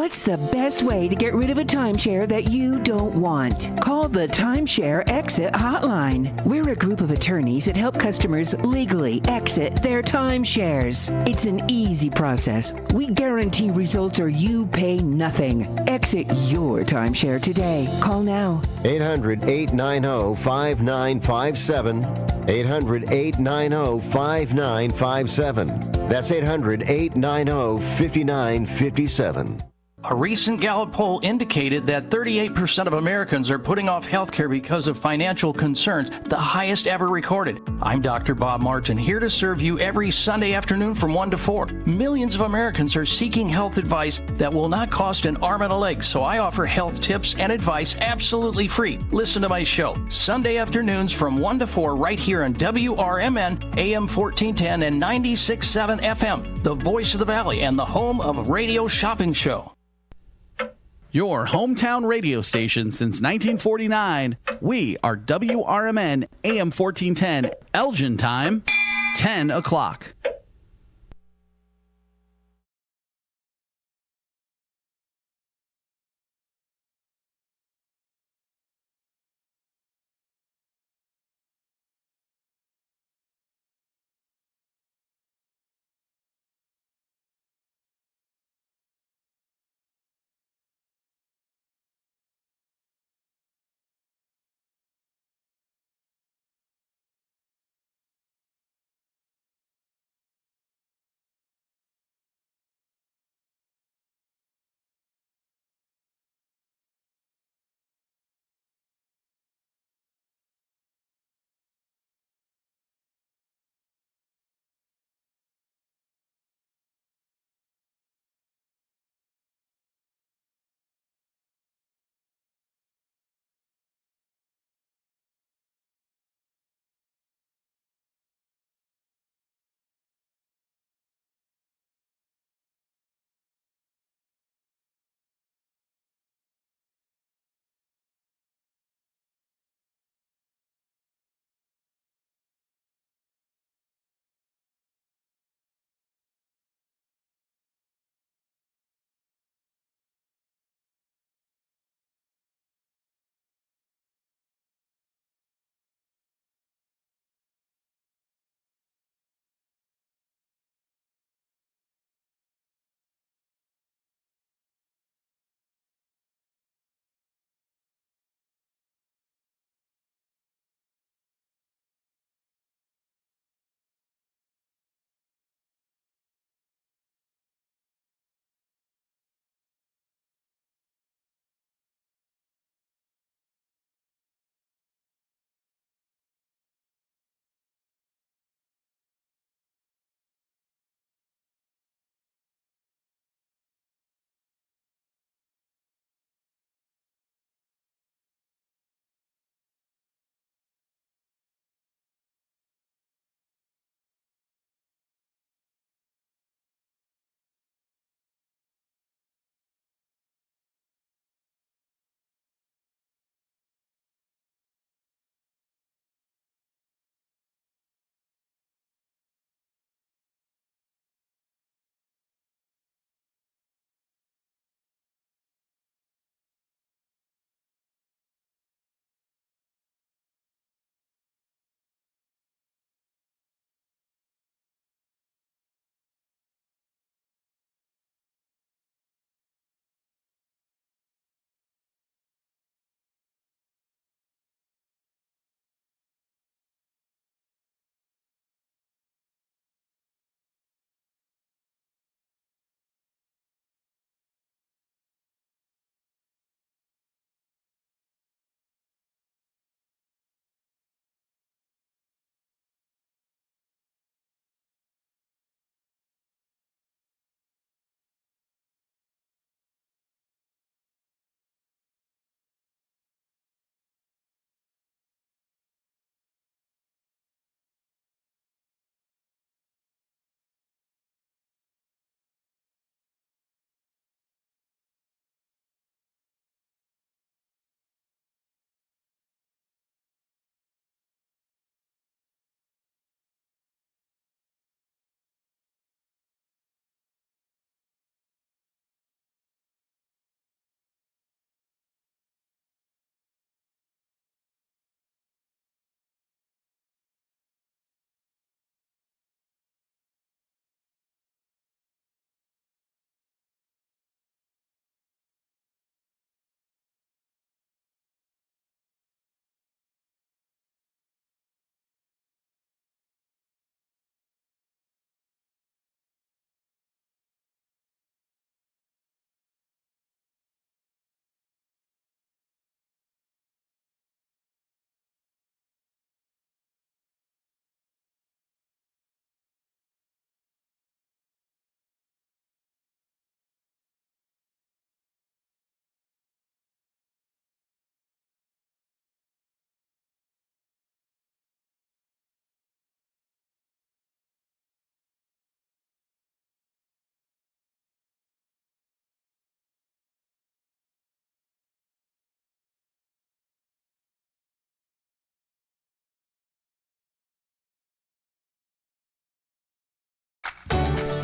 O: What's the best way to get rid of a timeshare that you don't want? Call the Timeshare Exit Hotline. We're a group of attorneys that help customers legally exit their timeshares. It's an easy process. We guarantee results or you pay nothing. Exit your timeshare today. Call now.
U: 800-890-5957. 800-890-5957. That's 800-890-5957.
K: A recent Gallup poll indicated that 38% of Americans are putting off health care because of financial concerns, the highest ever recorded. I'm Dr. Bob Martin, here to serve you every Sunday afternoon from 1 to 4. Millions of Americans are seeking health advice that will not cost an arm and a leg, so I offer health tips and advice absolutely free. Listen to my show, Sunday afternoons from 1 to 4 right here on WRMN, AM 1410 and 96.7 FM, the voice of the Valley and the home of Radio Shopping Show.
P: Your hometown radio station since 1949. We are WRMN AM 1410, Elgin time, 10 o'clock.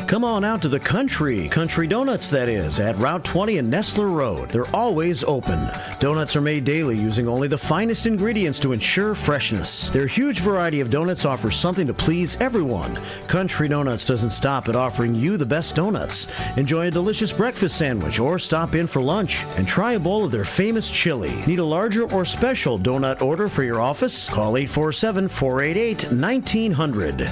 F: Come on out to the Country Donuts, that is, at Route 20 and Nestler Road. They're always open. Donuts are made daily using only the finest ingredients to ensure freshness. Their huge variety of donuts offers something to please everyone. Country Donuts doesn't stop at offering you the best donuts. Enjoy a delicious breakfast sandwich or stop in for lunch and try a bowl of their famous chili. Need a larger or special donut order for your office? Call 847-488-1900.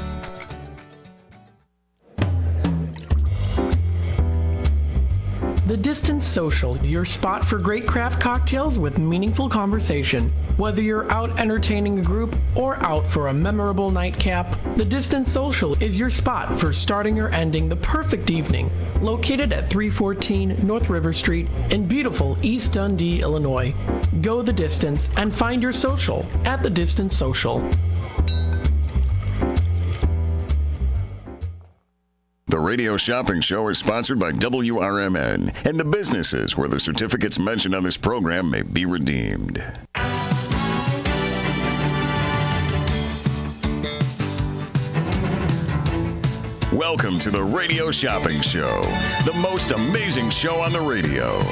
B: The Distance Social, your spot for great craft cocktails with meaningful conversation. Whether you're out entertaining a group or out for a memorable nightcap, The Distance Social is your spot for starting or ending the perfect evening. Located at 314 North River Street in beautiful East Dundee, Illinois. Go the distance and find your social at The Distance Social.
A: The Radio Shopping Show is sponsored by WRMN and the businesses where the certificates mentioned on this program may be redeemed. Welcome to the Radio Shopping Show, the most amazing show on the radio.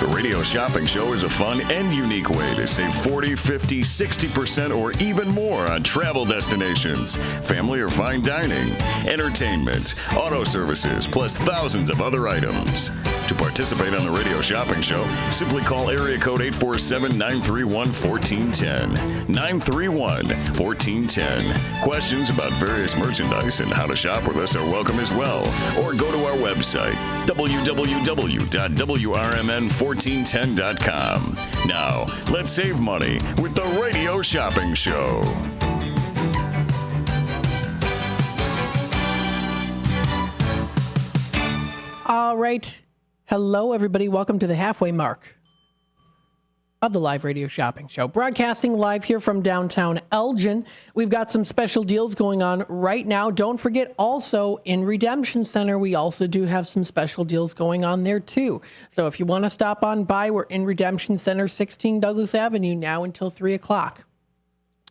A: The Radio Shopping Show is a fun and unique way to save 40, 50, 60% or even more on travel destinations, family or fine dining, entertainment, auto services, plus thousands of other items. To participate on the Radio Shopping Show, simply call area code 847-931-1410. 931-1410. Questions about various merchandise and how to shop with us are welcome as well. Or go to our website, www.WRMN1410.com. Now, let's save money with the Radio Shopping Show.
B: All right. Hello, everybody. Welcome to the halfway mark of the live Radio Shopping Show. Broadcasting live here from downtown Elgin. We've got some special deals going on right now. Don't forget also in Redemption Center, we also do have some special deals going on there too. So if you want to stop on by, we're in Redemption Center, 16 Douglas Avenue now until 3 o'clock.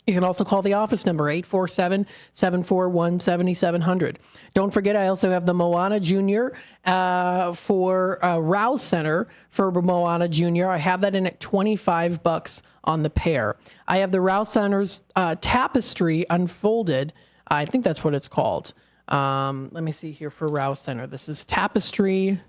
B: You can also call the office number, 847-741-7700. Don't forget, I also have the Moana Junior for Rouse Center for Moana Junior. I have that in at $25 on the pair. I have the Rouse Center's Tapestry Unfolded. I think that's what it's called. Let me see here for Rouse Center. This is Tapestry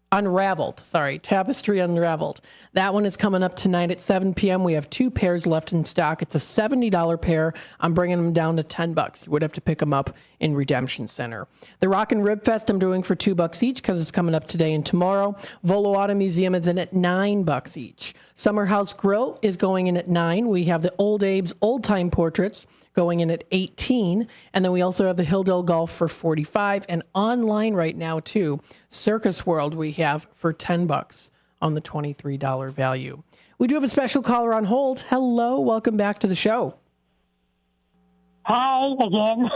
B: Unraveled. Sorry, Tapestry Unraveled. That one is coming up tonight at 7 p.m. We have 2 pairs left in stock. It's a $70 pair. I'm bringing them down to $10. You would have to pick them up in Redemption Center. The Rock and Rib Fest I'm doing for $2 each because it's coming up today and tomorrow. Volo Auto Museum is in at $9 each. Summer House Grill is going in at $9. We have the Old Abe's Old Time Portraits going in at $18, and then we also have the Hilldale Golf for $45, and online right now too, Circus World we have for $10 on the $23 value. We do have a special caller on hold. Hello, welcome back to the show.
N: Hi again.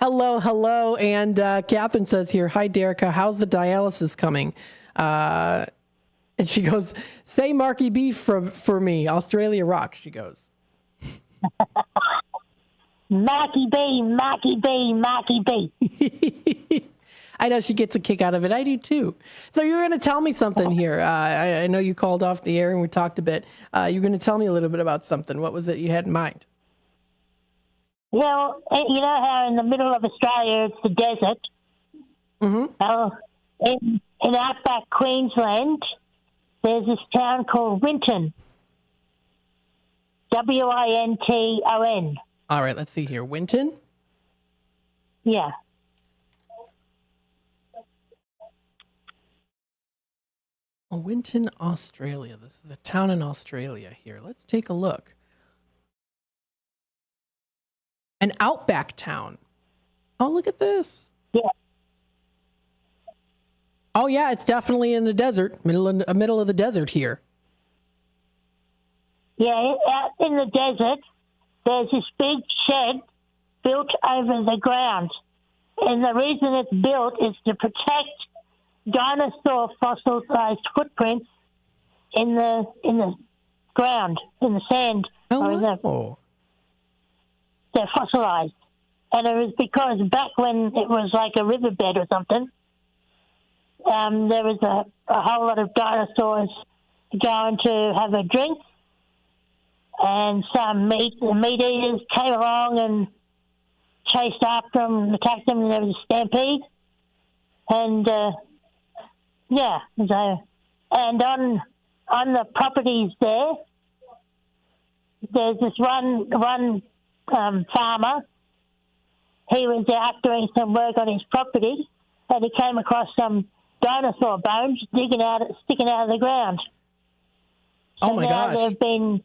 B: hello, and Catherine says here, hi Derica, how's the dialysis coming? And she goes, say Marky B for me, Australia rocks, she goes.
N: Marky B, Marky B, Marky B.
B: I know she gets a kick out of it. I do too. So you're going to tell me something here. I know you called off the air and we talked a bit. You're going to tell me a little bit about something. What was it you had in mind?
N: Well, you know how in the middle of Australia it's the desert?
B: Mm-hmm.
N: In outback Queensland, there's this town called Winton. Winton.
B: All right, let's see here. Winton?
N: Yeah.
B: Oh, Winton, Australia. This is a town in Australia here. Let's take a look. An outback town. Oh, look at this.
N: Yeah.
B: Oh, yeah, it's definitely in the desert, middle of the desert here.
N: Yeah, out in the desert, there's this big shed built over the ground. And the reason it's built is to protect dinosaur fossilized footprints in the ground, in the sand.
B: Oh,
N: they're fossilized. And it was because back when it was like a riverbed or something, there was a whole lot of dinosaurs going to have a drink, and some meat eaters came along and chased after them and attacked them, and there was a stampede. And, and on the properties there's this one farmer. He was out doing some work on his property, and he came across some dinosaur bones sticking out of the ground.
B: Oh, my gosh.
N: There have been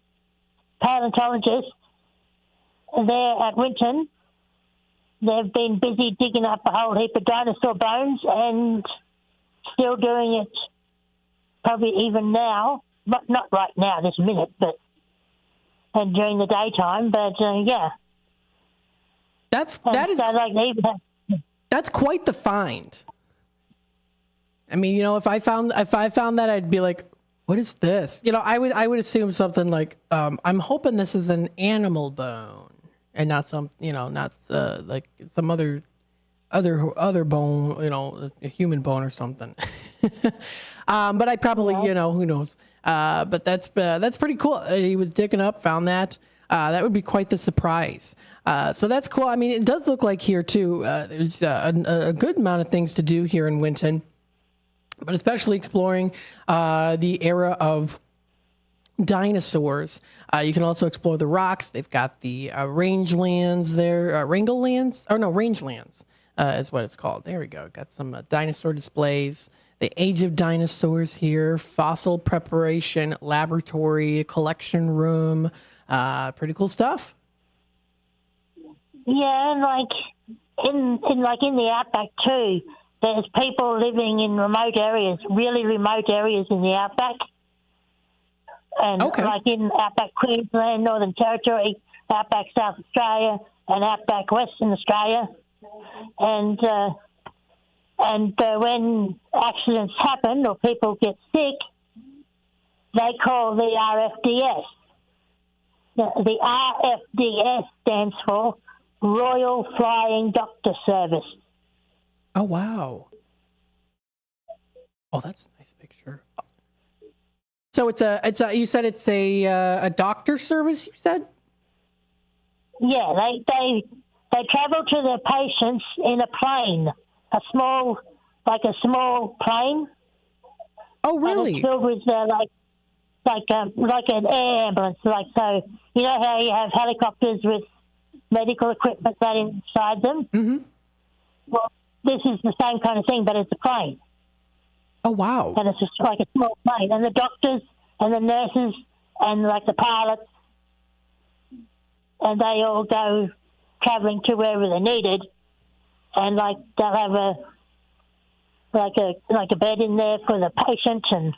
N: paleontologists there at Winton. They've been busy digging up a whole heap of dinosaur bones and still doing it probably even now, but not right now, this minute, and during the daytime, but yeah.
B: That's quite the find. I mean, if I found that, I'd be like, what is this? I would assume something like, I'm hoping this is an animal bone and not some, not like some other bone, a human bone or something. But I probably, who knows? But that's pretty cool. He was digging up, found that. That would be quite the surprise. So that's cool. I mean, it does look like here too. There's a good amount of things to do here in Winton, but especially exploring the era of dinosaurs. You can also explore the rocks. They've got the rangelands there, rangelands is what it's called. There we go. Got some dinosaur displays. The Age of Dinosaurs here, fossil preparation laboratory, collection room. Pretty cool stuff.
N: Yeah, and in the outback too, there's people living in remote areas, really remote areas in the outback. And like in outback Queensland, Northern Territory, outback South Australia, and outback Western Australia. And when accidents happen or people get sick, they call the RFDS. The RFDS stands for Royal Flying Doctor Service.
B: Oh, wow. Oh, that's a nice picture. So you said it's a doctor service, you said?
N: Yeah, they travel to their patients in a plane, a small plane.
B: Oh, really?
N: And it's filled with like an air ambulance, so you know how you have helicopters with medical equipment that inside them?
B: Mm-hmm.
N: Well, this is the same kind of thing, but it's a plane.
B: Oh, wow.
N: And it's just like a small plane. And the doctors and the nurses and the pilots, and they all go travelling to wherever they're needed, and they'll have a bed in there for the patient, and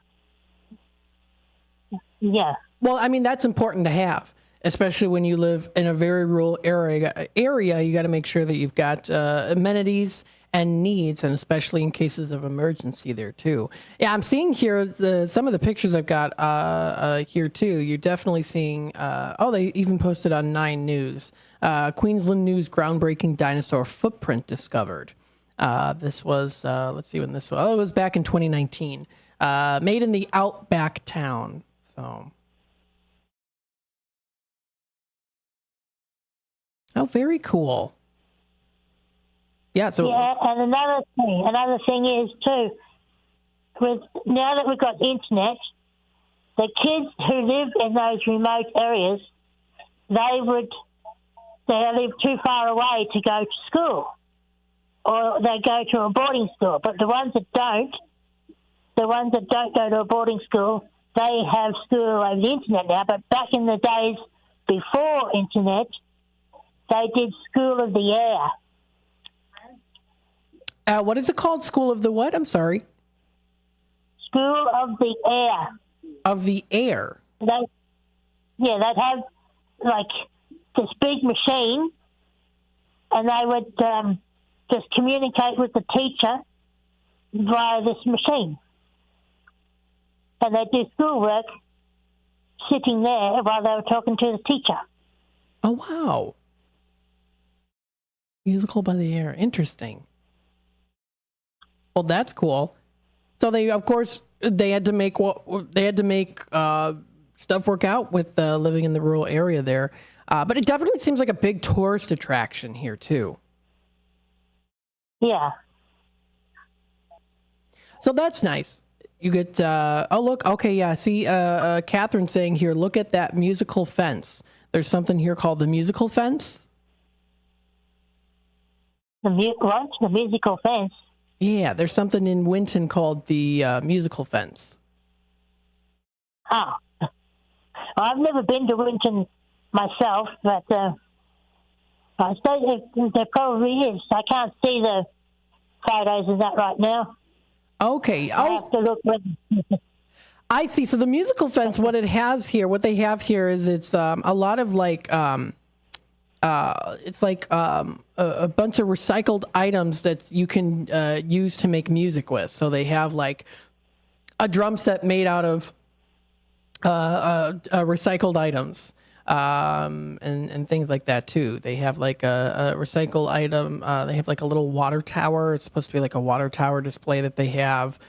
N: yeah.
B: Well, I mean, that's important to have, especially when you live in a very rural area. You got to make sure that you've got amenities and needs, and especially in cases of emergency there too. Yeah, I'm seeing here some of the pictures I've got here too. You're definitely seeing. They even posted on 9 News. Queensland News groundbreaking dinosaur footprint discovered. This was let's see when this was. Oh, it was back in 2019. Made in the outback town. So. Oh, very cool. Yeah. So.
N: Yeah, and another thing is too, now that we've got internet, the kids who live in those remote areas, they live too far away to go to school, or they go to a boarding school. But the ones that don't go to a boarding school, they have school over the internet now. But back in the days before internet, they did School of the Air.
B: What is it called? School of the what? I'm sorry.
N: School of the Air.
B: Of the air.
N: They'd have this big machine, and they would just communicate with the teacher via this machine. And they'd do schoolwork sitting there while they were talking to the teacher.
B: Oh, wow. Musical by the air. Interesting. Well, that's cool. So they, of course, they had to make stuff work out with living in the rural area there. But it definitely seems like a big tourist attraction here too.
N: Yeah.
B: So that's nice. You get, oh, look, okay, yeah. See, Catherine saying here, look at that musical fence. There's something here called the musical fence.
N: The musical fence?
B: Yeah, there's something in Winton called the musical fence.
N: Oh. I've never been to Winton myself, but I suppose there probably is. I can't see the photos of that right now.
B: Okay.
N: I have to look.
B: I see. So the musical fence, what they have here is it's a lot of like, it's like a bunch of recycled items that you can use to make music with. So they have like a drum set made out of recycled items and things like that too. They have like a recycled item. They have like a little water tower. It's supposed to be like a water tower display that they have.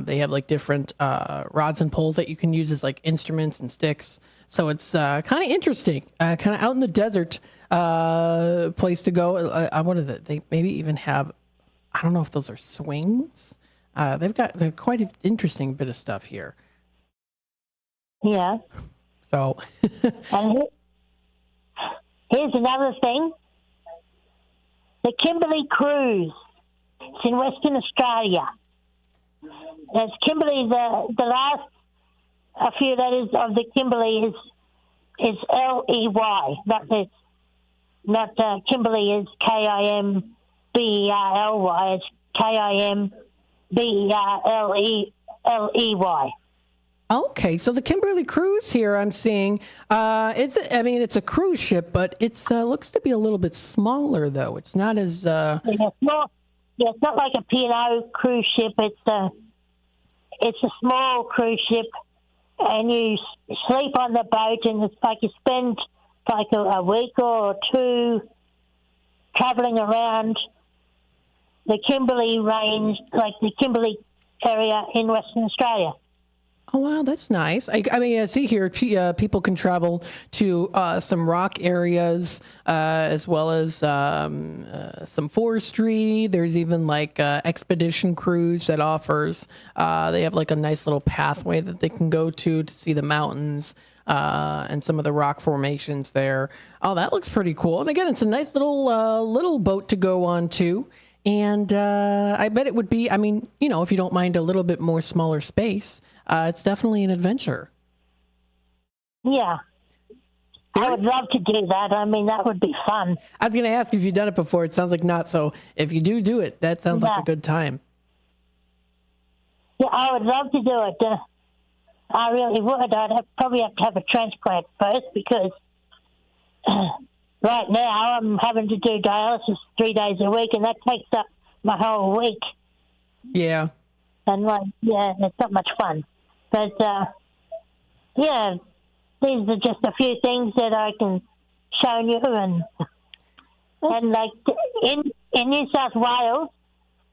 B: They have like different rods and poles that you can use as like instruments and sticks. So it's kind of interesting, kind of out in the desert place to go. I wonder that they maybe even have, I don't know if those are swings. They're quite an interesting bit of stuff here.
N: Yeah.
B: So.
N: And here's another thing. The Kimberley Cruise. It's in Western Australia. It's Kimberley, the last a few letters of the Kimberley is L-E-Y. Not Kimberley is K-I-M-B-E-R-L-Y. It's K-I-M-B-E-R-L-E-Y.
B: Okay, so the Kimberley Cruise here I'm seeing, it's a cruise ship, but it's looks to be a little bit smaller though. It's not as
N: it's not like a P&O cruise ship. It's a small cruise ship, and you sleep on the boat, and it's like you spend like a week or two traveling around the Kimberley range, like the Kimberley area in Western Australia.
B: Oh, wow, that's nice. I see here people can travel to some rock areas as well as some forestry. There's even like expedition cruise that offers. They have like a nice little pathway that they can go to see the mountains and some of the rock formations there. Oh, that looks pretty cool. And again, it's a nice little boat to go on too. And I bet it would be, if you don't mind a little bit more smaller space, it's definitely an adventure.
N: Yeah. I would love to do that. That would be fun.
B: I was going to ask if you've done it before. It sounds like not. So if you do it, that sounds like a good time.
N: Yeah, I would love to do it. I really would. I'd probably have to have a transplant first because right now I'm having to do dialysis 3 days a week, and that takes up my whole week.
B: Yeah.
N: And it's not much fun. But these are just a few things that I can show you. And like in New South Wales,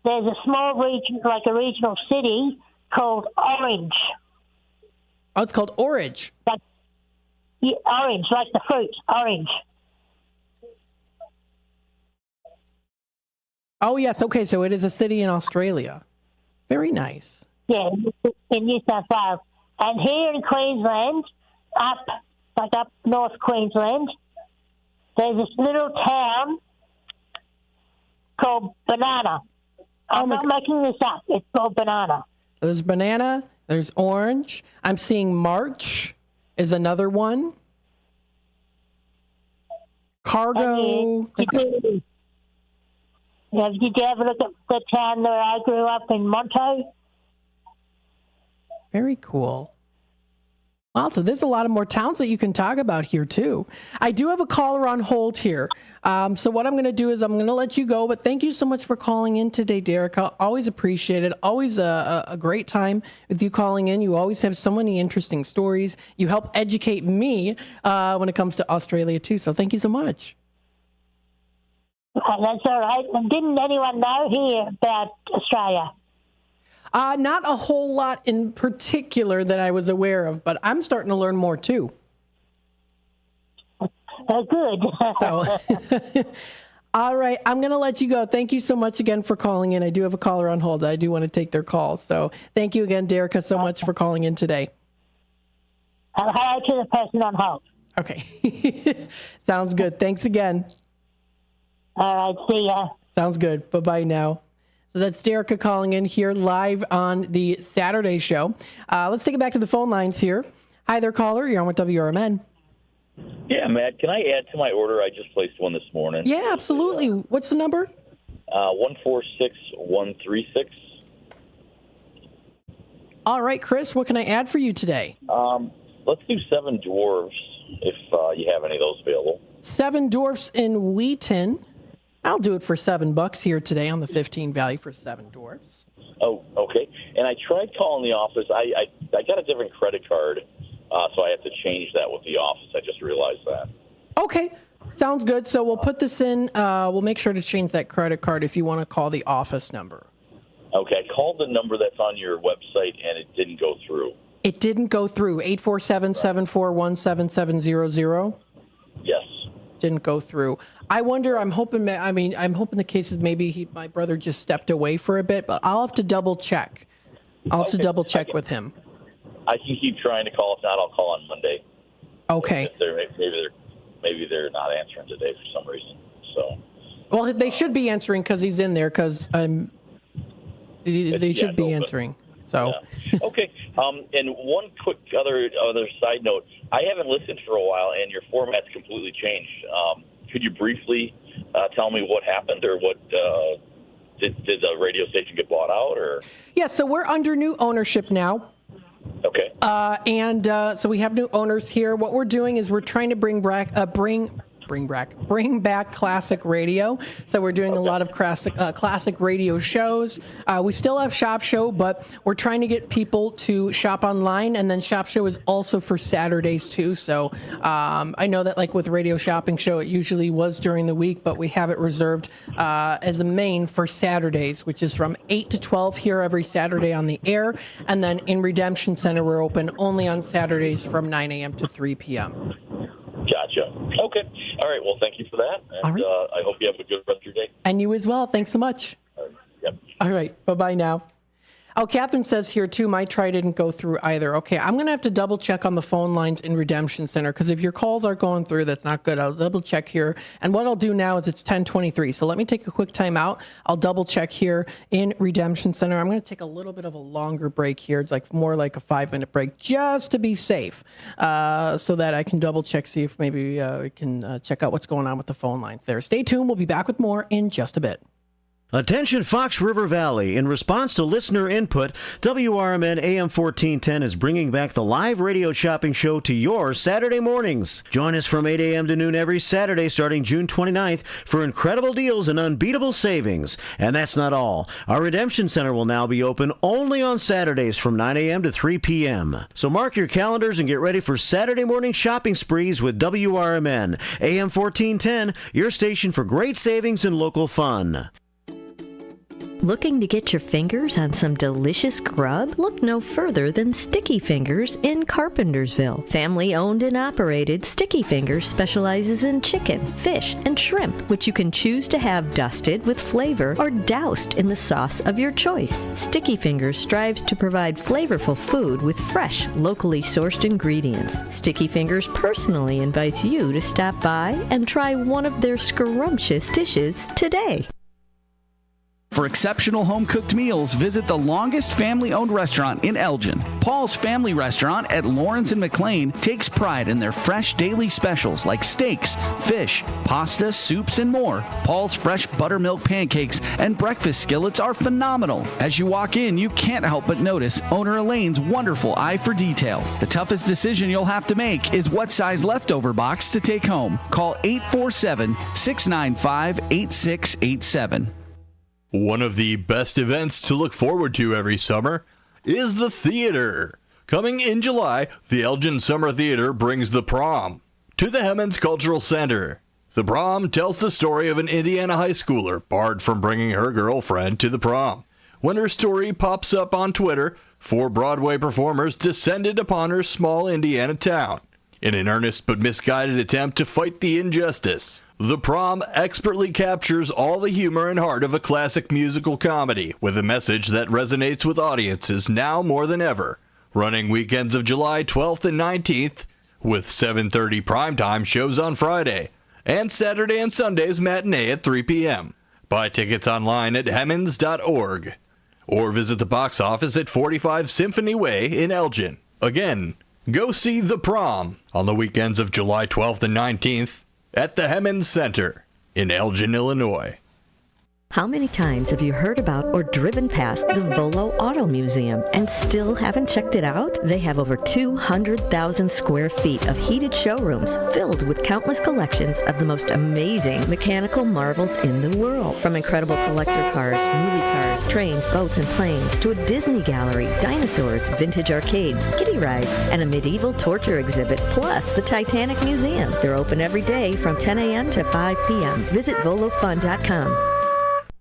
N: there's a small region, like a regional city called Orange.
B: Oh, it's called Orange.
N: Orange, like the fruit, orange.
B: Oh, yes. Okay, so it is a city in Australia. Very nice.
N: Yeah, in New South Wales. And here in Queensland, up north Queensland, there's this little town called Banana. I'm not making this up. It's called Banana.
B: There's banana. There's orange. I'm seeing March is another one. Cargo.
N: Did you ever look at the town where I grew up in Monto?
B: Very cool. Wow, so there's a lot of more towns that you can talk about here, too. I do have a caller on hold here. So what I'm going to do is I'm going to let you go. But thank you so much for calling in today, Derek. I always appreciate it. Always a great time with you calling in. You always have so many interesting stories. You help educate me when it comes to Australia, too. So thank you so much.
N: That's all right. And didn't anyone know here about Australia?
B: Not a whole lot in particular that I was aware of, but I'm starting to learn more too.
N: Good.
B: So, all right, I'm going to let you go. Thank you so much again for calling in. I do have a caller on hold. I do want to take their call. So thank you again, Derica, so much for calling in today.
N: Hello to the person on hold.
B: Okay. Sounds good. Thanks again.
N: All right, see ya.
B: Sounds good. Bye-bye now. So that's Derica calling in here live on the Saturday show. Let's take it back to the phone lines here. Hi there, caller. You're on with WRMN.
D: Yeah, Matt, can I add to my order? I just placed one this morning.
B: Yeah, absolutely. What's the number?
D: 146136.
B: All right, Chris, what can I add for you today?
D: Let's do 7 dwarves, if you have any of those available.
B: 7 dwarfs in Wheaton. I'll do it for $7 here today on the 15 value for 7 dwarfs.
D: Oh, okay. And I tried calling the office. I got a different credit card, so I have to change that with the office. I just realized that.
B: Okay, sounds good. So we'll put this in. We'll make sure to change that credit card if you want to call the office number.
D: Okay, I called the number that's on your website, and it didn't go through.
B: It didn't go through. 847-741-7700?
D: Yes.
B: Didn't go through. I wonder, I'm hoping the case is maybe my brother just stepped away for a bit, but I'll have to double check. I'll have to double check with him.
D: I can keep trying to call. If not, I'll call on Monday.
B: Okay.
D: Maybe they're not answering today for some reason. So.
B: Well, they should be answering because he's in there. Because they should be answering. So.
D: Yeah. Okay. And one quick other side note: I haven't listened for a while, and your format's completely changed. Could you briefly tell me what happened, or what did the radio station get bought out, or?
B: Yeah. So we're under new ownership now.
D: Okay.
B: So we have new owners here. What we're doing is we're trying to bring back classic radio. So we're doing a lot of classic radio shows. We still have Shop Show, but we're trying to get people to shop online. And then Shop Show is also for Saturdays too. So I know that like with Radio Shopping Show, it usually was during the week, but we have it reserved as a main for Saturdays, which is from 8 to 12 here every Saturday on the air. And then in Redemption Center, we're open only on Saturdays from 9 a.m. to 3 p.m.
D: Gotcha. Okay. All right. Well, thank you for that. And I hope you have a good rest of your day.
B: And you as well. Thanks so much.
D: Yep.
B: All right. Bye-bye now. Oh, Catherine says here, too, my try didn't go through either. Okay, I'm going to have to double check on the phone lines in Redemption Center, because if your calls aren't going through, that's not good. I'll double check here. And what I'll do now is it's 10:23. So let me take a quick time out. I'll double check here in Redemption Center. I'm going to take a little bit of a longer break here. It's like more like a 5-minute break just to be safe, so that I can double check, see if maybe we can check out what's going on with the phone lines there. Stay tuned. We'll be back with more in just a bit.
F: Attention Fox River Valley. In response to listener input, WRMN AM 1410 is bringing back the live radio shopping show to your Saturday mornings. Join us from 8 a.m. to noon every Saturday starting June 29th for incredible deals and unbeatable savings. And that's not all. Our Redemption Center will now be open only on Saturdays from 9 a.m. to 3 p.m. So mark your calendars and get ready for Saturday morning shopping sprees with WRMN AM 1410, your station for great savings and local fun.
E: Looking to get your fingers on some delicious grub? Look no further than Sticky Fingers in Carpentersville. Family owned and operated, Sticky Fingers specializes in chicken, fish, and shrimp, which you can choose to have dusted with flavor or doused in the sauce of your choice. Sticky Fingers strives to provide flavorful food with fresh, locally sourced ingredients. Sticky Fingers personally invites you to stop by and try one of their scrumptious dishes today.
P: For exceptional home-cooked meals, visit the longest family-owned restaurant in Elgin. Paul's Family Restaurant at Lawrence and McLean takes pride in their fresh daily specials like steaks, fish, pasta, soups, and more. Paul's fresh buttermilk pancakes and breakfast skillets are phenomenal. As you walk in, you can't help but notice owner Elaine's wonderful eye for detail. The toughest decision you'll have to make is what size leftover box to take home. Call 847-695-8687.
G: One of the best events to look forward to every summer is the theater. Coming in July, the Elgin Summer Theater brings The Prom to the Hemmons Cultural Center. The Prom tells the story of an Indiana high schooler barred from bringing her girlfriend to the prom. When her story pops up on Twitter, 4 Broadway performers descended upon her small Indiana town in an earnest but misguided attempt to fight the injustice. The Prom expertly captures all the humor and heart of a classic musical comedy with a message that resonates with audiences now more than ever. Running weekends of July 12th and 19th with 7:30 primetime shows on Friday and Saturday and Sunday's matinee at 3 p.m. Buy tickets online at hemmons.org or visit the box office at 45 Symphony Way in Elgin. Again, go see The Prom on the weekends of July 12th and 19th at the Hemmons Center in Elgin, Illinois.
E: How many times have you heard about or driven past the Volo Auto Museum and still haven't checked it out? They have over 200,000 square feet of heated showrooms filled with countless collections of the most amazing mechanical marvels in the world. From incredible collector cars, movie cars, trains, boats, and planes, to a Disney gallery, dinosaurs, vintage arcades, kiddie rides, and a medieval torture exhibit, plus the Titanic Museum. They're open every day from 10 a.m. to 5 p.m. Visit volofun.com.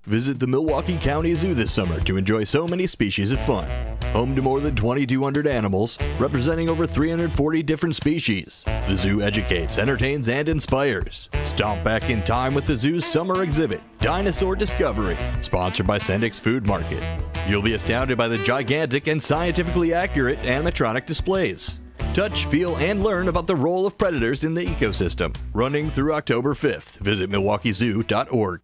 G: Visit the Milwaukee County Zoo this summer to enjoy so many species of fun. Home to more than 2,200 animals, representing over 340 different species. The zoo educates, entertains, and inspires. Stomp back in time with the zoo's summer exhibit, Dinosaur Discovery, sponsored by Sendik's Food Market. You'll be astounded by the gigantic and scientifically accurate animatronic displays. Touch, feel, and learn about the role of predators in the ecosystem. Running through October 5th. Visit milwaukeezoo.org.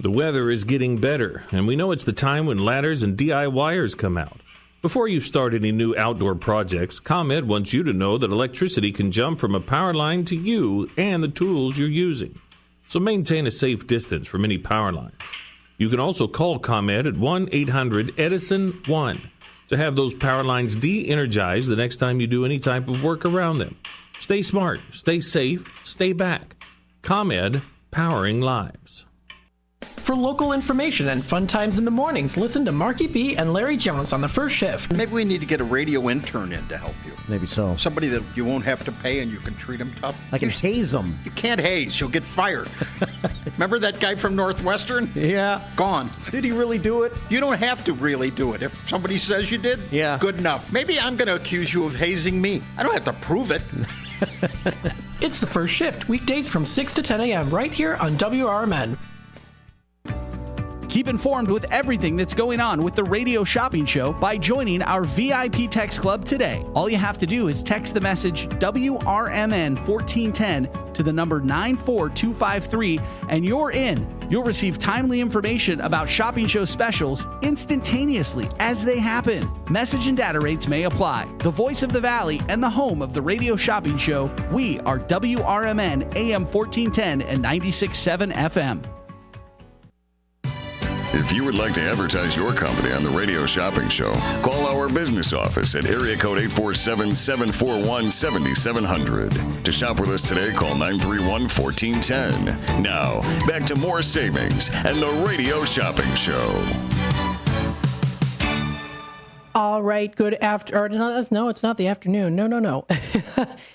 I: The weather is getting better, and we know it's the time when ladders and DIYers come out. Before you start any new outdoor projects, ComEd wants you to know that electricity can jump from a power line to you and the tools you're using. So maintain a safe distance from any power lines. You can also call ComEd at 1-800-EDISON-1 to have those power lines de-energized the next time you do any type of work around them. Stay smart, stay safe, stay back. ComEd, powering lives.
B: For local information and fun times in the mornings, listen to Marky B and Larry Jones on the first shift.
X: Maybe we need to get a radio intern in to help you.
F: Maybe so.
X: Somebody that you won't have to pay and you can treat them tough.
F: I can haze them.
X: You can't haze. You'll get fired. Remember that guy from Northwestern?
F: Yeah.
X: Gone.
F: Did he really do it?
X: You don't have to really do it. If somebody says you did,
F: yeah,
X: good enough. Maybe I'm going to accuse you of hazing me. I don't have to prove it.
B: It's the first shift, weekdays from 6 to 10 a.m. right here on WRMN.
P: Keep informed with everything that's going on with the Radio Shopping Show by joining our VIP text club today. All you have to do is text the message WRMN 1410 to the number 94253 and you're in. You'll receive timely information about shopping show specials instantaneously as they happen. Message and data rates may apply. The voice of the Valley and the home of the Radio Shopping Show, we are WRMN AM 1410 and 96.7 FM.
A: If you would like to advertise your company on the Radio Shopping Show, call our business office at area code 847-741-7700. To shop with us today, call 931-1410. Now, back to more savings and the Radio Shopping Show.
B: All right, good after. No, it's not the afternoon. No.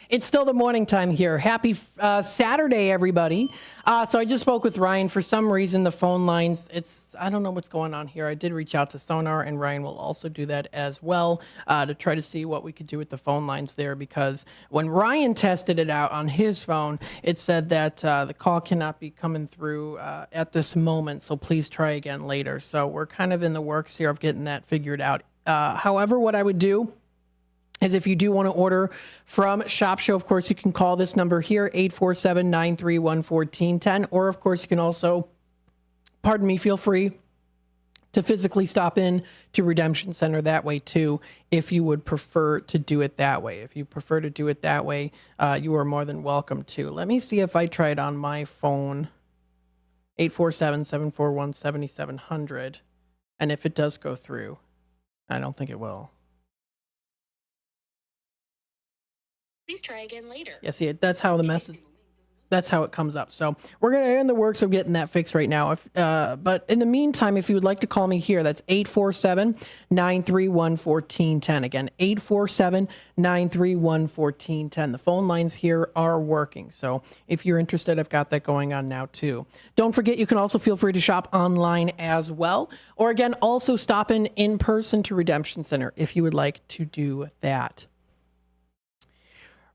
B: It's still the morning time here. Happy Saturday, everybody. So I just spoke with Ryan. For some reason, the phone lines, I don't know what's going on here. I did reach out to Sonar, and Ryan will also do that as well to try to see what we could do with the phone lines there, because when Ryan tested it out on his phone, it said that the call cannot be coming through at this moment, so please try again later. So we're kind of in the works here of getting that figured out. However, what I would do is if you do want to order from Shop Show, of course, you can call this number here, 847-931-1410. Or, of course, you can also, feel free to physically stop in to Redemption Center that way, too, if you would prefer to do it that way. If you prefer to do it that way, you are more than welcome to. Let me see if I try it on my phone, 847-741-7700. And if it does go through, I don't think it will.
Q: Please try again later.
B: Yeah, see, that's how the message. That's how it comes up. So we're going to in the works of getting that fixed right now. But in the meantime, if you would like to call me here, that's 847-931-1410. Again, 847-931-1410. The phone lines here are working. So if you're interested, I've got that going on now too. Don't forget, you can also feel free to shop online as well. Or again, also stop in person to Redemption Center if you would like to do that.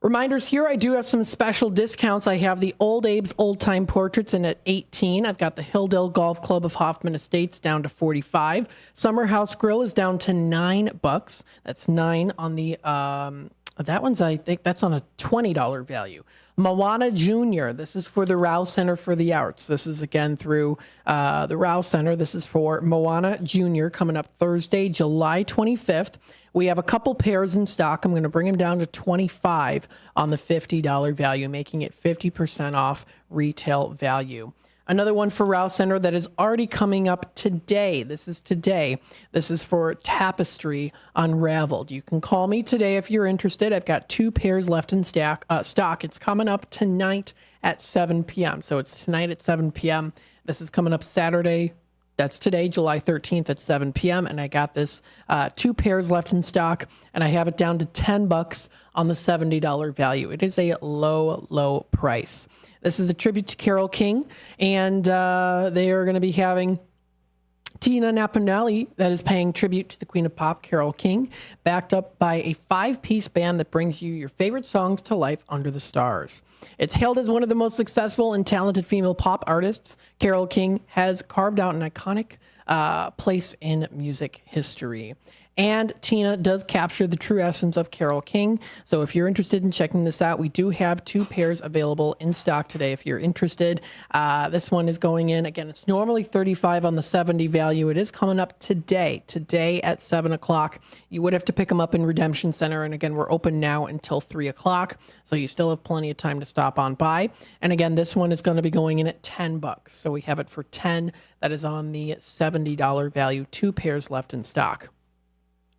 B: Reminders here, I do have some special discounts. I have the Old Abe's Old Time Portraits in at $18. I've got the Hilldale Golf Club of Hoffman Estates down to $45. Summer House Grill is down to $9. That's $9 on the, that one's, I think that's on a $20 value. Moana Jr., this is for the Rouse Center for the Arts. This is again through the Rouse Center. This is for Moana Jr. coming up Thursday, July 25th. We have a couple pairs in stock. I'm going to bring them down to $25 on the $50 value, making it 50% off retail value. Another one for Rouse Center that is already coming up today. This is today. This is for Tapestry Unraveled. You can call me today if you're interested. I've got 2 pairs left in stock. It's coming up tonight at 7 p.m. So it's tonight at 7 p.m. This is coming up Saturday. That's today, July 13th at 7 p.m. And I got this 2 pairs left in stock, and I have it down to $10 on the $70 value. It is a low, low price. This is a tribute to Carole King, and they are going to be having Tina Napinelli that is paying tribute to the Queen of Pop, Carole King, backed up by a 5-piece band that brings you your favorite songs to life under the stars. It's hailed as one of the most successful and talented female pop artists. Carole King has carved out an iconic place in music history. And Tina does capture the true essence of Carole King. So if you're interested in checking this out, we do have 2 pairs available in stock today. If you're interested, this one is going in. Again, it's normally $35 on the 70 value. It is coming up today at 7 o'clock. You would have to pick them up in Redemption Center. And again, we're open now until 3 o'clock. So you still have plenty of time to stop on by. And again, this one is going to be going in at $10. So we have it for $10. That is on the $70 value. 2 pairs left in stock.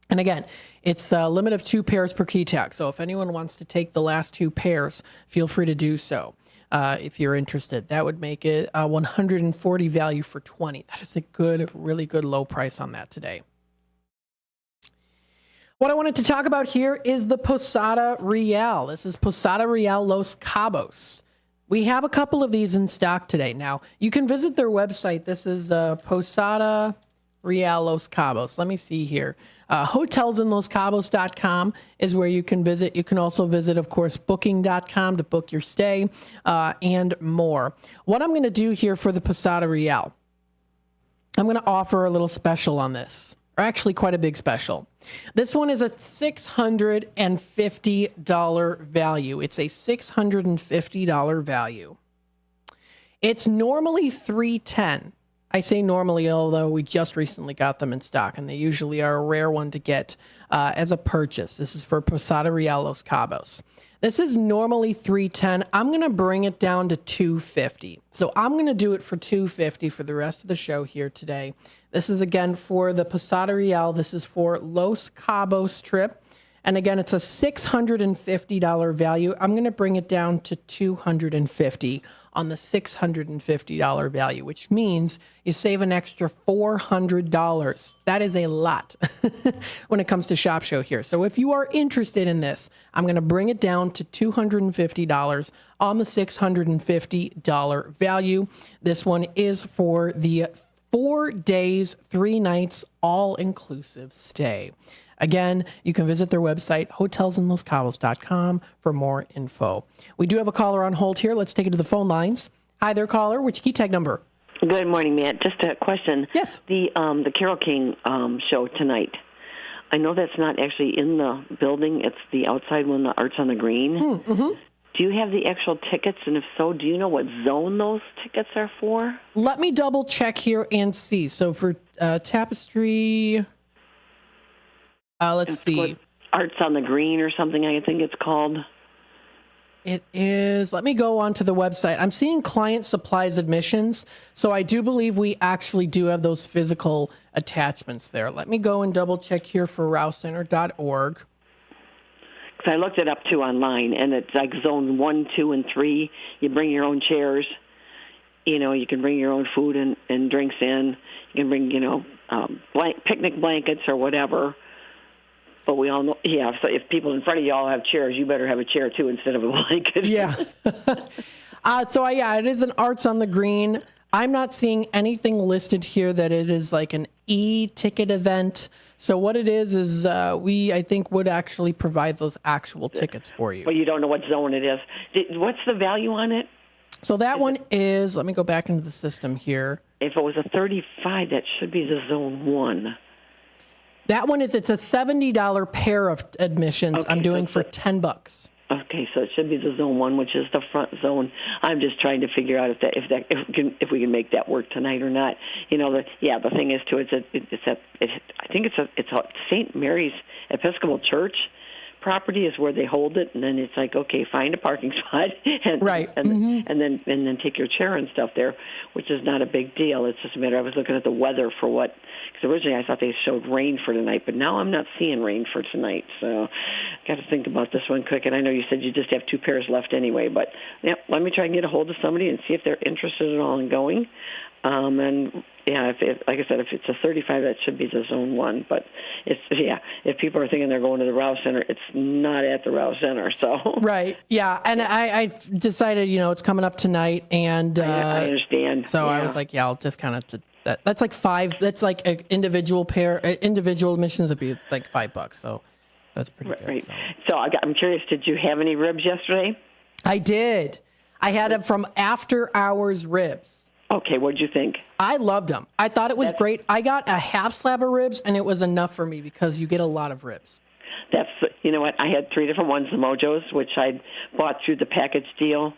B: And again, it's a limit of 2 pairs per key tag. So if anyone wants to take the last 2 pairs, feel free to do so if you're interested. That would make it a $140 value for $20. That is a good, really good low price on that today. What I wanted to talk about here is the Posada Real. This is Posada Real Los Cabos. We have a couple of these in stock today. Now, you can visit their website. This is Posada Real Los Cabos. Let me see here. Hotelsinloscabos.com is where you can visit. You can also visit, of course, booking.com to book your stay and more. What I'm going to do here for the Posada Real, I'm going to offer a little special on this, or actually quite a big special. This one is a $650 value. It's a $650 value. It's normally $310. I say normally, although we just recently got them in stock, and they usually are a rare one to get as a purchase. This is for Posada Real Los Cabos. This is normally $310. I'm going to bring it down to $250. So I'm going to do it for $250 for the rest of the show here today. This is, again, for the Posada Real. This is for Los Cabos trip. And again, it's a $650 value. I'm going to bring it down to $250 on the $650 value, which means you save an extra $400. That is a lot when it comes to Shop Show here. So if you are interested in this, I'm going to bring it down to $250 on the $650 value. This one is for the 4 days, 3 nights, all-inclusive stay. Again, you can visit their website, hotelsinloscabos.com, for more info. We do have a caller on hold here. Let's take it to the phone lines. Hi there, caller. Which key tag number?
Q: Good morning, Matt. Just a question.
B: Yes.
Q: The Carole King show tonight. I know that's not actually in the building. It's the outside one, the Arts on the Green.
B: Mm-hmm.
Q: Do you have the actual tickets? And if so, do you know what zone those tickets are for?
B: Let me double check here and see. So for Tapestry... let's see.
Q: Arts on the Green or something, I think it's called.
B: It is. Let me go on to the website. I'm seeing client supplies admissions. So I do believe we actually do have those physical attachments there. Let me go and double check here for rousecenter.org.
Q: 'cause I looked it up too online, and it's like zone 1, 2, and 3. You bring your own chairs. You can bring your own food and drinks in. You can bring, picnic blankets or whatever. But we all know, so if people in front of you all have chairs, you better have a chair too instead of a blanket.
B: Yeah. It is an Arts on the Green. I'm not seeing anything listed here that it is like an e-ticket event. So what it is we, I think, would actually provide those actual tickets for you.
Q: But you don't know what zone it is. What's the value on it?
B: So that one is, let me go back into the system here.
Q: If it was a 35, that should be the zone 1.
B: That one it's a $70 pair of admissions.
Q: Okay,
B: I'm doing for $10.
Q: Okay, so it should be the zone 1, which is the front zone. I'm just trying to figure out if we can make that work tonight or not. The thing is too, I think it's a St. Mary's Episcopal Church property is where they hold it, and then it's like, okay, find a parking spot and then take your chair and stuff there, which is not a big deal. It's just a matter. I was looking at the weather for because originally I thought they showed rain for tonight, but now I'm not seeing rain for tonight, so got to think about this one quick. And I know you said you just have 2 pairs left anyway, but let me try and get a hold of somebody and see if they're interested at all in going. If like I said, if it's a 35, that should be the zone 1. But if people are thinking they're going to the Rouse Center, it's not at the Rouse Center. So
B: right, yeah, and I decided, it's coming up tonight, and
Q: I understand.
B: So I was like, I'll just kind of that's like 5. That's like an individual admissions would be like $5. So that's pretty good.
Q: Right. So I'm curious, did you have any ribs yesterday?
B: I did. I had them from After Hours Ribs.
Q: Okay, what did you think?
B: I loved them. I thought it was great. I got a half slab of ribs, and it was enough for me because you get a lot of ribs.
Q: You know what? I had 3 different ones, the Mojos, which I bought through the package deal,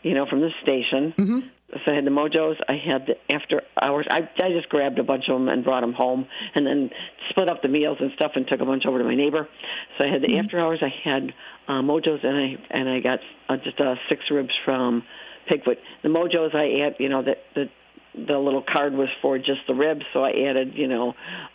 Q: from the station. Mm-hmm. So I had the Mojos. I had the After Hours. I just grabbed a bunch of them and brought them home, and then split up the meals and stuff, and took a bunch over to my neighbor. So I had the After Hours. I had Mojos, and I got just 6 ribs from Pigfoot. The Mojos I add, the little card was for just the ribs, so I added,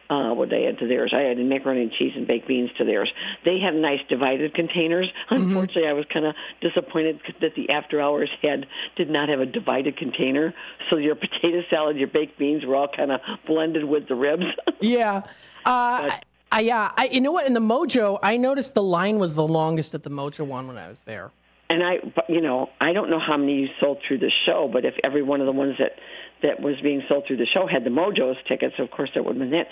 Q: what did I add to theirs? I added macaroni and cheese and baked beans to theirs. They have nice divided containers. Unfortunately, I was kind of disappointed that the After Hours did not have a divided container, so your potato salad, your baked beans were all kind of blended with the ribs.
B: Yeah. You know what? In the Mojo, I noticed the line was the longest at the Mojo one when I was there.
Q: And I don't know how many you sold through the show, but if every one of the ones that was being sold through the show had the Mojo's tickets, of course that would have been that.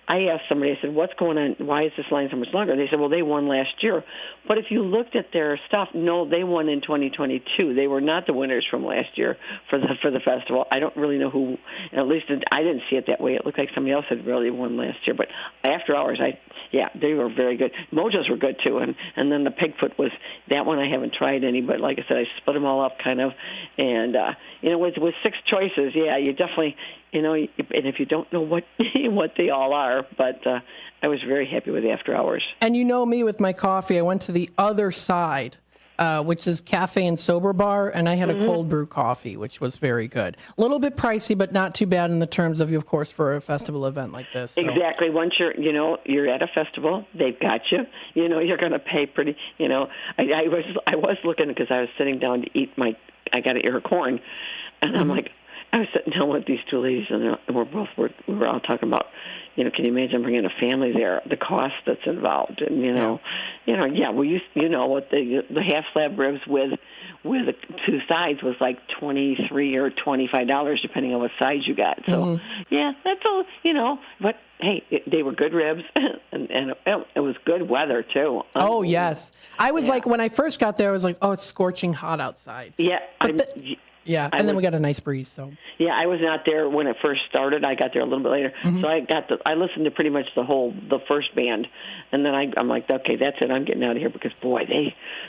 Q: I asked somebody, I said, what's going on? Why is this line so much longer? They said, well, they won last year. But if you looked at their stuff, no, they won in 2022. They were not the winners from last year for the festival. I don't really know who, at least I didn't see it that way. It looked like somebody else had really won last year. But After Hours, they were very good. Mojo's were good too. And then the Pigfoot was, that one I haven't tried any, but like I said, I split them all up kind of. And, with 6 choices, you definitely, and if you don't know what they all are, but I was very happy with After Hours.
B: And me with my coffee, I went to the other side, which is Cafe and Sober Bar, and I had a cold brew coffee, which was very good. A little bit pricey, but not too bad in the terms of course, for a festival event like this. So.
Q: Exactly. Once you're at a festival, they've got you. You're going to pay pretty. I was looking because I was sitting down to eat I got an ear of corn, and I'm like, I was sitting down with these 2 ladies, and we were all talking about, can you imagine bringing a family there, the cost that's involved, and what the half slab ribs with the 2 sides was like $23 or $25 depending on what size you got. So that's all, but hey, they were good ribs, and it was good weather too.
B: Oh yes, I was like when I first got there, I was like, oh, it's scorching hot outside.
Q: Yeah.
B: And then we got a nice breeze. So
Q: yeah, I was not there when it first started. I got there a little bit later, so I listened to pretty much the first band, and then I'm like, okay, that's it. I'm getting out of here because boy,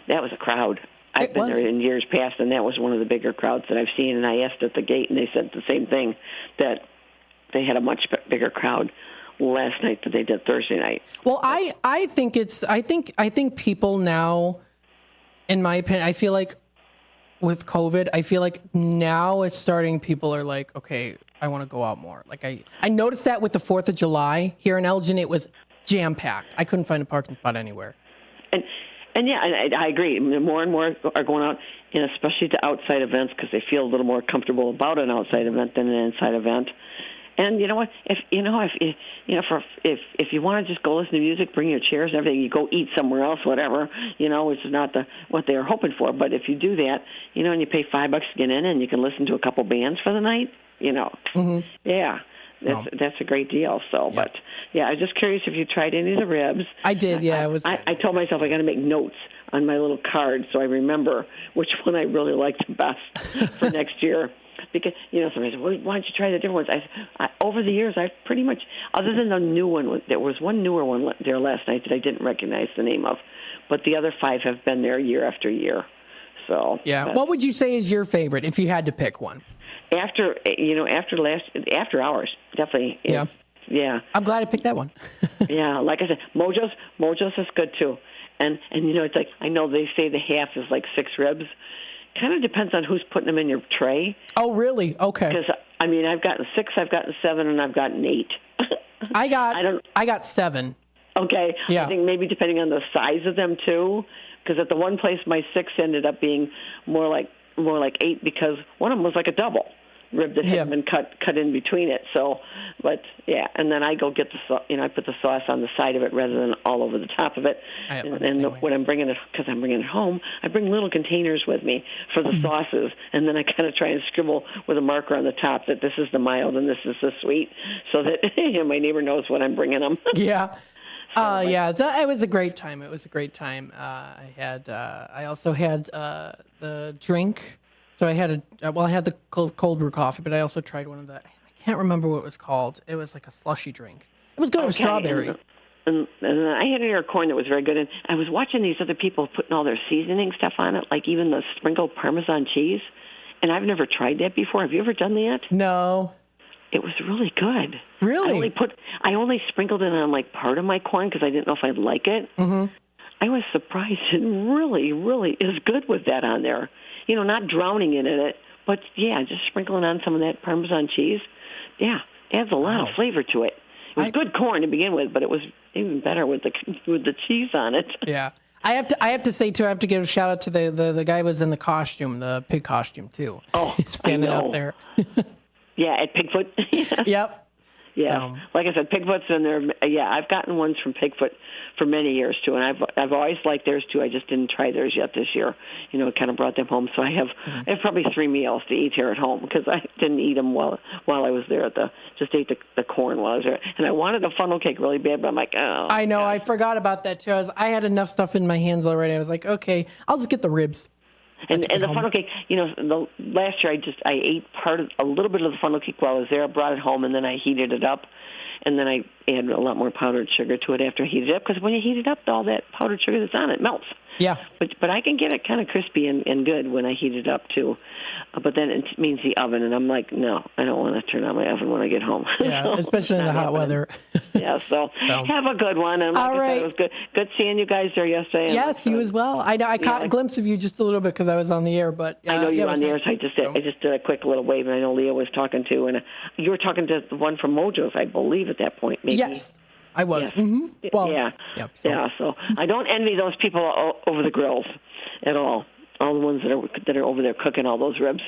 Q: that was a crowd. I've been there in years past, and that was one of the bigger crowds that I've seen. And I asked at the gate, and they said the same thing, that they had a much bigger crowd last night than they did Thursday night.
B: Well, I think people now, in my opinion, I feel like with COVID, I feel like now it's starting, people are like, okay, I want to go out more. Like I noticed that with the 4th of July here in Elgin, it was jam-packed. I couldn't find a parking spot anywhere.
Q: And I agree. More and more are going out, and especially to outside events because they feel a little more comfortable about an outside event than an inside event. And you know what? If you want to just go listen to music, bring your chairs and everything. You go eat somewhere else, whatever. Which is not what they were hoping for. But if you do that, and you pay $5 to get in, and you can listen to a couple bands for the night. Yeah. That's a great deal. So, but I was just curious if you tried any of the ribs.
B: I did. Yeah,
Q: I told myself I got to make notes on my little card so I remember which one I really liked the best for next year. Because somebody said, well, why don't you try the different ones? I over the years, I've pretty much, other than the new one, there was one newer one there last night that I didn't recognize the name of, but the other 5 have been there year after year. So
B: what would you say is your favorite if you had to pick one?
Q: After hours, definitely. Yeah.
B: I'm glad I picked that one.
Q: Yeah, like I said, Mojo's is good too. And it's like, I know they say the half is like 6 ribs. Kind of depends on who's putting them in your tray.
B: Oh, really? Okay.
Q: Because I've gotten 6, I've gotten 7, and I've gotten 8.
B: I got 7.
Q: Okay.
B: Yeah.
Q: I think maybe depending on the size of them too. Because at the one place, my 6 ended up being more like 8 because one of them was like a double rib that hadn't been cut in between it. So, but and then I go get I put the sauce on the side of it rather than all over the top of it. When I'm bringing it, because I'm bringing it home, I bring little containers with me for the sauces, and then I kind of try and scribble with a marker on the top that this is the mild and this is the sweet, so that my neighbor knows what I'm bringing them.
B: Yeah. It was a great time. It was a great time. I also had the drink. So I had the cold brew coffee, but I also tried one of the, I can't remember what it was called. It was like a slushy drink. It was good. It was strawberry.
Q: And I had an ear corn that was very good. And I was watching these other people putting all their seasoning stuff on it, like even the sprinkled Parmesan cheese. And I've never tried that before. Have you ever done that?
B: No.
Q: It was really good.
B: Really?
Q: I only sprinkled it on like part of my corn because I didn't know if I'd like it.
B: Mm-hmm.
Q: I was surprised. It really, really is good with that on there. Not drowning it in it, but just sprinkling on some of that Parmesan cheese. Yeah, adds a lot of flavor to it. It was good corn to begin with, but it was even better with the cheese on it.
B: Yeah. I have to say too, I have to give a shout out to the guy who was in the costume, the pig costume too.
Q: Oh,
B: standing out there.
Q: Yeah, at Pigfoot.
B: Yep.
Q: Yeah, like I said, Pigfoot's in there. Yeah, I've gotten ones from Pigfoot for many years too, and I've always liked theirs too. I just didn't try theirs yet this year. Kind of brought them home, so I have probably 3 meals to eat here at home because I didn't eat them while I was there just ate the corn while I was there, and I wanted a funnel cake really bad, but I'm like, oh.
B: I know, I forgot about that too. I had enough stuff in my hands already. I was like, okay, I'll just get the ribs.
Q: And the funnel cake, the last year I ate a little bit of the funnel cake while I was there. I brought it home and then I heated it up, and then I added a lot more powdered sugar to it after I heated it up because when you heat it up, all that powdered sugar that's on it melts.
B: Yeah.
Q: But I can get it kind of crispy and good when I heat it up too. But then it means the oven, and I'm like, no, I don't want to turn on my oven when I get home.
B: Yeah, so, especially in the hot weather.
Q: Yeah, so have a good one. And like I said, it was good seeing you guys there yesterday.
B: Yes, you as well. I know I caught a glimpse of you just a little bit because I was on the air, but
Q: I know you were on the air, so I just did a quick little wave, and I know Leah was talking too, and you were talking to the one from Mojo's, I believe, at that point. Maybe.
B: Yes. I was.
Q: Yes.
B: Mm-hmm. Well,
Q: so I don't envy those people over the grills at all. All the ones that are over there cooking all those ribs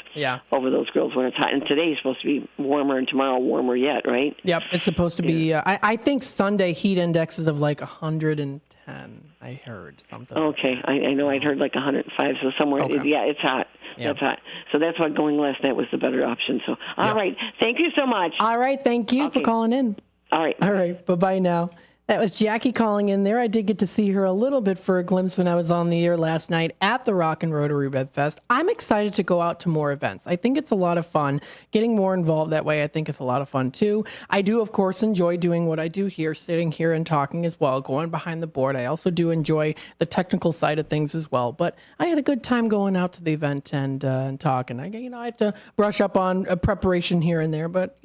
Q: over those grills when it's hot. And today's supposed to be warmer, and tomorrow warmer yet, right?
B: Yep, it's supposed to be. I think Sunday heat index is of like 110. I heard something.
Q: Okay, like I know I'd heard like 105. So somewhere, it's hot. Yep. It's hot. So that's why going last night was the better option. So all right, thank you so much.
B: All right, thank you for calling in.
Q: All right.
B: All right. Bye-bye now. That was Jackie calling in there. I did get to see her a little bit for a glimpse when I was on the air last night at the Rock and Rotary Red Fest. I'm excited to go out to more events. I think it's a lot of fun. Getting more involved that way, I think it's a lot of fun too. I do, of course, enjoy doing what I do here, sitting here and talking as well, going behind the board. I also do enjoy the technical side of things as well. But I had a good time going out to the event and talking. I have to brush up on preparation here and there, but,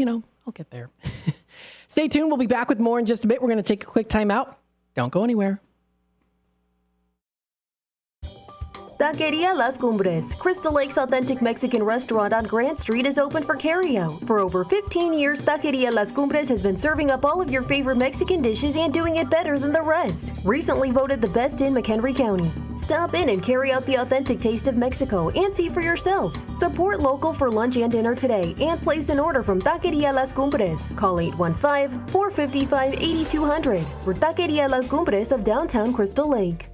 B: I'll get there. Stay tuned. We'll be back with more in just a bit. We're going to take a quick time out. Don't go anywhere.
E: Taqueria Las Cumbres, Crystal Lake's authentic Mexican restaurant on Grant Street, is open for carryout. For over 15 years, Taqueria Las Cumbres has been serving up all of your favorite Mexican dishes and doing it better than the rest. Recently voted the best in McHenry County. Stop in and carry out the authentic taste of Mexico and see for yourself. Support local for lunch and dinner today and place an order from Taqueria Las Cumbres. Call 815-455-8200 for Taqueria Las Cumbres of downtown Crystal Lake.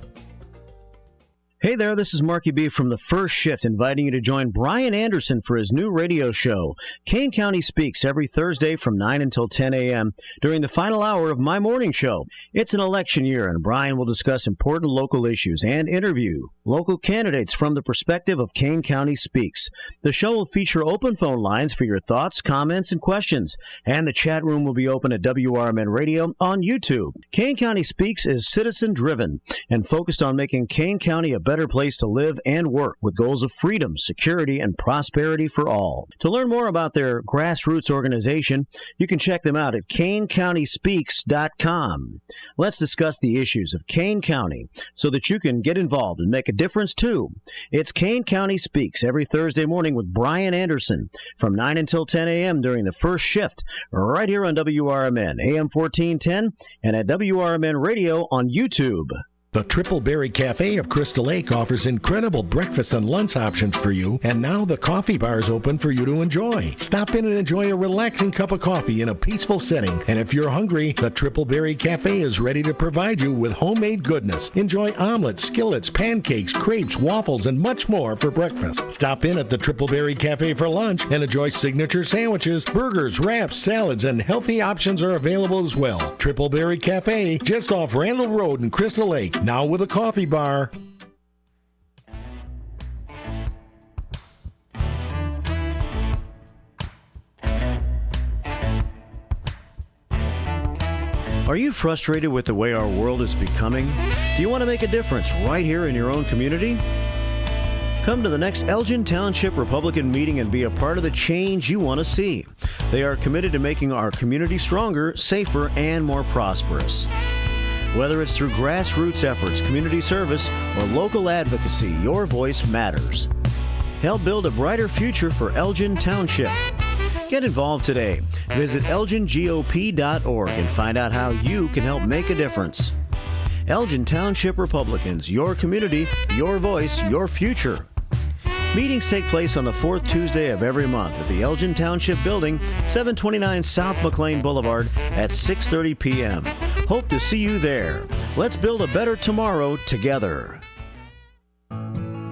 F: Hey there, this is Marky B from The First Shift, inviting you to join Brian Anderson for his new radio show, Kane County Speaks, every Thursday from 9 until 10 a.m. during the final hour of my morning show. It's an election year, and Brian will discuss important local issues and interview local candidates from the perspective of Kane County Speaks. The show will feature open phone lines for your thoughts, comments, and questions, and the chat room will be open at WRMN Radio on YouTube. Kane County Speaks is citizen-driven and focused on making Kane County a better place to live and work with goals of freedom, security, and prosperity for all. To learn more about their grassroots organization, you can check them out at KaneCountySpeaks.com. Let's discuss the issues of Kane County so that you can get involved and make a difference too. It's Kane County Speaks every Thursday morning with Brian Anderson from 9 until 10 a.m. during the first shift right here on WRMN, AM 1410, and at WRMN Radio on YouTube.
M: The Triple Berry Cafe of Crystal Lake offers incredible breakfast and lunch options for you, and now the coffee bar is open for you to enjoy. Stop in and enjoy a relaxing cup of coffee in a peaceful setting, and if you're hungry, the Triple Berry Cafe is ready to provide you with homemade goodness. Enjoy omelets, skillets, pancakes, crepes, waffles, and much more for breakfast. Stop in at the Triple Berry Cafe for lunch and enjoy signature sandwiches, burgers, wraps, salads, and healthy options are available as well. Triple Berry Cafe, just off Randall Road in Crystal Lake. Now with a coffee bar.
F: Are you frustrated with the way our world is becoming? Do you want to make a difference right here in your own community? Come to the next Elgin Township Republican meeting and be a part of the change you want to see. They are committed to making our community stronger, safer, and more prosperous. Whether it's through grassroots efforts, community service, or local advocacy, your voice matters. Help build a brighter future for Elgin Township. Get involved today. Visit elgingop.org and find out how you can help make a difference. Elgin Township Republicans, your community, your voice, your future. Meetings take place on the fourth Tuesday of every month at the Elgin Township Building, 729 South McLean Boulevard at 6:30 p.m. Hope to see you there. Let's build a better tomorrow together.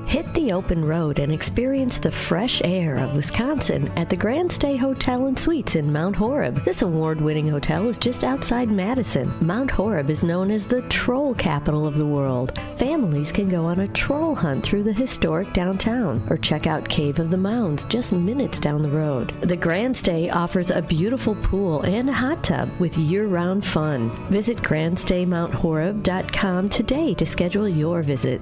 E: Hit the open road and experience the fresh air of Wisconsin at the Grand Stay Hotel and Suites in Mount Horeb. This award-winning hotel is just outside Madison. Mount Horeb is known as the troll capital of the world. Families can go on a troll hunt through the historic downtown or check out Cave of the Mounds just minutes down the road. The Grand Stay offers a beautiful pool and a hot tub with year-round fun. Visit grandstaymounthoreb.com today to schedule your visit.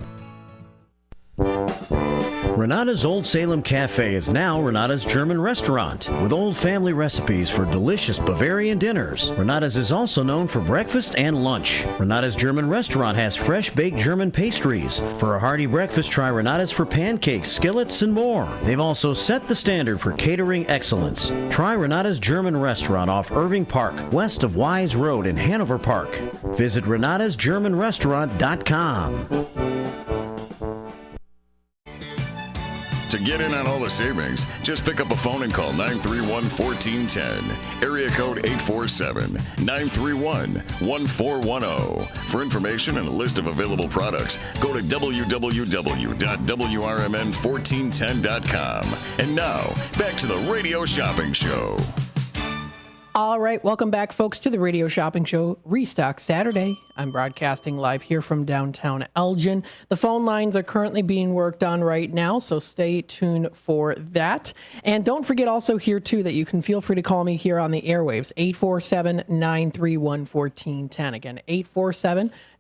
F: Renata's Old Salem Cafe is now Renata's German Restaurant, with old family recipes for delicious Bavarian dinners. Renata's is also known for breakfast and lunch. Renata's German Restaurant has fresh baked German pastries. For a hearty breakfast, try Renata's for pancakes, skillets, and more. They've also set the standard for catering excellence. Try Renata's German Restaurant off Irving Park, west of Wise Road in Hanover Park. Visit renatasgermanrestaurant.com.
A: To get in on all the savings, just pick up a phone and call 931-1410. Area code 847-931-1410. For information and a list of available products, go to www.WRMN1410.com. And now, back to the Radio Shopping Show.
B: All right, welcome back, folks, to the Radio Shopping Show, Restock Saturday. I'm broadcasting live here from downtown Elgin. The phone lines are currently being worked on right now, so stay tuned for that. And don't forget also here, too, that you can feel free to call me here on the airwaves, 847-931-1410. Again,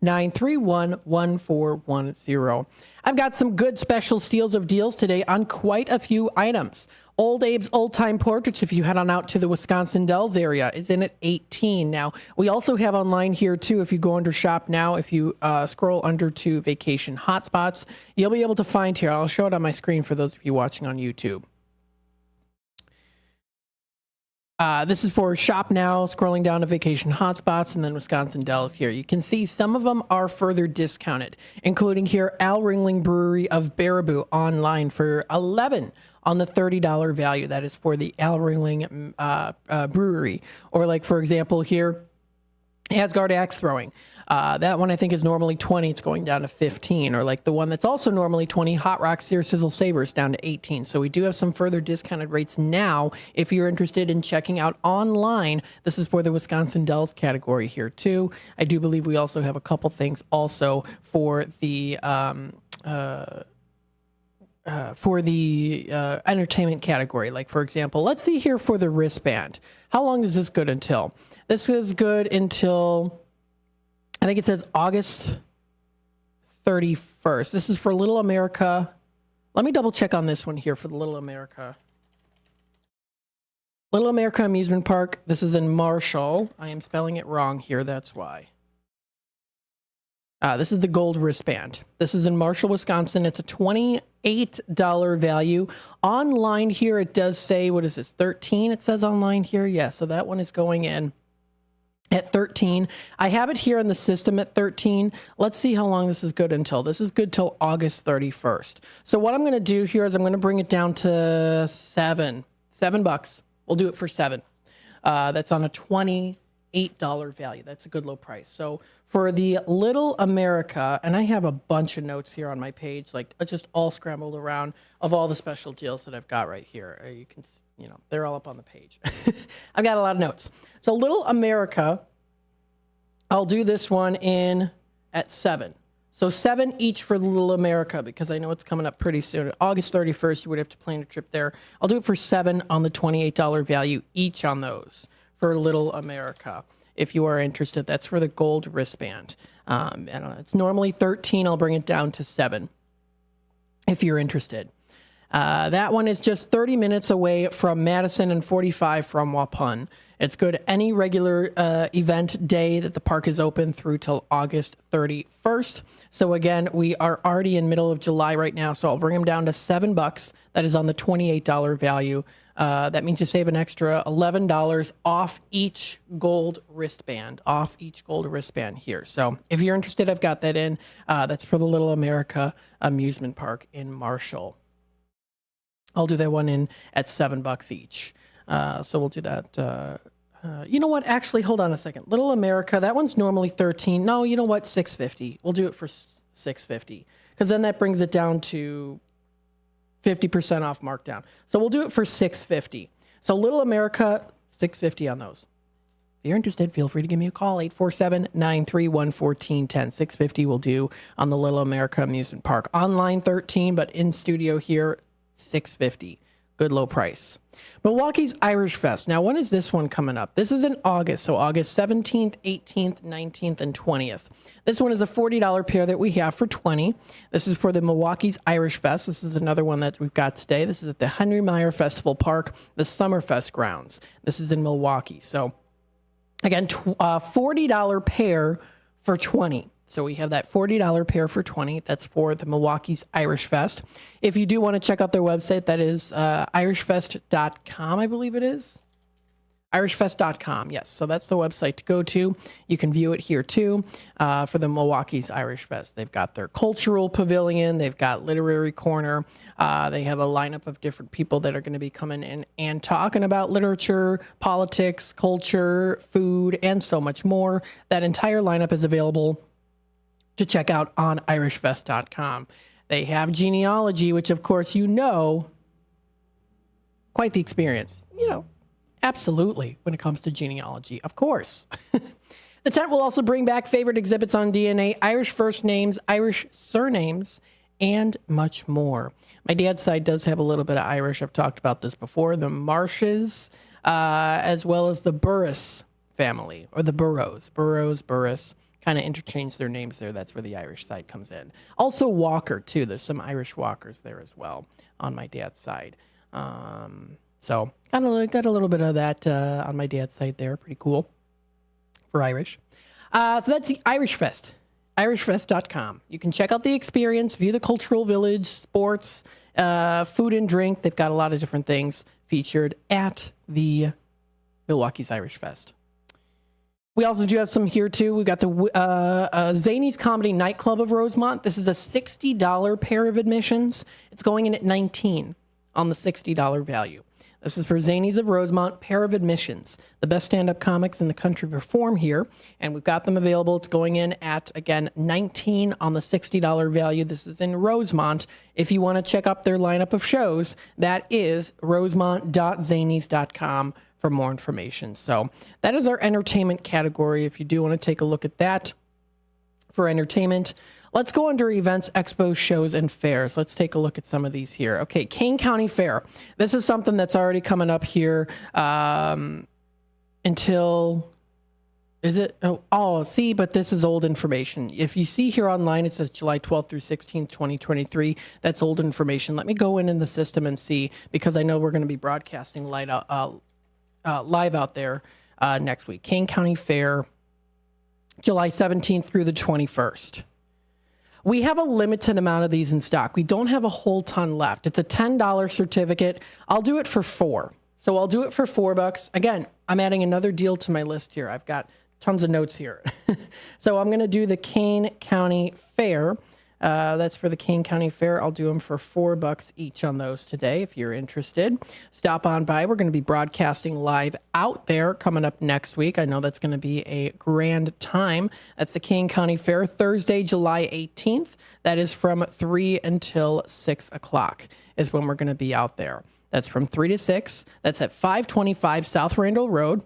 B: 847-931-1410. I've got some good special steals of deals today on quite a few items. Old Abe's Old Time Portraits, if you head on out to the Wisconsin Dells area, is in at 18. Now, we also have online here, too, if you go under Shop Now, if you scroll under to Vacation Hotspots, you'll be able to find here. I'll show it on my screen for those of you watching on YouTube. This is for Shop Now, scrolling down to Vacation Hotspots, and then Wisconsin Dells here. You can see some of them are further discounted, including here Al Ringling Brewery of Baraboo online for $11 on the $30 value. That is for the Al Ringling Brewery. Or like, for example, here, Asgard Axe Throwing. That one I think is normally $20. It's going down to $15. Or like the one that's also normally $20, Hot Rock Sear Sizzle Savers, down to $18. So we do have some further discounted rates now. If you're interested in checking out online, this is for the Wisconsin Dells category here too. I do believe we also have a couple things also for the entertainment category. Like, for example, let's see here for the wristband. How long is this good until? This is good until, I think it says August 31st. This is for Little America. Let me double check on this one here for the Little America. Little America Amusement Park. This is in Marshall. I am spelling it wrong here. That's why. This is the gold wristband. This is in Marshall, Wisconsin. It's a $28 value. Online here, it does say, what is this, 13? It says online here. Yeah, so that one is going in at 13. I have it here in the system at 13. Let's see how long this is good until. This is good till August 31st. So what I'm going to do here is I'm going to bring it down to $7. $7. We'll do it for $7. That's on a $28 value. That's a good low price. So for the Little America, and I have a bunch of notes here on my page, like just all scrambled around of all the special deals that I've got right here. You can, they're all up on the page. I've got a lot of notes. So Little America, I'll do this one in at 7. So 7 each for Little America, because I know it's coming up pretty soon. August 31st, you would have to plan a trip there. I'll do it for 7 on the $28 value each on those for Little America. If you are interested, that's for the gold wristband. I don't know, it's normally 13. I'll bring it down to 7 if you're interested. That one is just 30 minutes away from Madison and 45 from Waupun. It's good any regular event day that the park is open through till August 31st. So again, we are already in middle of July right now, so I'll bring them down to $7. That is on the $28 value. That means you save an extra $11 off each gold wristband, here. So if you're interested, I've got that in. That's for the Little America Amusement Park in Marshall. I'll do that one in at $7 each. So we'll do that. You know what? Actually, hold on a second. Little America, that one's normally 13. No, you know what? $6.50. We'll do it for $6.50, because then that brings it down to 50% off markdown. So we'll do it for $6.50. So Little America, $6.50 on those. If you're interested, feel free to give me a call, 847-931-1410. $6.50 will do on the Little America Amusement Park. Online, 13, but in studio here, $6.50. Good low price. Milwaukee's Irish Fest. Now, when is this one coming up? This is in August, so August 17th, 18th, 19th, and 20th. This one is a $40 pair that we have for $20. This is for the Milwaukee's Irish Fest. This is another one that we've got today. This is at the Henry Meyer Festival Park, the Summerfest grounds. This is in Milwaukee. So, again, $40 pair for $20. So we have that $40 pair for $20. That's for the Milwaukee's Irish Fest. If you do want to check out their website, that is irishfest.com, I believe it is. irishfest.com, yes. So that's the website to go to. You can view it here too for the Milwaukee's Irish Fest. They've got their cultural pavilion. They've got literary corner. They have a lineup of different people that are going to be coming in and talking about literature, politics, culture, food, and so much more. That entire lineup is available to check out on irishfest.com. They have genealogy, which of course quite the experience. Absolutely, when it comes to genealogy, of course. The tent will also bring back favorite exhibits on DNA, Irish first names, Irish surnames, and much more. My dad's side does have a little bit of Irish. I've talked about this before. The Marshes, as well as the Burris family, or the Burrows. Burris. Kind of interchange their names there. That's where the Irish side comes in. Also Walker, too. There's some Irish Walkers there as well on my dad's side. So got a little bit of that on my dad's site there. Pretty cool for Irish. So that's the Irish Fest, irishfest.com. You can check out the experience, view the cultural village, sports, food and drink. They've got a lot of different things featured at the Milwaukee's Irish Fest. We also do have some here too. We've got the Zany's Comedy Nightclub of Rosemont. This is a $60 pair of admissions. It's going in at $19 on the $60 value. This is for Zany's of Rosemont, pair of admissions. The best stand-up comics in the country perform here, and we've got them available. It's going in at, again, $19 on the $60 value. This is in Rosemont. If you want to check up their lineup of shows, that is rosemont.zanys.com for more information. So that is our entertainment category. If you do want to take a look at that for entertainment, let's go under events, expos, shows, and fairs. Let's take a look at some of these here. Okay, Kane County Fair. This is something that's already coming up here until... Is it? Oh, see, but this is old information. If you see here online, it says July 12th through 16th, 2023. That's old information. Let me go in the system and see, because I know we're going to be broadcasting live out there next week. Kane County Fair, July 17th through the 21st. We have a limited amount of these in stock. We don't have a whole ton left. It's a $10 certificate. I'll do it for $4. So I'll do it for $4. Again, I'm adding another deal to my list here. I've got tons of notes here. So I'm going to do the Kane County Fair. That's for the Kane County Fair. I'll do them for $4 each on those today if you're interested. Stop on by. We're going to be broadcasting live out there coming up next week. I know that's going to be a grand time. That's the Kane County Fair, Thursday, July 18th. That is from 3 until 6 o'clock is when we're going to be out there. That's from 3 to 6. That's at 525 South Randall Road.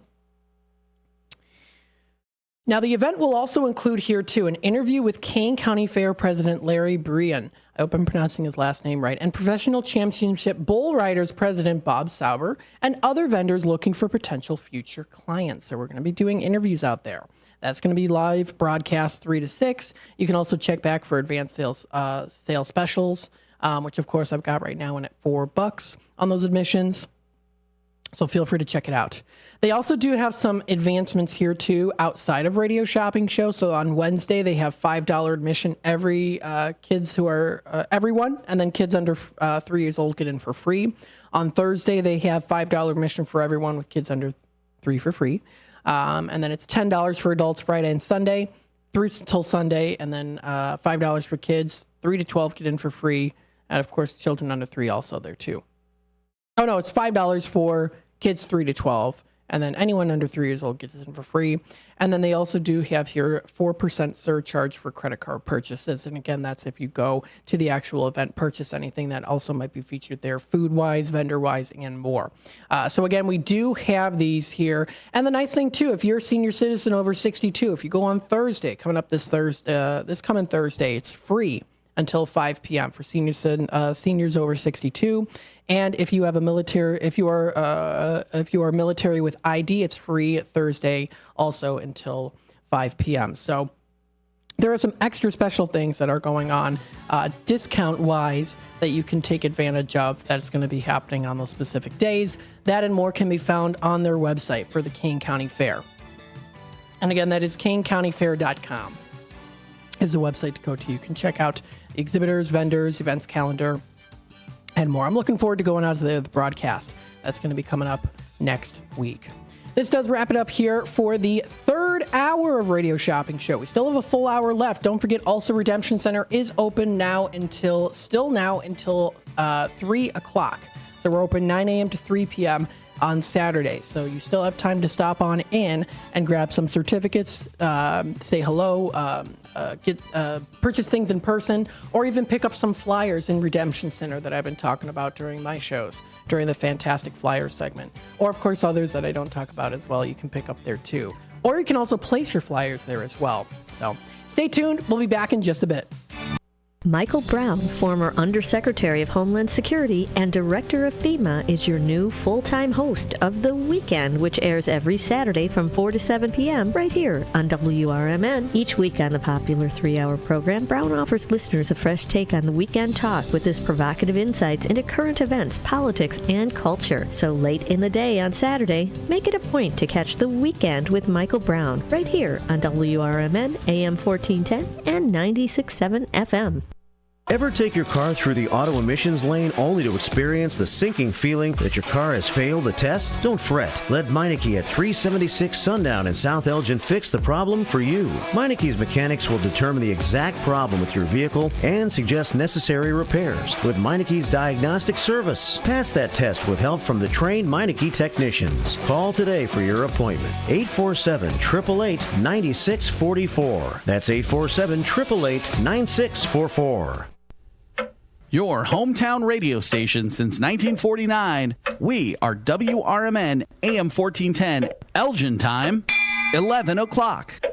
B: Now, the event will also include here, too, an interview with Kane County Fair President Larry Brian. I hope I'm pronouncing his last name right. And Professional Championship Bull Riders President Bob Sauber and other vendors looking for potential future clients. So we're going to be doing interviews out there. That's going to be live broadcast 3 to 6. You can also check back for advanced sales specials, which, of course, I've got right now in at $4 on those admissions. So feel free to check it out. They also do have some advancements here, too, outside of Radio Shopping Show. So on Wednesday, they have $5 admission. Every kids who are, everyone, and then kids under 3 years old get in for free. On Thursday, they have $5 admission for everyone with kids under 3 for free. And then it's $10 for adults Friday and Sunday, through till Sunday, and then $5 for kids. 3 to 12 get in for free. And, of course, children under 3 also there, too. Oh, no, it's $5 for kids 3 to 12, and then anyone under 3 years old gets it for free. And then they also do have here 4% surcharge for credit card purchases. And again, that's if you go to the actual event, purchase anything that also might be featured there, food-wise, vendor-wise, and more. So again, we do have these here. And the nice thing, too, if you're a senior citizen over 62, if you go on Thursday, coming up this coming Thursday, it's free until 5 p.m. for seniors over 62. And if you have a military, if you are military with ID, it's free Thursday also until 5 p.m. So there are some extra special things that are going on discount-wise that you can take advantage of that's going to be happening on those specific days. That and more can be found on their website for the Kane County Fair. And again, that is kanecountyfair.com is the website to go to. You can check out the exhibitors, vendors, events calendar, and more. I'm looking forward to going out to the broadcast. That's going to be coming up next week. This does wrap it up here for the third hour of Radio Shopping Show. We still have a full hour left. Don't forget, also Redemption Center is open until 3 o'clock. So we're open 9 a.m. to 3 p.m. on Saturday. So you still have time to stop on in and grab some certificates, say hello, purchase things in person, or even pick up some flyers in Redemption Center that I've been talking about during my shows, during the Fantastic Flyers segment. Or, of course, others that I don't talk about as well, you can pick up there too. Or you can also place your flyers there as well. So stay tuned. We'll be back in just a bit.
E: Michael Brown, former Undersecretary of Homeland Security and Director of FEMA, is your new full-time host of The Weekend, which airs every Saturday from 4 to 7 p.m. right here on WRMN. Each week on the popular 3-hour program, Brown offers listeners a fresh take on the weekend talk with his provocative insights into current events, politics, and culture. So late in the day on Saturday, make it a point to catch The Weekend with Michael Brown right here on WRMN, AM 1410 and 96.7 FM.
F: Ever take your car through the auto emissions lane only to experience the sinking feeling that your car has failed the test? Don't fret. Let Meineke at 376 Sundown in South Elgin fix the problem for you. Meineke's mechanics will determine the exact problem with your vehicle and suggest necessary repairs with Meineke's diagnostic service. Pass that test with help from the trained Meineke technicians. Call today for your appointment. 847-888-9644. That's 847-888-9644.
P: Your hometown radio station since 1949. We are WRMN AM 1410. Elgin time, 11 o'clock.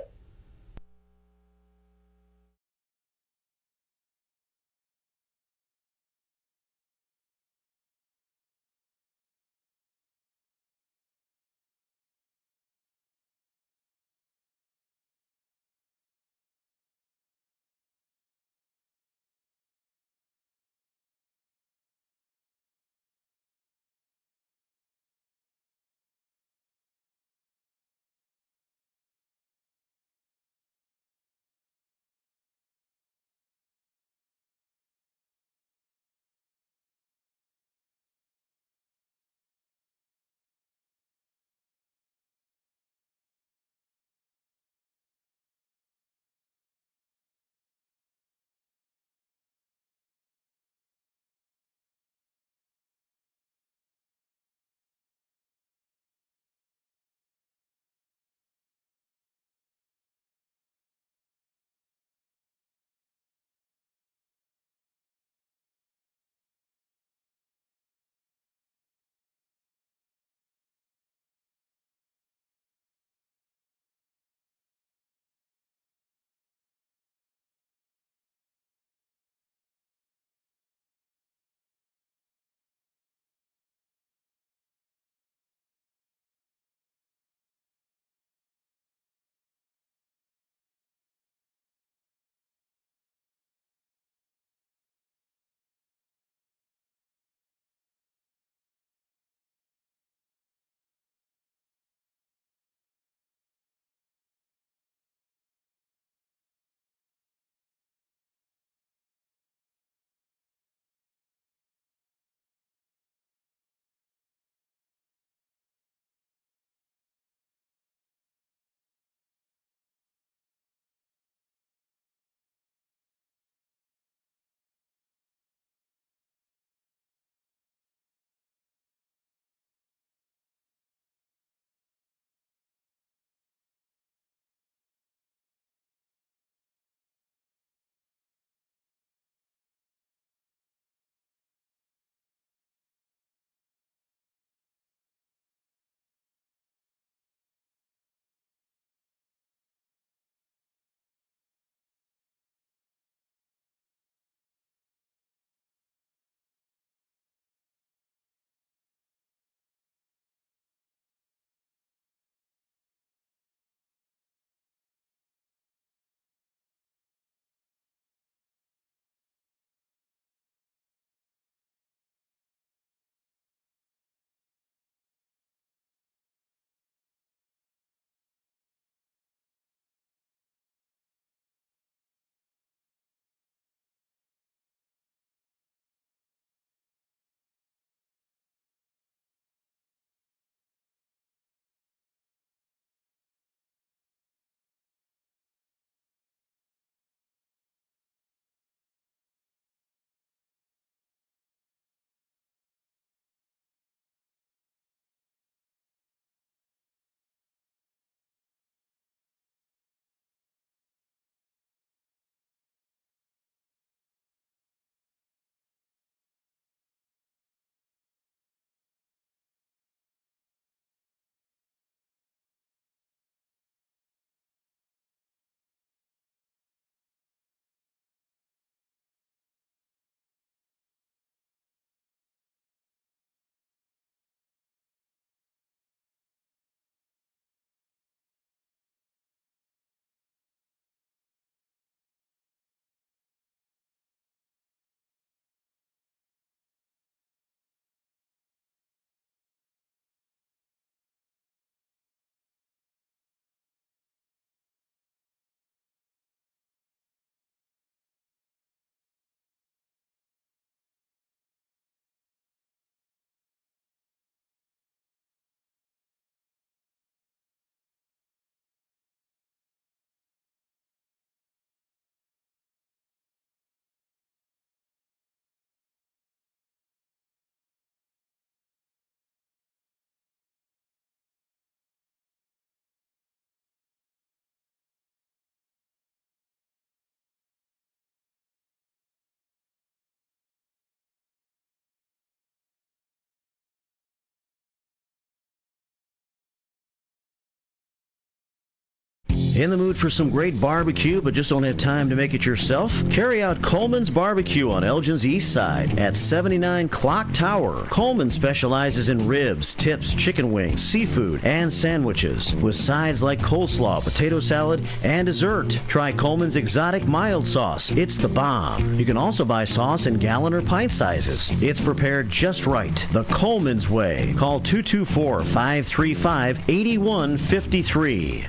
F: In the mood for some great barbecue but just don't have time to make it yourself? Carry out Coleman's Barbecue on Elgin's East Side at 79 Clock Tower. Coleman specializes in ribs, tips, chicken wings, seafood, and sandwiches with sides like coleslaw, potato salad, and dessert. Try Coleman's exotic mild sauce. It's the bomb. You can also buy sauce in gallon or pint sizes. It's prepared just right. The Coleman's way. Call 224-535-8153.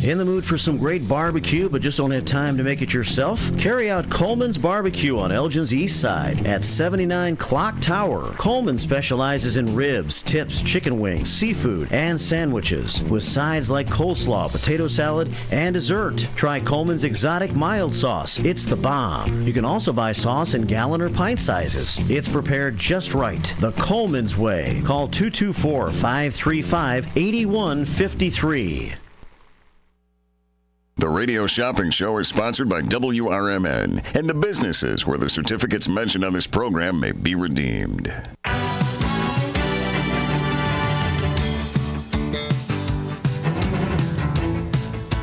F: In the mood for some great barbecue but just don't have time to make it yourself? Carry out Coleman's Barbecue on Elgin's East Side at 79 Clock Tower. Coleman specializes in ribs, tips, chicken wings, seafood, and sandwiches with sides like coleslaw, potato salad, and dessert. Try Coleman's exotic mild sauce. It's the bomb. You can also buy sauce in gallon or pint sizes. It's prepared just right. The Coleman's way. Call 224-535-8153.
A: The Radio Shopping Show is sponsored by WRMN and the businesses where the certificates mentioned on this program may be redeemed.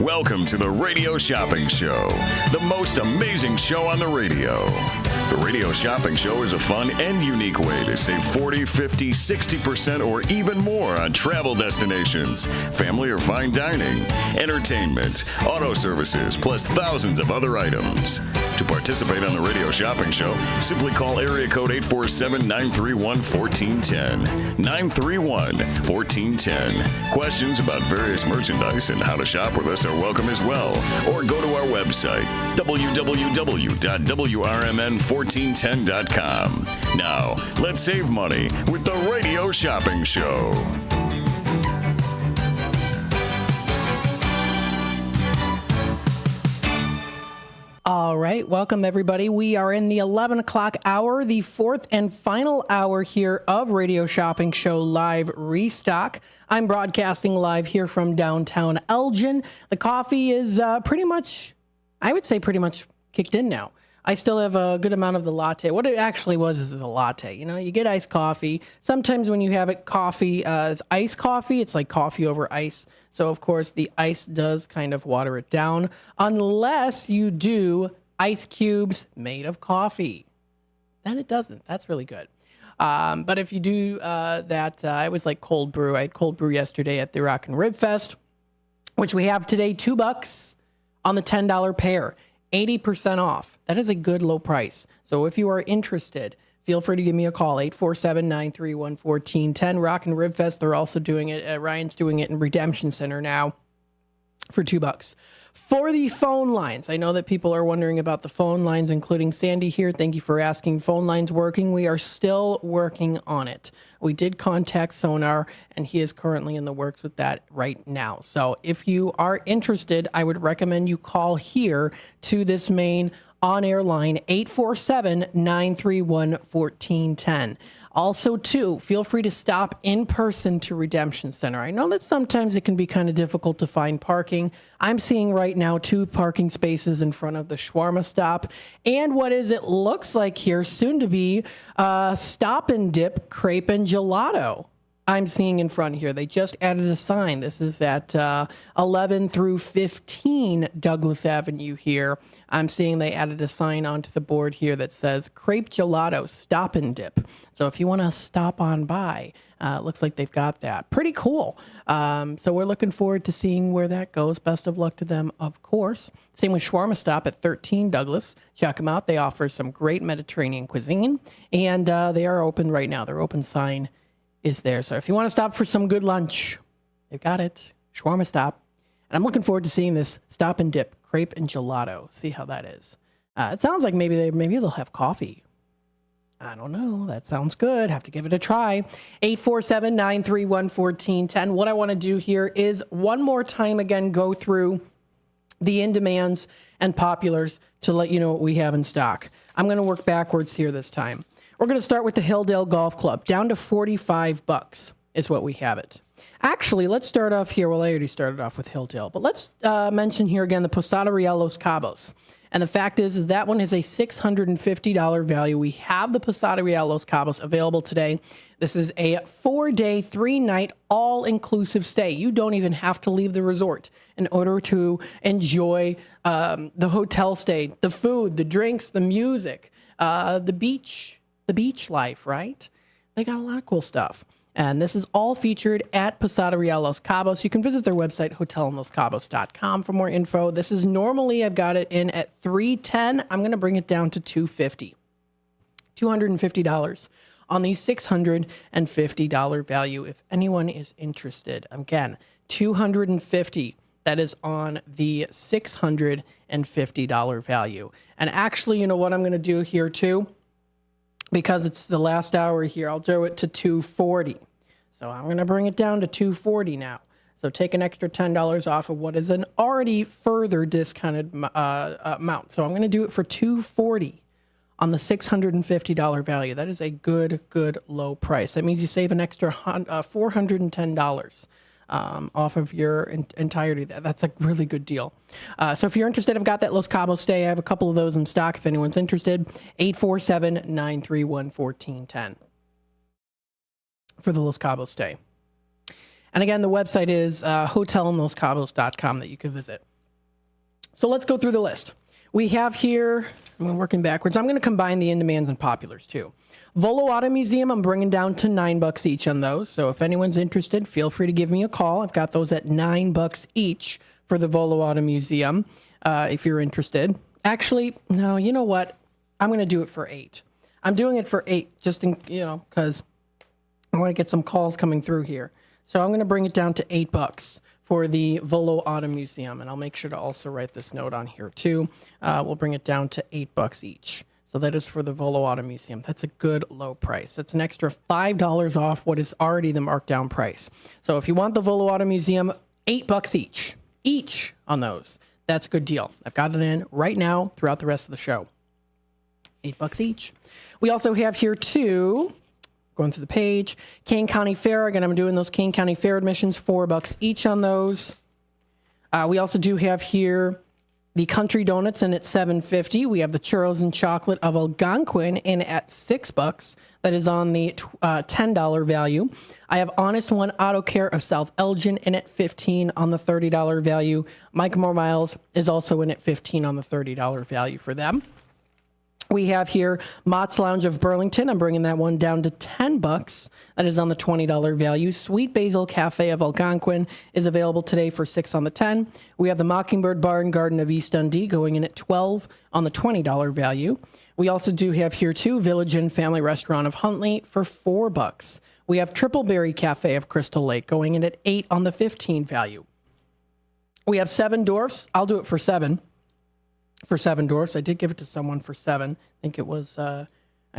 A: Welcome to the Radio Shopping Show, the most amazing show on the radio. The Radio Shopping Show is a fun and unique way to save 40, 50, 60% or even more on travel destinations, family or fine dining, entertainment, auto services, plus thousands of other items. To participate on the Radio Shopping Show, simply call area code 847-931-1410. 931-1410. Questions about various merchandise and how to shop with us are welcome as well. Or go to our website, www.WRMN1410.com. Now, let's save money with the Radio Shopping Show.
B: All right, welcome everybody. We are in the 11 o'clock hour, the fourth and final hour here of Radio Shopping Show Live Restock. I'm broadcasting live here from downtown Elgin. The coffee is pretty much kicked in now. I still have a good amount of the latte. What it actually was is a latte. You know, you get iced coffee. Sometimes when you have it it's iced coffee, it's like coffee over ice. So, of course, the ice does kind of water it down unless you do ice cubes made of coffee. Then it doesn't. That's really good. But if you do that, I was like cold brew. I had cold brew yesterday at the Rock and Rib Fest, which we have today, $2 on the $10 pair, 80% off. That is a good low price. So if you are interested, feel free to give me a call, 847-931-1410. Rock and Rib Fest, they're also doing it. Ryan's doing it in Redemption Center now for $2. For the phone lines, I know that people are wondering about the phone lines, including Sandy here. Thank you for asking. Phone lines working. We are still working on it. We did contact Sonar, and he is currently in the works with that right now. So if you are interested, I would recommend you call here to this main on-air line, 847-931-1410. Also, too, feel free to stop in person to Redemption Center. I know that sometimes it can be kind of difficult to find parking. I'm seeing right now 2 parking spaces in front of the shawarma stop and what it looks like here, soon to be Stop and Dip Crepe and Gelato. I'm seeing in front here. They just added a sign. This is at 11 through 15 Douglas Avenue here. I'm seeing they added a sign onto the board here that says Crepe Gelato Stop and Dip. So if you want to stop on by, looks like they've got that. Pretty cool. So we're looking forward to seeing where that goes. Best of luck to them, of course. Same with Shawarma Stop at 13 Douglas. Check them out. They offer some great Mediterranean cuisine, and they are open right now. Their open sign is there. So if you want to stop for some good lunch, they've got it. Shawarma Stop. And I'm looking forward to seeing this Stop and Dip Crepe and Gelato. See how that is. It sounds like maybe they'll have coffee. I don't know. That sounds good. Have to give it a try. 847-931-1410. What I want to do here is one more time again go through the in-demands and populars to let you know what we have in stock. I'm going to work backwards here this time. We're going to start with the Hilldale Golf Club. Down to $45 is what we have it. Actually, let's start off here. Well, I already started off with Hilldale, but let's mention here again the Posada Real Los Cabos. And the fact is that one is a $650 value. We have the Posada Real Los Cabos available today. This is a 4-day, 3-night, all-inclusive stay. You don't even have to leave the resort in order to enjoy the hotel stay, the food, the drinks, the music, the beach life, right? They got a lot of cool stuff. And this is all featured at Posada Real Los Cabos. You can visit their website, hotelinloscabos.com, for more info. This is normally, I've got it in at $310. I'm going to bring it down to $250. $250 on the $650 value if anyone is interested. Again, $250. That is on the $650 value. And actually, you know what I'm going to do here too? Because it's the last hour here, I'll do it to $240. So I'm going to bring it down to $240 now. So take an extra $10 off of what is an already further discounted amount. So I'm going to do it for $240 on the $650 value. That is a good low price. That means you save an extra $410 off of your entirety. That's a really good deal. So if you're interested, I've got that Los Cabos stay. I have a couple of those in stock if anyone's interested. 847-931-1410 for the Los Cabos stay. And again, the website is hotelinloscabos.com that you can visit. So let's go through the list. We have here, I'm working backwards. I'm going to combine the in-demands and populars too. Volo Auto Museum, I'm bringing down to $9 each on those. So if anyone's interested, feel free to give me a call. I've got those at $9 each for the Volo Auto Museum, if you're interested. Actually, no, you know what? I'm going to do it for $8. I'm doing it for $8 just in, because I want to get some calls coming through here. So I'm going to bring it down to $8 for the Volo Auto Museum. And I'll make sure to also write this note on here too. We'll bring it down to $8 each. So that is for the Volo Auto Museum. That's a good low price. That's an extra $5 off what is already the markdown price. So if you want the Volo Auto Museum, $8 each on those. That's a good deal. I've got it in right now throughout the rest of the show. $8 each. We also have here too, going through the page, Kane County Fair. Again, I'm doing those Kane County Fair admissions, $4 each on those. We also do have here the Country Donuts in at $7.50. We have the Churros and Chocolate of Algonquin in at $6. That is on the $10 value. I have Honest One Auto Care of South Elgin in at $15 on the $30 value. Mike More Miles is also in at $15 on the $30 value for them. We have here Mott's Lounge of Burlington. I'm bringing that one down to $10. That is on the $20 value. Sweet Basil Cafe of Algonquin is available today for $6 on the $10. We have the Mockingbird Bar and Garden of East Dundee going in at $12 on the $20 value. We also do have here too Village Inn Family Restaurant of Huntley for $4. We have Tripleberry Cafe of Crystal Lake going in at $8 on the $15 value. We have Seven Dwarfs. I'll do it for $7. For Seven Dwarfs. I did give it to someone for $7. I think it was, I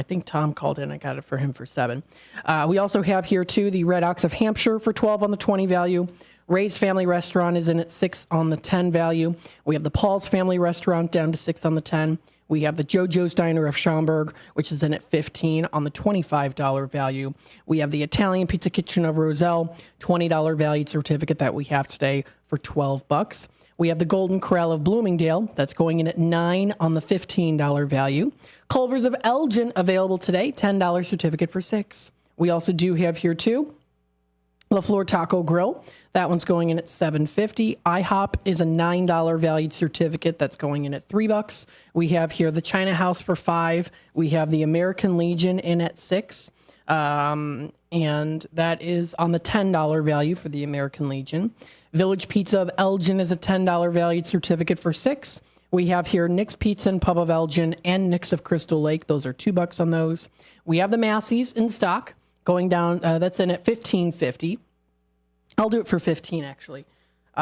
B: think Tom called in. I got it for him for $7. We also have here too the Red Ox of Hampshire for $12 on the $20 value. Ray's Family Restaurant is in at $6 on the $10 value. We have the Paul's Family Restaurant down to $6 on the $10. We have the JoJo's Diner of Schaumburg, which is in at $15 on the $25 value. We have the Italian Pizza Kitchen of Roselle, $20 valued certificate that we have today for $12. We have the Golden Corral of Bloomingdale. That's going in at $9 on the $15 value. Culver's of Elgin available today, $10 certificate for $6. We also do have here too La Flor Taco Grill. That one's going in at $7.50. IHOP is a $9 valued certificate. That's going in at $3. We have here the China House for $5. We have the American Legion in at $6. And that is on the $10 value for the American Legion. Village Pizza of Elgin is a $10 valued certificate for $6. We have here Nick's Pizza and Pub of Elgin and Nick's of Crystal Lake. Those are $2 on those. We have the Massey's in stock going down. That's in at $15.50. I'll do it for $15 actually.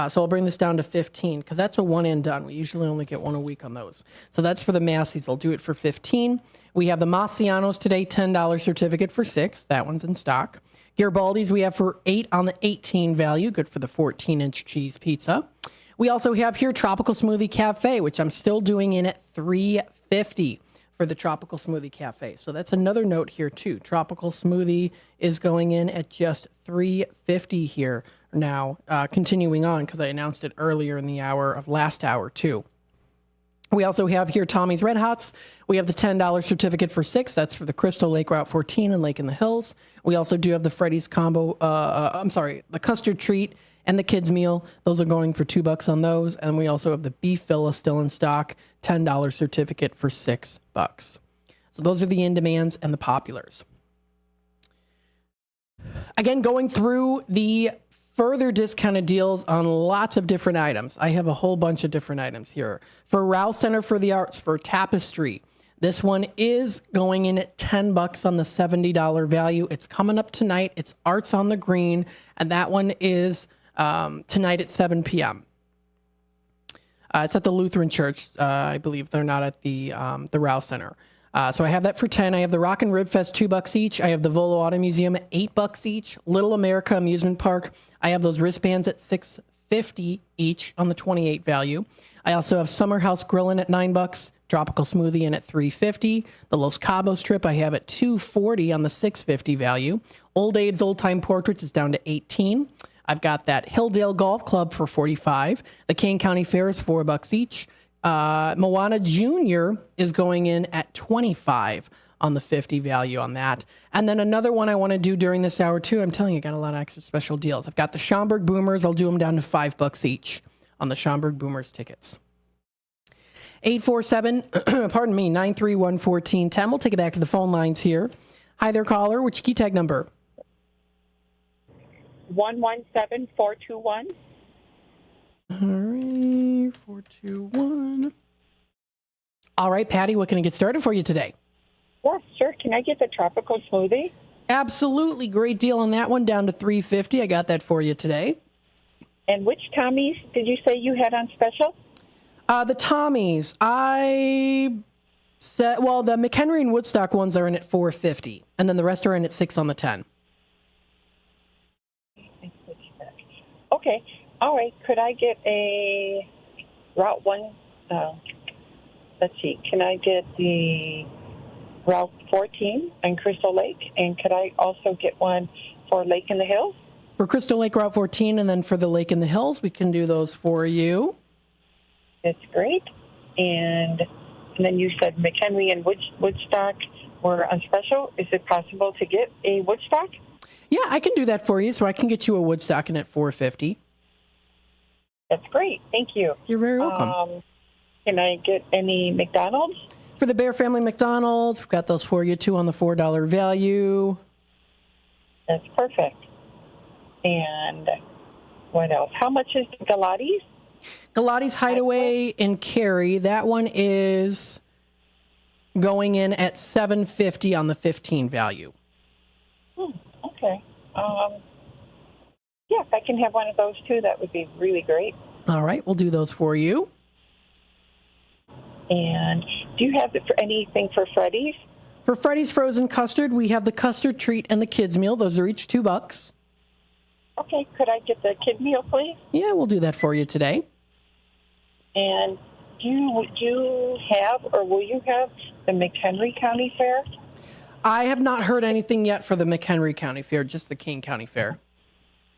B: So I'll bring this down to $15 because that's a one and done. We usually only get one a week on those. So that's for the Massey's. I'll do it for $15. We have the Massianos today, $10 certificate for $6. That one's in stock. Garibaldi's we have for $8 on the 18 value. Good for the 14-inch cheese pizza. We also have here Tropical Smoothie Cafe, which I'm still doing in at $3.50 for the Tropical Smoothie Cafe. So that's another note here too. Tropical Smoothie is going in at just $3.50 here now. Continuing on because I announced it earlier in the hour of last hour too. We also have here Tommy's Red Hots. We have the $10 certificate for 6. That's for the Crystal Lake Route 14 and Lake in the Hills. We also do have the Freddy's combo, the custard treat and the kids meal. Those are going for $2 on those. And we also have the beef villa still in stock, $10 certificate for $6. So those are the in-demands and the populars. Again, going through the further discounted deals on lots of different items. I have a whole bunch of different items here. For Rouse Center for the Arts, for Tapestry, this one is going in at $10 on the $70 value. It's coming up tonight. It's Arts on the Green, and that one is tonight at 7 p.m. It's at the Lutheran Church, I believe. They're not at the Rouse Center. So I have that for 10. I have the Rock and Rib Fest, $2 each. I have the Volo Auto Museum at $8 each. Little America Amusement Park, I have those wristbands at $6.50 each on the 28 value. I also have Summer House Grillin' at $9, Tropical Smoothie in at $3.50. The Los Cabos trip I have at $2.40 on the $6.50 value. Old Abe's Old Time Portraits is down to $18. I've got that Hilldale Golf Club for $45. The Kane County Fair is $4 each. Moana Junior is going in at $25 on the 50 value on that. And then another one I want to do during this hour too. I'm telling you, I got a lot of extra special deals. I've got the Schaumburg Boomers. I'll do them down to $5 each on the Schaumburg Boomers tickets. 931-1410. We'll take it back to the phone lines here. Hi there, caller. Which key tag number?
C: 117421.
B: All right, 421. All right, Patty, what can I get started for you today?
C: Yeah, sure. Can I get the tropical smoothie?
B: Absolutely. Great deal on that one, down to $3.50. I got that for you today.
C: And which Tommy's did you say you had on special?
B: The Tommy's. I said, well, the McHenry and Woodstock ones are in at $4.50, and then the rest are in at $6 on the 10.
C: Okay. All right. Could I get a Route 1? Let's see. Can I get the Route 14 and Crystal Lake? And could I also get one for Lake in the Hills?
B: For Crystal Lake Route 14, and then for the Lake in the Hills, we can do those for you.
C: That's great. And then you said McHenry and Woodstock were on special. Is it possible to get a Woodstock?
B: Yeah, I can do that for you. So I can get you a Woodstock in at $4.50.
C: That's great. Thank you.
B: You're very welcome.
C: Can I get any McDonald's?
B: For the Bear Family McDonald's, we've got those for you too on the $4 value.
C: That's perfect. And what else? How much is the Galati's?
B: Galati's Hideaway in Cary. That one is going in at $7.50 on the 15 value.
C: Okay. Yeah, if I can have one of those too, that would be really great.
B: All right, we'll do those for you.
C: And do you have anything for Freddy's?
B: For Freddy's Frozen Custard, we have the custard treat and the kids meal. Those are each $2.
C: Okay, could I get the kid meal, please?
B: Yeah, we'll do that for you today.
C: And do you have, or will you have, the McHenry County Fair?
B: I have not heard anything yet for the McHenry County Fair, just the King County Fair.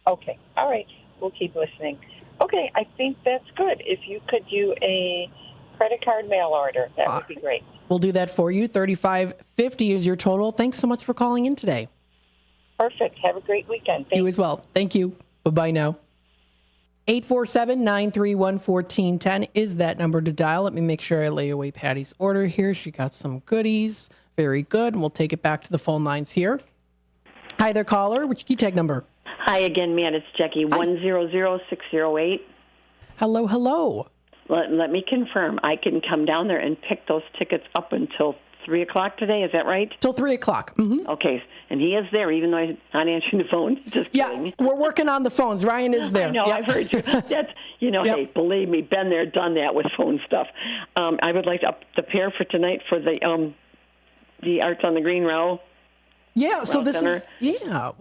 C: Okay, all right. We'll keep listening. Okay, I think that's good. If you could do a credit card mail order, that would be great.
B: We'll do that for you. $35.50 is your total. Thanks so much for calling in today.
C: Perfect. Have a great weekend.
B: You as well. Thank you. Bye-bye now. 847-931-1410 is that number to dial. Let me make sure I lay away Patty's order here. She got some goodies. Very good. And we'll take it back to the phone lines here. Hi there, caller. Which key tag number?
Q: Hi again, man. It's Jackie, 100608.
B: Hello, hello.
Q: Let me confirm. I can come down there and pick those tickets up until 3 o'clock today. Is that right?
B: Till 3 o'clock. Mm-hmm.
Q: Okay. And he is there, even though he's not answering the phone. Just kidding.
B: We're working on the phones. Ryan is there.
Q: I know. I've heard you. That's, hey, believe me, been there, done that with phone stuff. I would like to up the pair for tonight for the Arts on the Green Row.
B: Yeah, so this Center. We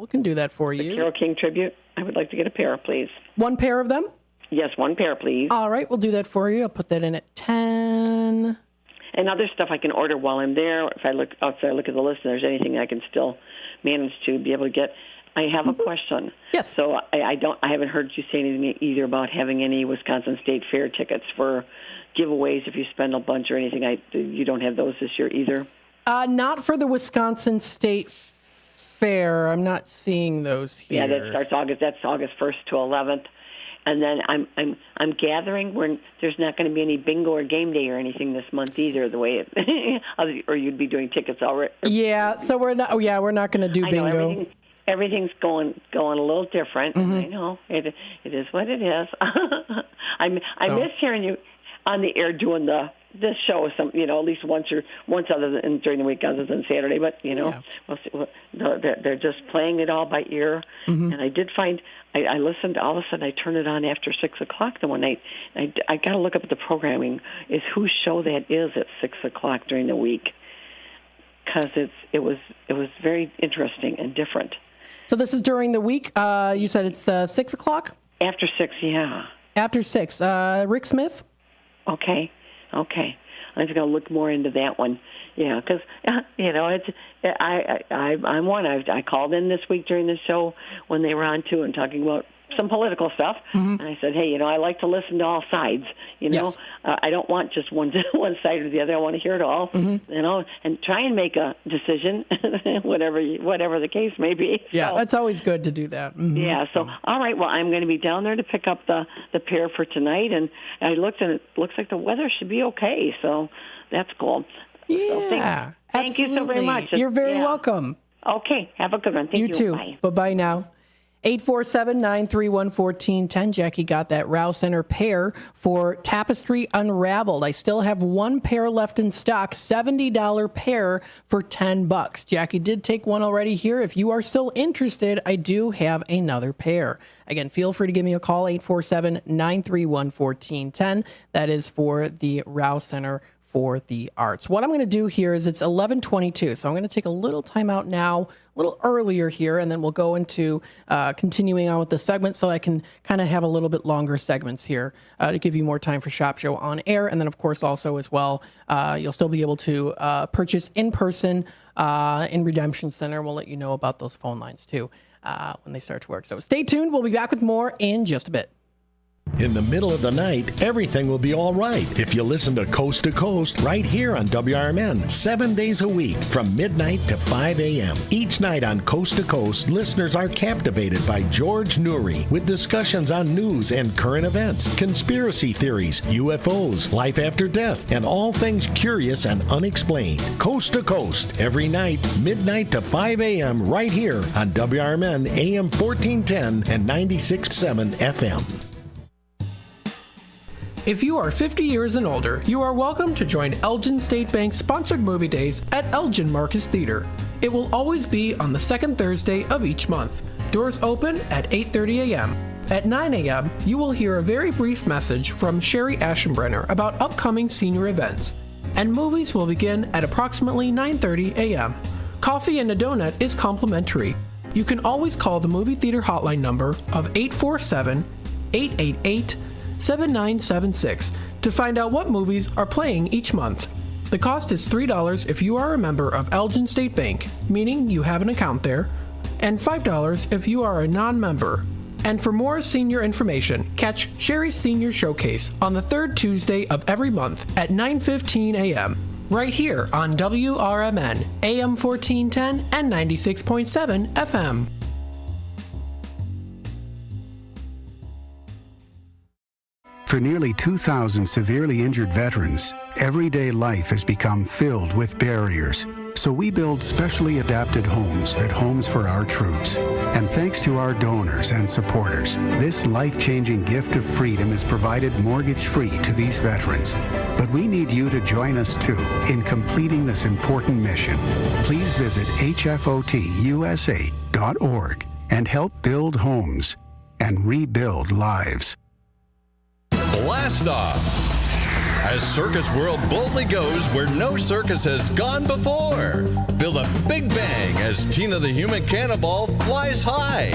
B: can do that for you.
Q: The Carole King tribute. I would like to get a pair, please.
B: One pair of them?
Q: Yes, one pair, please.
B: All right, we'll do that for you. I'll put that in at 10.
Q: And other stuff I can order while I'm there. If I look at the list and there's anything I can still manage to be able to get. I have a question.
B: Yes.
Q: So I haven't heard you say anything either about having any Wisconsin State Fair tickets for giveaways if you spend a bunch or anything. You don't have those this year either?
B: Not for the Wisconsin State Fair. I'm not seeing those here.
Q: Yeah, that starts August. That's August 1st to 11th. And then I'm gathering there's not going to be any bingo or game day or anything this month either. The way or you'd be doing tickets already.
B: Yeah, so we're not. Yeah, we're not going to do bingo.
Q: I know everything's going a little different.
B: Mm-hmm.
Q: I know it is what it is. I miss hearing you on the air doing this show, at least once other than during the week, other than Saturday. But we'll see. They're just playing it all by ear.
B: Mm-hmm.
Q: And I did find I listened. All of a sudden, I turned it on after 6:00 the one night. I got to look up at the programming is whose show that is at 6:00 during the week, because it was very interesting and different.
B: So this is during the week. You said it's 6:00?
Q: After 6, yeah.
B: After 6. Rick Smith?
Q: Okay. I'm just going to look more into that one. Yeah, because, it's I'm one. I called in this week during the show when they were on, too, and talking about some political stuff.
B: Mm-hmm.
Q: And I said, hey, I like to listen to all sides.
B: Yes.
Q: I don't want just one side or the other. I want to hear it all,
B: mm-hmm.
Q: And try and make a decision, whatever the case may be.
B: Yeah, that's always good to do that. Mm-hmm.
Q: Yeah, so, all right, well, I'm going to be down there to pick up the pair for tonight, and I looked, and it looks like the weather should be okay, so that's cool.
B: Yeah,
Q: so thank you so very much.
B: You're very welcome.
Q: Okay, have a good one. Thank you.
B: You too.
Q: Bye.
B: Bye-bye now. 847-931-1410. Jackie got that Rouse Center pair for Tapestry Unraveled. I still have one pair left in stock, $70 pair for $10. Jackie did take one already here. If you are still interested, I do have another pair. Again, feel free to give me a call, 847-931-1410. That is for the Rouse Center for the Arts. What I'm going to do here is it's 11:22, so I'm going to take a little time out now, a little earlier here, and then we'll go into continuing on with the segment so I can kind of have a little bit longer segments here to give you more time for Shop Show on air. And then, of course, also as well, you'll still be able to purchase in person in Redemption Center. We'll let you know about those phone lines, too, when they start to work. So stay tuned. We'll be back with more in just a bit.
M: In the middle of the night, everything will be all right if you listen to Coast right here on WRMN, 7 days a week from midnight to 5 a.m. Each night on Coast to Coast, listeners are captivated by George Noory with discussions on news and current events, conspiracy theories, UFOs, life after death, and all things curious and unexplained. Coast to Coast, every night, midnight to 5 a.m. right here on WRMN AM 1410 and 96.7 FM.
B: If you are 50 years and older, you are welcome to join Elgin State Bank's sponsored movie days at Elgin Marcus Theater. It will always be on the second Thursday of each month. Doors open at 8:30 a.m. At 9 a.m., you will hear a very brief message from Sherry Aschenbrenner about upcoming senior events. And movies will begin at approximately 9:30 a.m. Coffee and a donut is complimentary. You can always call the movie theater hotline number of 847-888-7976 to find out what movies are playing each month. The cost is $3 if you are a member of Elgin State Bank, meaning you have an account there, and $5 if you are a non-member. And for more senior information, catch Sherry's Senior Showcase on the third Tuesday of every month at 9:15 a.m. right here on WRMN, AM 1410 and 96.7 FM.
J: For nearly 2,000 severely injured veterans, everyday life has become filled with barriers. So we build specially adapted homes at Homes for Our Troops. And thanks to our donors and supporters, this life-changing gift of freedom is provided mortgage-free to these veterans. But we need you to join us, too, in completing this important mission. Please visit hfotusa.org and help build homes and rebuild lives.
R: Blast Off! As Circus World boldly goes where no circus has gone before. Feel the big bang as Tina the Human Cannonball flies high.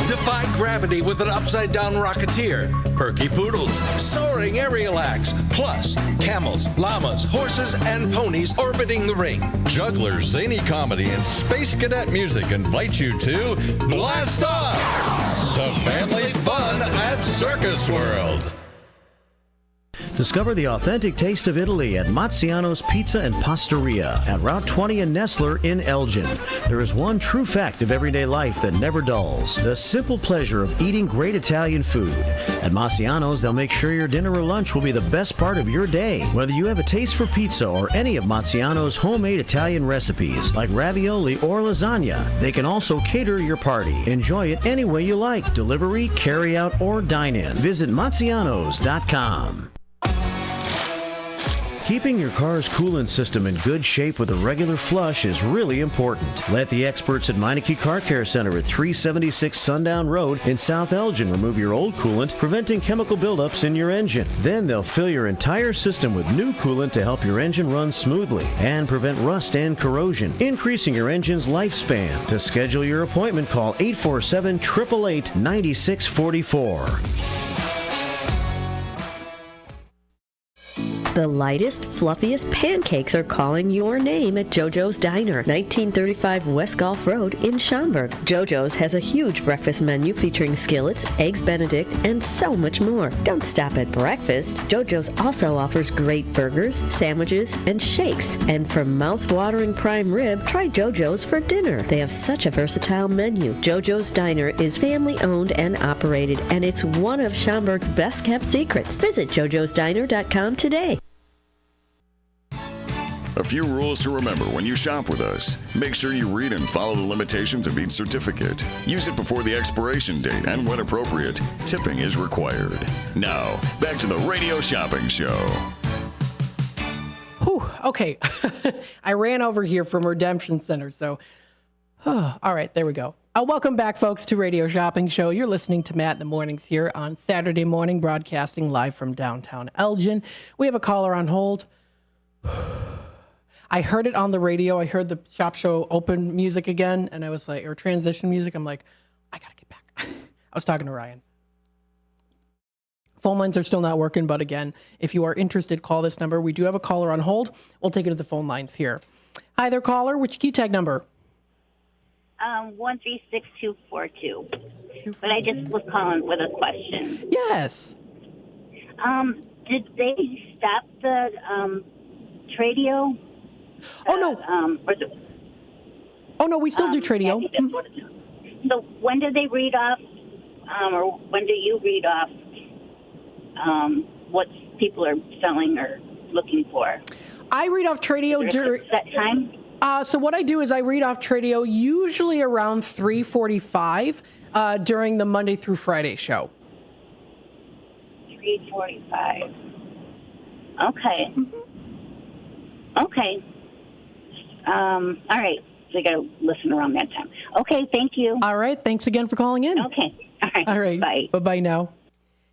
T: Defy gravity with an upside-down rocketeer, perky poodles, soaring aerial acts, plus camels, llamas, horses, and ponies orbiting the ring.
R: Jugglers, zany comedy, and space cadet music invite you to Blast Off! To family fun at Circus World.
F: Discover the authentic taste of Italy at Mazziano's Pizza and Pastaria at Route 20 and Nestler in Elgin. There is one true fact of everyday life that never dulls: the simple pleasure of eating great Italian food. At Mazziano's, they'll make sure your dinner or lunch will be the best part of your day. Whether you have a taste for pizza or any of Mazziano's homemade Italian recipes, like ravioli or lasagna, they can also cater your party. Enjoy it any way you like: delivery, carry out, or dine in. Visit Mazzianos.com. Keeping your car's coolant system in good shape with a regular flush is really important. Let the experts at Meineke Car Care Center at 376 Sundown Road in South Elgin remove your old coolant, preventing chemical buildups in your engine. Then they'll fill your entire system with new coolant to help your engine run smoothly and prevent rust and corrosion, increasing your engine's lifespan. To schedule your appointment, call 847-888-9644.
E: The lightest, fluffiest pancakes are calling your name at JoJo's Diner, 1935 West Gulf Road in Schaumburg. JoJo's has a huge breakfast menu featuring skillets, eggs Benedict, and so much more. Don't stop at breakfast. JoJo's also offers great burgers, sandwiches, and shakes. And for mouth-watering prime rib, try JoJo's for dinner. They have such a versatile menu. JoJo's Diner is family-owned and operated, and it's one of Schaumburg's best-kept secrets. Visit jojosdiner.com today.
A: A few rules to remember when you shop with us. Make sure you read and follow the limitations of each certificate. Use it before the expiration date, and when appropriate, tipping is required. Now, back to the Radio Shopping Show.
B: Whew, okay. I ran over here from Redemption Center, so... all right, there we go. Welcome back, folks, to Radio Shopping Show. You're listening to Matt in the Mornings here on Saturday morning, broadcasting live from downtown Elgin. We have a caller on hold. I heard it on the radio. I heard the Shop Show open music again, and I was like, or transition music. I'm like, I gotta get back. I was talking to Ryan. Phone lines are still not working, but again, if you are interested, call this number. We do have a caller on hold. We'll take it to the phone lines here. Hi there, caller. Which key tag number?
L: 136242. But I just was calling with a question.
B: Yes.
L: Did they stop the Tradio?
B: Oh, no. Oh, no, we still do Tradio.
L: So when do they read off, or when do you read off what people are selling or looking for?
B: I read off Tradio during
L: that time.
B: So what I do is I read off Tradio usually around 3:45 during the Monday through Friday show.
L: 3:45. Okay. Mm-hmm. Okay. All right. So you got to listen around that time. Okay. Thank you.
B: All right. Thanks again for calling in.
L: Okay. All right.
B: All right.
L: Bye.
B: Bye-bye now.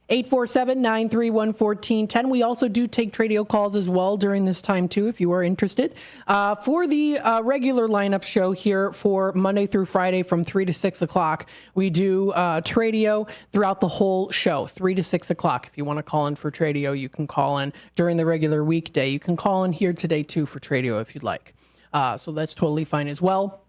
B: 847-931-1410. We also do take Tradio calls as well during this time, too, if you are interested. For the regular lineup show here for Monday through Friday from 3 to 6 o'clock, we do Tradio throughout the whole show, 3 to 6 o'clock. If you want to call in for Tradio, you can call in during the regular weekday. You can call in here today, too, for Tradio if you'd like. So that's totally fine as well.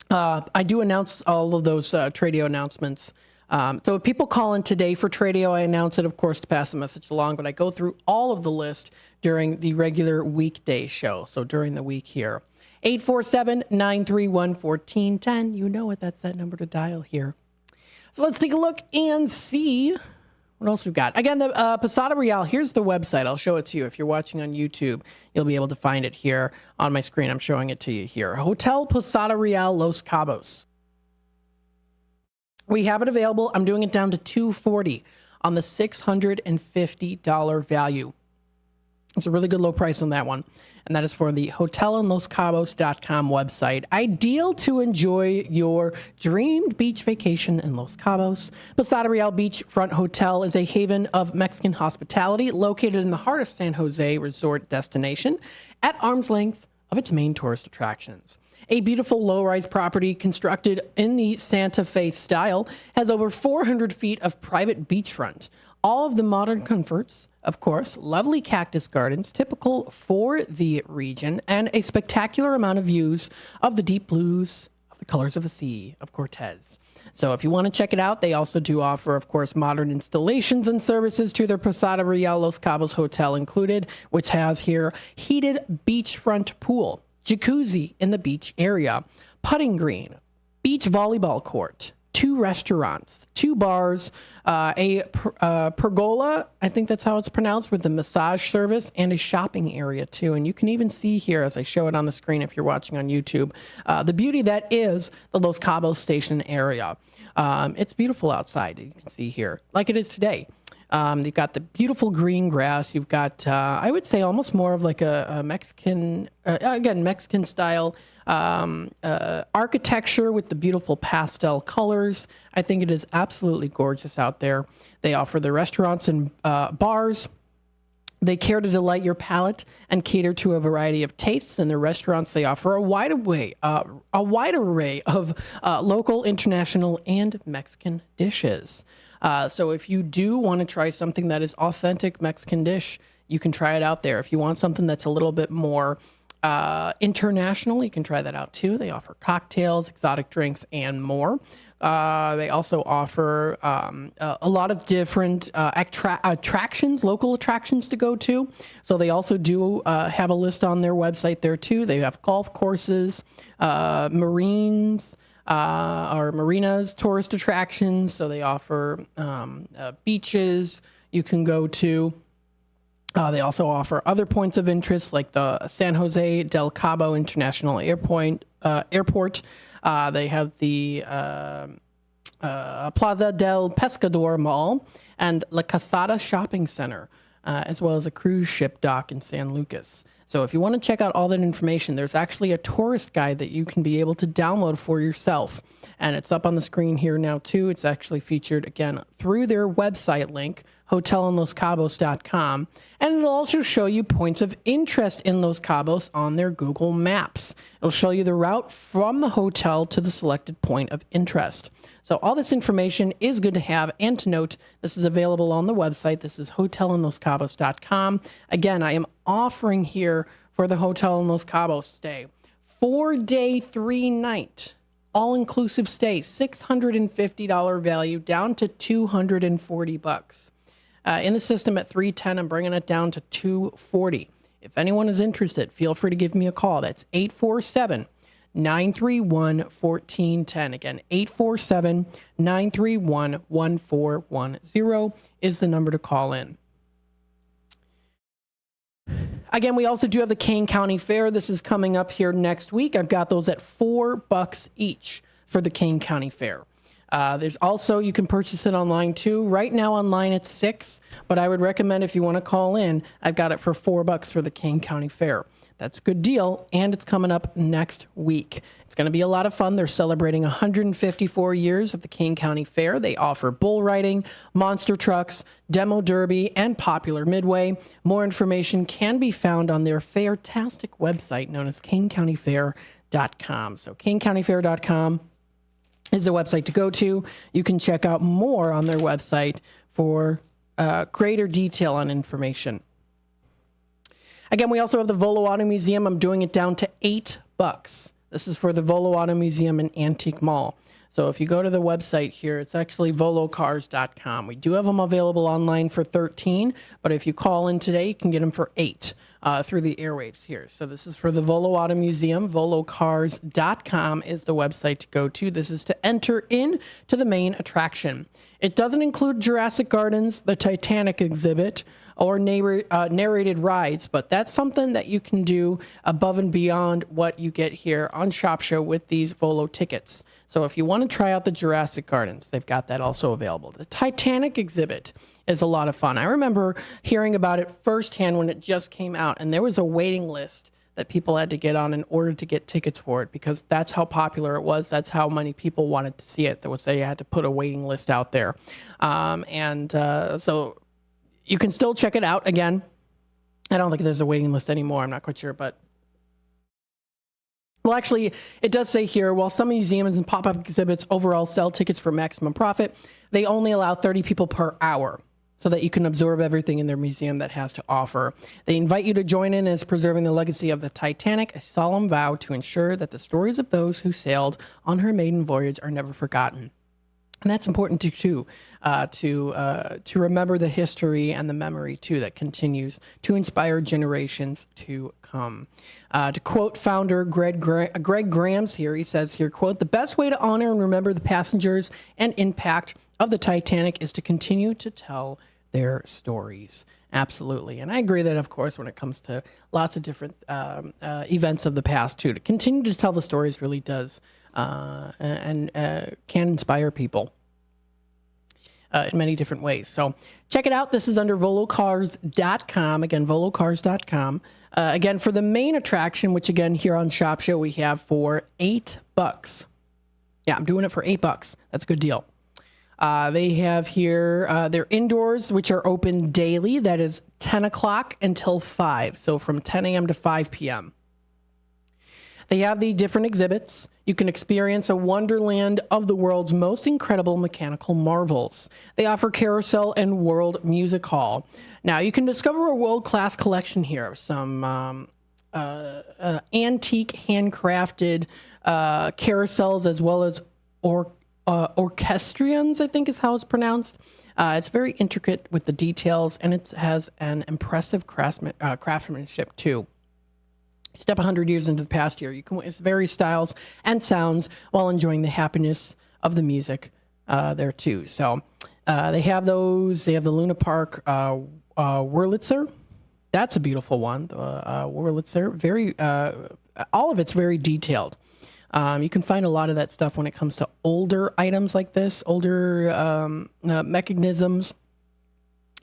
B: I do announce all of those Tradio announcements. So if people call in today for Tradio, I announce it, of course, to pass the message along, but I go through all of the list during the regular weekday show, so during the week here. 847-931-1410. You know it. That's that number to dial here. So let's take a look and see what else we've got. Again, the Posada Real, here's the website. I'll show it to you. If you're watching on YouTube, you'll be able to find it here on my screen. I'm showing it to you here. Hotel Posada Real Los Cabos. We have it available. I'm doing it down to $240 on the $650 value. It's a really good low price on that one. And that is for the hotelinloscabos.com website. Ideal to enjoy your dreamed beach vacation in Los Cabos. Posada Real Beachfront Hotel is a haven of Mexican hospitality located in the heart of San Jose resort destination at arm's length of its main tourist attractions. A beautiful low-rise property constructed in the Santa Fe style has over 400 feet of private beachfront. All of the modern comforts, of course, lovely cactus gardens typical for the region, and a spectacular amount of views of the deep blues of the colors of the sea of Cortez. So if you want to check it out, they also do offer, of course, modern installations and services to their Posada Real Los Cabos hotel included, which has here heated beachfront pool, jacuzzi in the beach area, putting green, beach volleyball court, 2 restaurants, 2 bars, a pergola, I think that's how it's pronounced, with the massage service, and a shopping area too. And you can even see here, as I show it on the screen if you're watching on YouTube, the beauty that is the Los Cabos Station area. It's beautiful outside, you can see here, like it is today. You've got the beautiful green grass. You've got, I would say, almost more of like a Mexican, again, Mexican style architecture with the beautiful pastel colors. I think it is absolutely gorgeous out there. They offer the restaurants and bars. They care to delight your palate and cater to a variety of tastes. In their restaurants, they offer a wide array of local, international, and Mexican dishes. So if you do want to try something that is authentic Mexican dish, you can try it out there. If you want something that's a little bit more international, you can try that out too. They offer cocktails, exotic drinks, and more. They also offer a lot of different attractions, local attractions to go to. So they also do have a list on their website there too. They have golf courses, marinas, tourist attractions. So they offer beaches you can go to. They also offer other points of interest like the San Jose del Cabo International Airport. They have the Plaza del Pescador Mall and La Casada Shopping Center, as well as a cruise ship dock in San Lucas. So if you want to check out all that information, there's actually a tourist guide that you can be able to download for yourself. And it's up on the screen here now, too. It's actually featured, again, through their website link, hotelinloscabos.com. And it'll also show you points of interest in Los Cabos on their Google Maps. It'll show you the route from the hotel to the selected point of interest. So all this information is good to have and to note. This is available on the website. This is hotelinloscabos.com. Again, I am offering here for the Hotel in Los Cabos stay 4-day, 3-night, all-inclusive stay, $650 value down to $240. In the system at $310, I'm bringing it down to $240. If anyone is interested, feel free to give me a call. That's 847-931-1410. Again, 847-931-1410 is the number to call in. Again, we also do have the Kane County Fair. This is coming up here next week. I've got those at $4 each for the Kane County Fair. There's also, you can purchase it online too. Right now online it's $6, but I would recommend if you want to call in, I've got it for $4 for the Kane County Fair. That's a good deal, and it's coming up next week. It's going to be a lot of fun. They're celebrating 154 years of the Kane County Fair. They offer bull riding, monster trucks, demo derby, and popular midway. More information can be found on their Fairtastic website known as canecountyfair.com. So canecountyfair.com is the website to go to. You can check out more on their website for greater detail on information. Again, we also have the Volo Auto Museum. I'm doing it down to $8. This is for the Volo Auto Museum and Antique Mall. So if you go to the website here, it's actually volocars.com. We do have them available online for $13, but if you call in today, you can get them for $8 through the airwaves here. So this is for the Volo Auto Museum. Volocars.com is the website to go to. This is to enter in to the main attraction. It doesn't include Jurassic Gardens, the Titanic exhibit, or narrated rides, but that's something that you can do above and beyond what you get here on Shop Show with these Volo tickets. So if you want to try out the Jurassic Gardens, they've got that also available. The Titanic exhibit is a lot of fun. I remember hearing about it firsthand when it just came out, and there was a waiting list that people had to get on in order to get tickets for it, because that's how popular it was. That's how many people wanted to see it. They had to put a waiting list out there. So you can still check it out. Again, I don't think there's a waiting list anymore. I'm not quite sure, but... Well, actually, it does say here, while some museums and pop-up exhibits overall sell tickets for maximum profit, they only allow 30 people per hour so that you can absorb everything in their museum that has to offer. They invite you to join in as preserving the legacy of the Titanic, a solemn vow to ensure that the stories of those who sailed on her maiden voyage are never forgotten. And that's important to remember the history and the memory too that continues to inspire generations to come. To quote founder Greg Grams here, he says here, quote, "The best way to honor and remember the passengers and impact of the Titanic is to continue to tell their stories." Absolutely. And I agree that, of course, when it comes to lots of different events of the past too, to continue to tell the stories really does and can inspire people in many different ways. So check it out. This is under volocars.com. Again, volocars.com. Again, for the main attraction, which again, here on Shop Show, we have for $8. Yeah, I'm doing it for $8. That's a good deal. They have here their indoors, which are open daily. That is 10 o'clock until 5. So from 10 a.m. to 5 p.m. They have the different exhibits. You can experience a wonderland of the world's most incredible mechanical marvels. They offer carousel and world music hall. Now, you can discover a world-class collection here of some antique handcrafted carousels, as well as orchestrions, I think is how it's pronounced. It's very intricate with the details, and it has an impressive craftsmanship too. Step 100 years into the past here. You can witness various styles and sounds while enjoying the happiness of the music there too. So they have those. They have the Luna Park Wurlitzer. That's a beautiful one. Wurlitzer. Very, all of it's very detailed. You can find a lot of that stuff when it comes to older items like this, older mechanisms,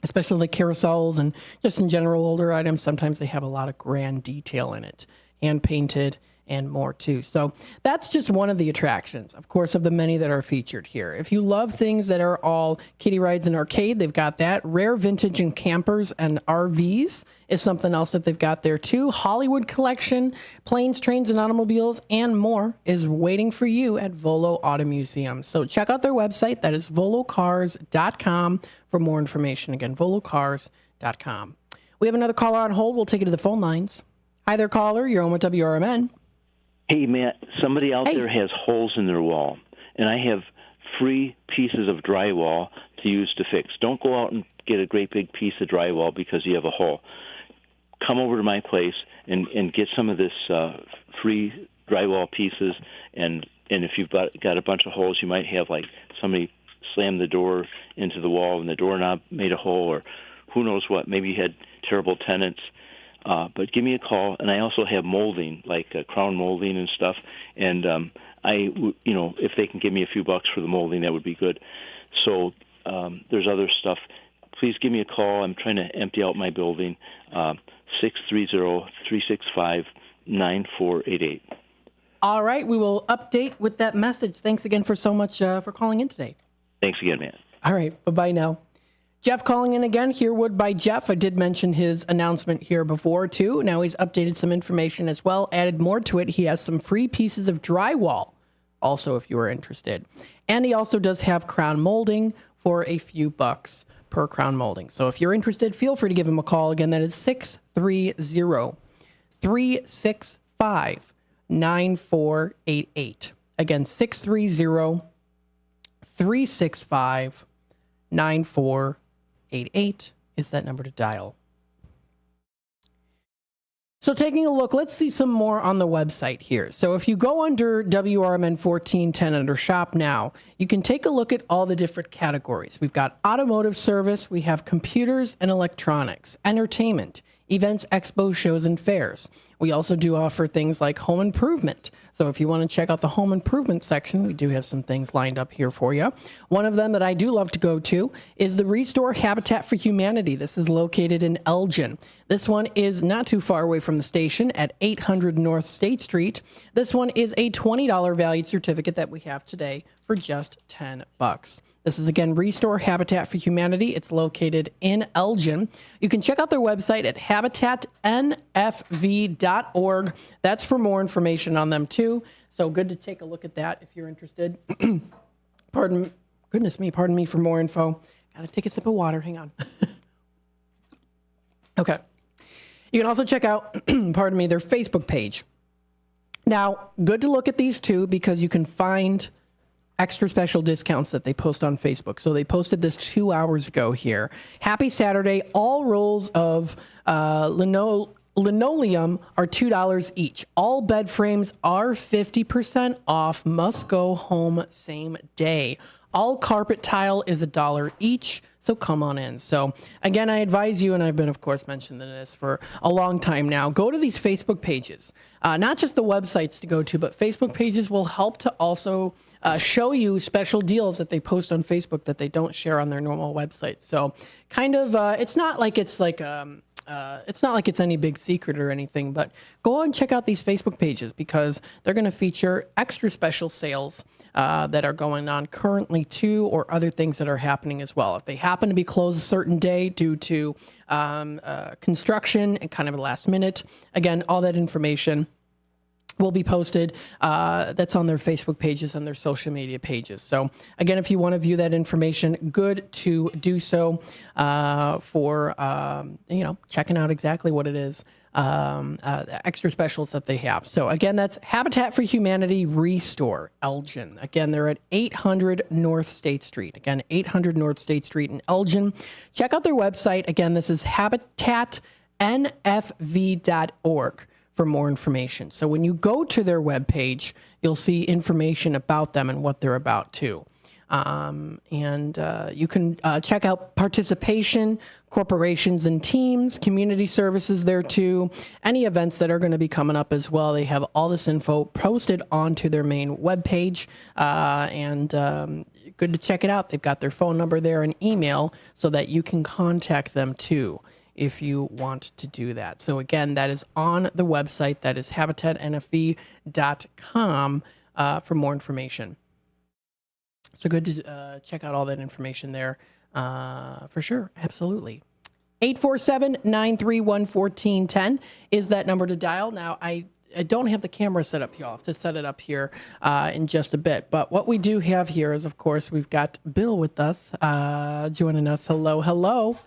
B: especially the carousels and just in general older items. Sometimes they have a lot of grand detail in it, hand painted and more too. So that's just one of the attractions, of course, of the many that are featured here. If you love things that are all kiddie rides and arcade, they've got that. Rare vintage and campers and RVs is something else that they've got there too. Hollywood collection, planes, trains, and automobiles, and more is waiting for you at Volo Auto Museum. So check out their website. That is volocars.com for more information. Again, volocars.com. We have another caller on hold. We'll take it to the phone lines. Hi there, caller. You're on with WRMN.
H: Hey, Matt, somebody out there has holes in their wall, and I have free pieces of drywall to use to fix. Don't go out and get a great big piece of drywall because you have a hole. Come over to my place and get some of this free drywall pieces, and if you've got a bunch of holes, you might have like somebody slam the door into the wall and the doorknob made a hole, or who knows what. Maybe you had terrible tenants. But give me a call, and I also have molding, like crown molding and stuff. And if they can give me a few bucks for the molding, that would be good. So there's other stuff. Please give me a call. I'm trying to empty out my building. 630-365-9488.
B: All right, we will update with that message. Thanks again for so much for calling in today.
H: Thanks again, man.
B: All right, bye-bye now. Jeff calling in again, Herwood by Jeff. I did mention his announcement here before, too. Now he's updated some information as well, added more to it. He has some free pieces of drywall, also, if you are interested. And he also does have crown molding for a few bucks per crown molding. So if you're interested, feel free to give him a call. Again, that is 630-365-9488. Again, 630-365-9488 is that number to dial. So taking a look, let's see some more on the website here. So if you go under WRMN 1410 under Shop Now, you can take a look at all the different categories. We've got automotive service, we have computers and electronics, entertainment, events, expos, shows, and fairs. We also do offer things like home improvement. So if you want to check out the home improvement section, we do have some things lined up here for you. One of them that I do love to go to is the Restore Habitat for Humanity. This is located in Elgin. This one is not too far away from the station at 800 North State Street. This one is a $20 valued certificate that we have today for just $10. This is, again, Restore Habitat for Humanity. It's located in Elgin. You can check out their website at habitatnfv.org. That's for more information on them, too. So good to take a look at that if you're interested. Pardon me for more info. Got to take a sip of water. Hang on. Okay. You can also check out, their Facebook page. Now, good to look at these, too, because you can find extra special discounts that they post on Facebook. So they posted this 2 hours ago here. Happy Saturday. All rolls of linoleum are $2 each. All bed frames are 50% off. Must go home same day. All carpet tile is $1 each. So come on in. So again, I advise you, and I've been, of course, mentioning this for a long time now, go to these Facebook pages. Not just the websites to go to, but Facebook pages will help to also show you special deals that they post on Facebook that they don't share on their normal website. So kind of, it's not like it's any big secret or anything, but go and check out these Facebook pages because they're going to feature extra special sales that are going on currently too, or other things that are happening as well. If they happen to be closed a certain day due to construction and kind of last minute, again, all that information will be posted. That's on their Facebook pages and their social media pages. So again, if you want to view that information, good to do so for checking out exactly what it is, extra specials that they have. So again, that's Habitat for Humanity Restore, Elgin. Again, they're at 800 North State Street. Again, 800 North State Street in Elgin. Check out their website. Again, this is habitatnfv.org. for more information. So when you go to their webpage, you'll see information about them and what they're about too. You can check out participation, corporations and teams, community services there too, any events that are going to be coming up as well. They have all this info posted onto their main webpage, good to check it out. They've got their phone number there and email so that you can contact them too if you want to do that. So again, that is on the website. That is habitatnfv.com for more information. So good to check out all that information there for sure. Absolutely. 847-931-1410 is that number to dial. Now, I don't have the camera set up here. I'll have to set it up here in just a bit. But what we do have here is, of course, we've got Bill with us, joining us. Hello, hello.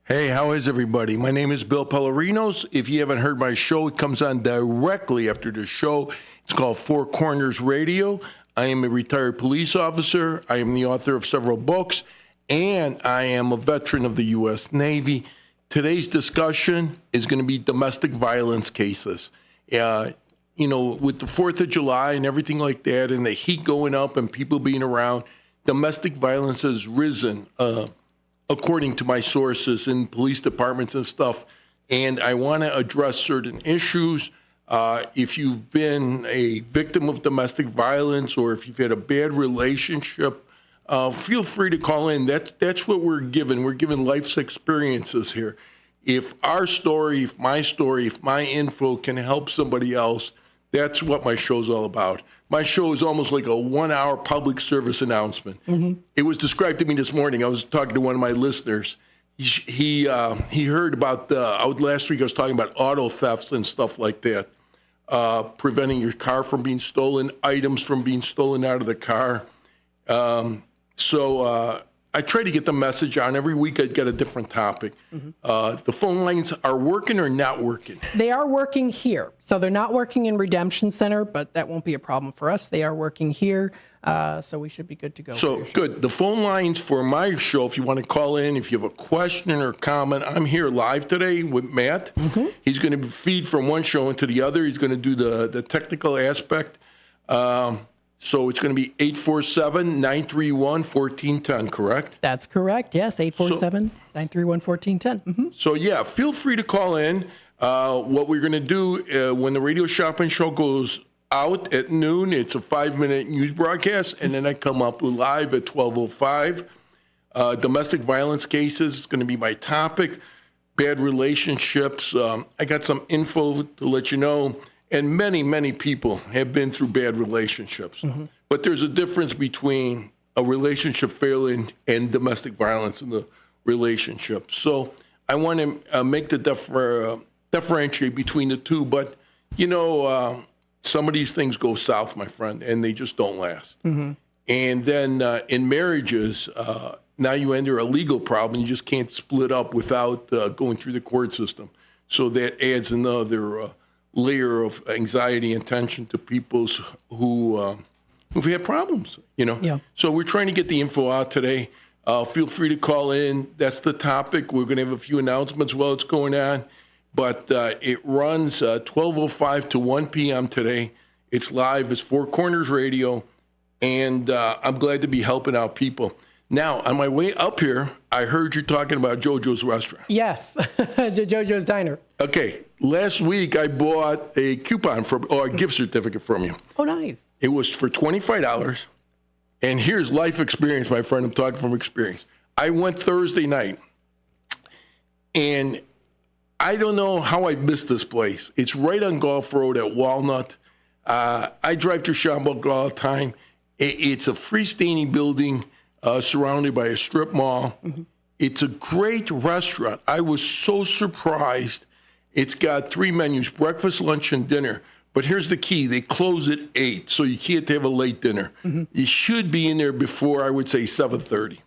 O: Hey, how is everybody? My name is Bill Pellerinos. If you haven't heard my show, it comes on directly after the show. It's called Four Corners Radio. I am a retired police officer. I am the author of several books, and I am a veteran of the U.S. Navy. Today's discussion is going to be domestic violence cases. With the 4th of July and everything like that, and the heat going up and people being around, domestic violence has risen, according to my sources in police departments and stuff. And I want to address certain issues. If you've been a victim of domestic violence or if you've had a bad relationship, feel free to call in. That's what we're given. We're given life's experiences here. If our story, if my info can help somebody else, that's what my show's all about. My show is almost like a 1-hour public service announcement. Mm-hmm. It was described to me this morning. I was talking to one of my listeners. He heard about last week I was talking about auto thefts and stuff like that, preventing your car from being stolen, items from being stolen out of the car. So I try to get the message on. Every week I'd get a different topic. Mm-hmm. The phone lines are working or not working?
B: They are working here. So they're not working in Redemption Center, but that won't be a problem for us. They are working here, so we should be good to go.
O: So good. The phone lines for my show, if you want to call in, if you have a question or comment, I'm here live today with Matt. Mm-hmm. He's going to feed from one show into the other. He's going to do the technical aspect. So it's going to be 847-931-1410, correct?
B: That's correct. Yes, 847-931-1410. Mm-hmm.
O: So, yeah, feel free to call in. What we're going to do when the Radio Shopping Show goes out at noon, it's a 5-minute news broadcast, and then I come up live at 12:05. Domestic violence cases is going to be my topic. Bad relationships. I got some info to let you know. And many, many people have been through bad relationships. Mm-hmm. But there's a difference between a relationship failing and domestic violence in the relationship. So I want to make the differentiate between the two. But, some of these things go south, my friend, and they just don't last. Mm-hmm. And then in marriages, now you enter a legal problem. You just can't split up without going through the court system. So that adds another layer of anxiety and tension to people who who've had problems,
B: Yeah.
O: So we're trying to get the info out today. Feel free to call in. That's the topic. We're going to have a few announcements while it's going on. But it runs 12:05 to 1 p.m. today. It's live. It's Four Corners Radio. And I'm glad to be helping out people. Now, on my way up here, I heard you talking about JoJo's Restaurant.
B: Yes, JoJo's Diner.
O: Okay. Last week, I bought a coupon or a gift certificate from you.
B: Oh, nice.
O: It was for $25. And here's life experience, my friend. I'm talking from experience. I went Thursday night, and I don't know how I missed this place. It's right on Gulf Road at Walnut. I drive through Schaumburg all the time. It's a freestanding building surrounded by a strip mall. Mm-hmm. It's a great restaurant. I was so surprised. It's got 3 menus, breakfast, lunch, and dinner. But here's the key. They close at 8, so you can't have a late dinner. Mm-hmm. You should be in there before, I would say, 7:30.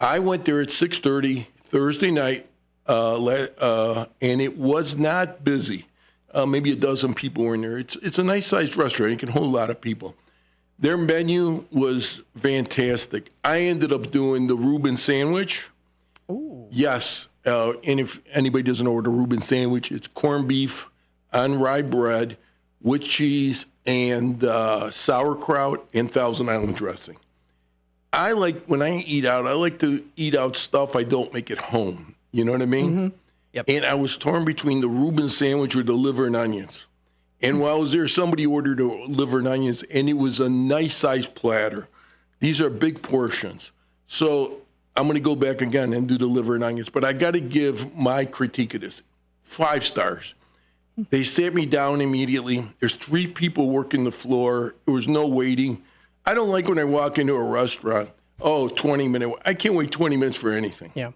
O: I went there at 6:30 Thursday night, and it was not busy. Maybe a dozen people were in there. It's a nice-sized restaurant. It can hold a lot of people. Their menu was fantastic. I ended up doing the Reuben sandwich. Ooh. Yes. And if anybody doesn't know what a Reuben sandwich, it's corned beef on rye bread with cheese and sauerkraut and Thousand Island dressing. When I eat out, I like to eat out stuff I don't make at home. You know what I mean? Mm-hmm. Yep. And I was torn between the Reuben sandwich or the liver and onions. And while I was there, somebody ordered a liver and onions, and it was a nice-sized platter. These are big portions. So I'm going to go back again and do the liver and onions. But I got to give my critique of this. 5 stars. They sat me down immediately. There's 3 people working the floor. There was no waiting. I don't like when I walk into a restaurant, 20-minute. I can't wait 20 minutes for anything.
B: Yeah.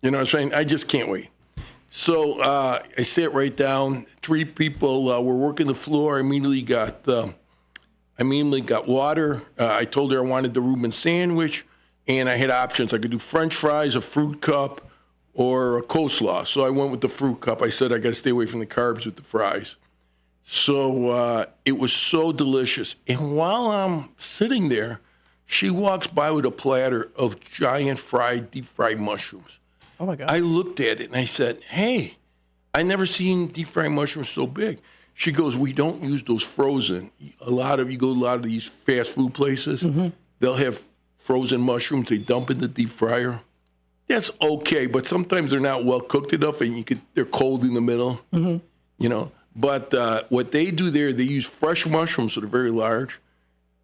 O: You know what I'm saying? I just can't wait. So I sat right down. 3 people were working the floor. I immediately got water. I told her I wanted the Reuben sandwich, and I had options. I could do French fries, a fruit cup, or a coleslaw. So I went with the fruit cup. I said I got to stay away from the carbs with the fries. So it was so delicious. And while I'm sitting there, she walks by with a platter of giant deep fried mushrooms.
B: Oh, my God.
O: I looked at it and I said, hey, I never seen deep fried mushrooms so big. She goes, we don't use those frozen. You go to a lot of these fast food places, mm-hmm. They'll have frozen mushrooms they dump in the deep fryer. That's okay, but sometimes they're not well cooked enough and they're cold in the middle, mm-hmm. But what they do there, they use fresh mushrooms, so they're very large.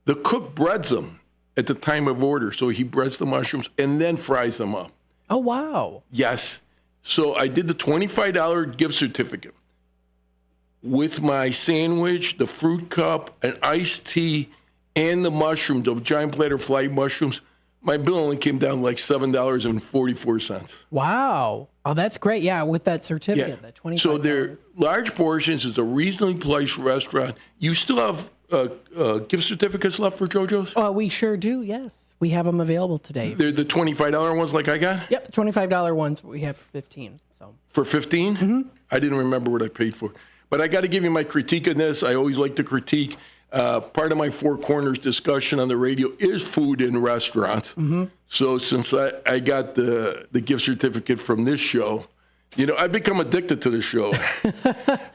O: The cook breads them at the time of order. So he breads the mushrooms and then fries them up.
B: Oh, wow.
O: Yes. So I did the $25 gift certificate with my sandwich, the fruit cup, an iced tea, and the mushrooms, the giant platter of fried mushrooms. My bill only came down like $7.44.
B: Wow. Oh, that's great. Yeah, with that certificate, that $25.
O: So they're large portions. It's a reasonably priced restaurant. You still have gift certificates left for JoJo's?
B: We sure do, yes. We have them available today.
O: They're the $25 ones like I got?
B: Yep, $25 ones, but we have 15. So
O: For 15?
B: Mm-hmm.
O: I didn't remember what I paid for. But I got to give you my critique on this. I always like to critique. Part of my Four Corners discussion on the radio is food in restaurants. Mm-hmm. So since I got the gift certificate from this show, I've become addicted to the show.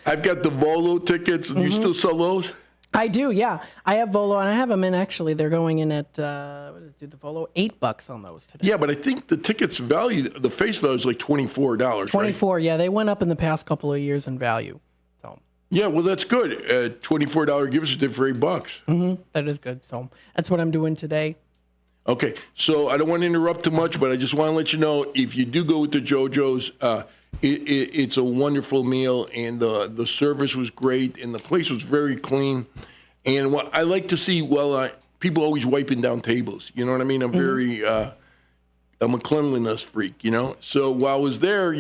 O: I've got the Volo tickets. Mm-hmm. You still sell those?
B: I do, yeah. I have Volo, and I have them in, actually. They're going in at, the Volo? $8 on those today.
O: Yeah, but I think the tickets value, the face value is like $24,
B: $24, right? Yeah. They went up in the past couple of years in value. So.
O: Yeah, well, that's good. $24 gift certificate for $8.
B: Mm-hmm. That is good. So that's what I'm doing today.
O: Okay, so I don't want to interrupt too much, but I just want to let you know, if you do go with the JoJo's, it's a wonderful meal, and the service was great, and the place was very clean. And what I like to see, people always wiping down tables. You know what I mean? I'm a cleanliness freak, So while I was there,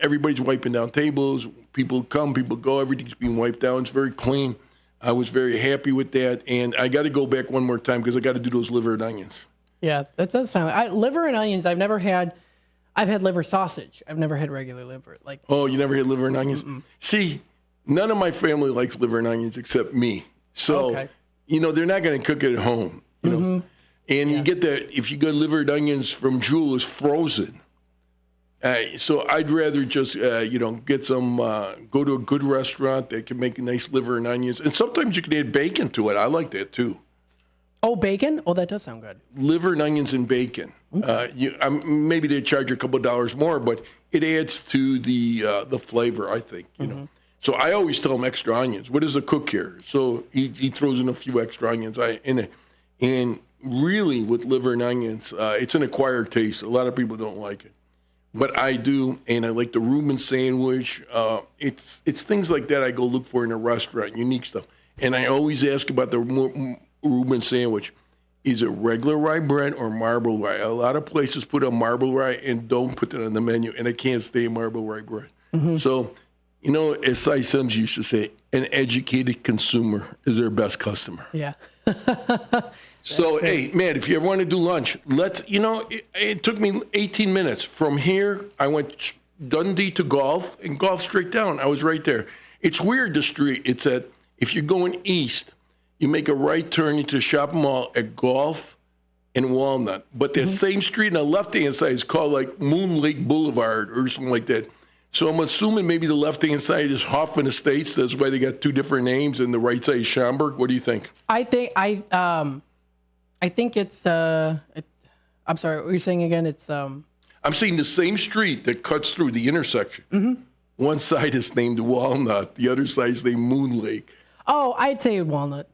O: everybody's wiping down tables. People come, people go. Everything's being wiped down. It's very clean. I was very happy with that. And I got to go back one more time because I got to do those liver and onions.
B: Yeah, that does sound... liver and onions, I've never had... I've had liver sausage. I've never had regular liver.
O: Oh, you never had liver and onions? Mm-mm. See, none of my family likes liver and onions except me. So,
B: okay.
O: they're not going to cook it at home. You know, and you get that if you get liver and onions from Jewel, it's frozen. So I'd rather just get some. Go to a good restaurant that can make a nice liver and onions, and sometimes you can add bacon to it. I like that too.
B: Oh, bacon? Oh, that does sound good.
O: Liver and onions and bacon. Okay. Maybe they charge you a couple of dollars more, but it adds to the flavor, I think. You know. So I always tell them extra onions. What does a cook here? So he throws in a few extra onions. And really with liver and onions, it's an acquired taste. A lot of people don't like it. But I do, and I like the Reuben sandwich. It's things like that I go look for in a restaurant, unique stuff. And I always ask about the Reuben sandwich. Is it regular rye bread or marble rye? A lot of places put on marble rye and don't put it on the menu, and I can't stand marble rye bread. So, as Cy Sims used to say, an educated consumer is their best customer.
B: Yeah.
O: So, hey, man, if you ever want to do lunch, it took me 18 minutes. From here, I went Dundee to Golf, and Golf straight down. I was right there. It's weird, the street. It's if you're going east, you make a right turn into shopping mall at Golf and Walnut. But that same street on the left-hand side is called, like, Moon Lake Boulevard or something like that. So I'm assuming maybe the left-hand side is Hoffman Estates. That's why they got two different names, and the right side is Schaumburg. What do you think?
B: I think it's. I'm sorry. What were you saying again? It's.
O: I'm saying the same street that cuts through the intersection. One side is named Walnut. The other side is named Moon Lake.
B: Oh, I'd say Walnut.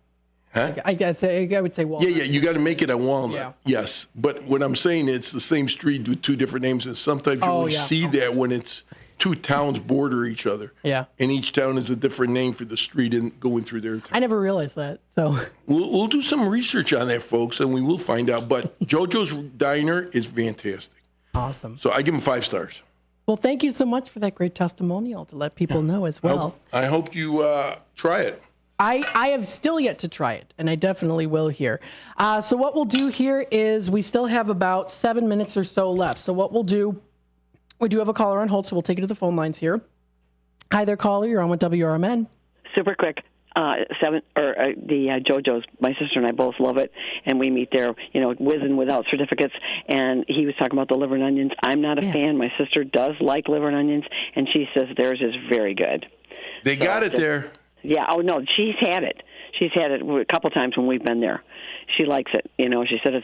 O: Huh?
B: I guess I would say Walnut.
O: Yeah. You got to make it a Walnut.
B: Yeah.
O: Yes, but what I'm saying, it's the same street with two different names, and sometimes you only see that when it's two towns border each other.
B: Yeah.
O: And each town is a different name for the street and going through their town.
B: I never realized that. So
O: we'll do some research on that, folks, and we will find out. But JoJo's Diner is fantastic.
B: Awesome.
O: So I give him 5 stars.
B: Well, thank you so much for that great testimonial to let people know as well.
O: I hope you try it.
B: I have still yet to try it, and I definitely will here. So what we'll do here is we still have about 7 minutes or so left. So what we'll do, we do have a caller on hold, so we'll take it to the phone lines here. Hi there, caller. You're on with WRMN.
Q: Super quick. JoJo's, my sister and I both love it, and we meet there, with and without certificates, and he was talking about the liver and onions. I'm not a fan. My sister does like liver and onions, and she says theirs is very good.
O: They got it there.
Q: Yeah, oh no, she's had it. She's had it a couple times when we've been there. She likes it. She said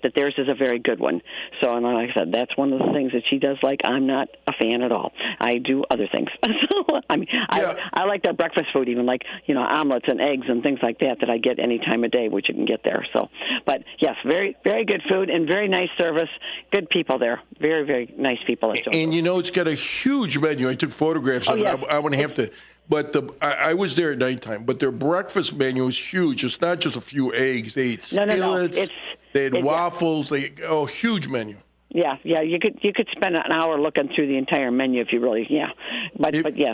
Q: that theirs is a very good one. So, and like I said, that's one of the things that she does like. I'm not a fan at all. I do other things. So, I like their breakfast food, even like, omelets and eggs and things like that I get any time of day, which you can get there. So, but yes, very, very good food and very nice service. Good people there. Very, very nice people.
O: And it's got a huge menu. I took photographs of it. I wouldn't have to. But I was there at nighttime. But their breakfast menu is huge. It's not just a few eggs. They ate skillets. They had waffles. Huge menu.
Q: Yeah. You could spend an hour looking through the entire menu if you really.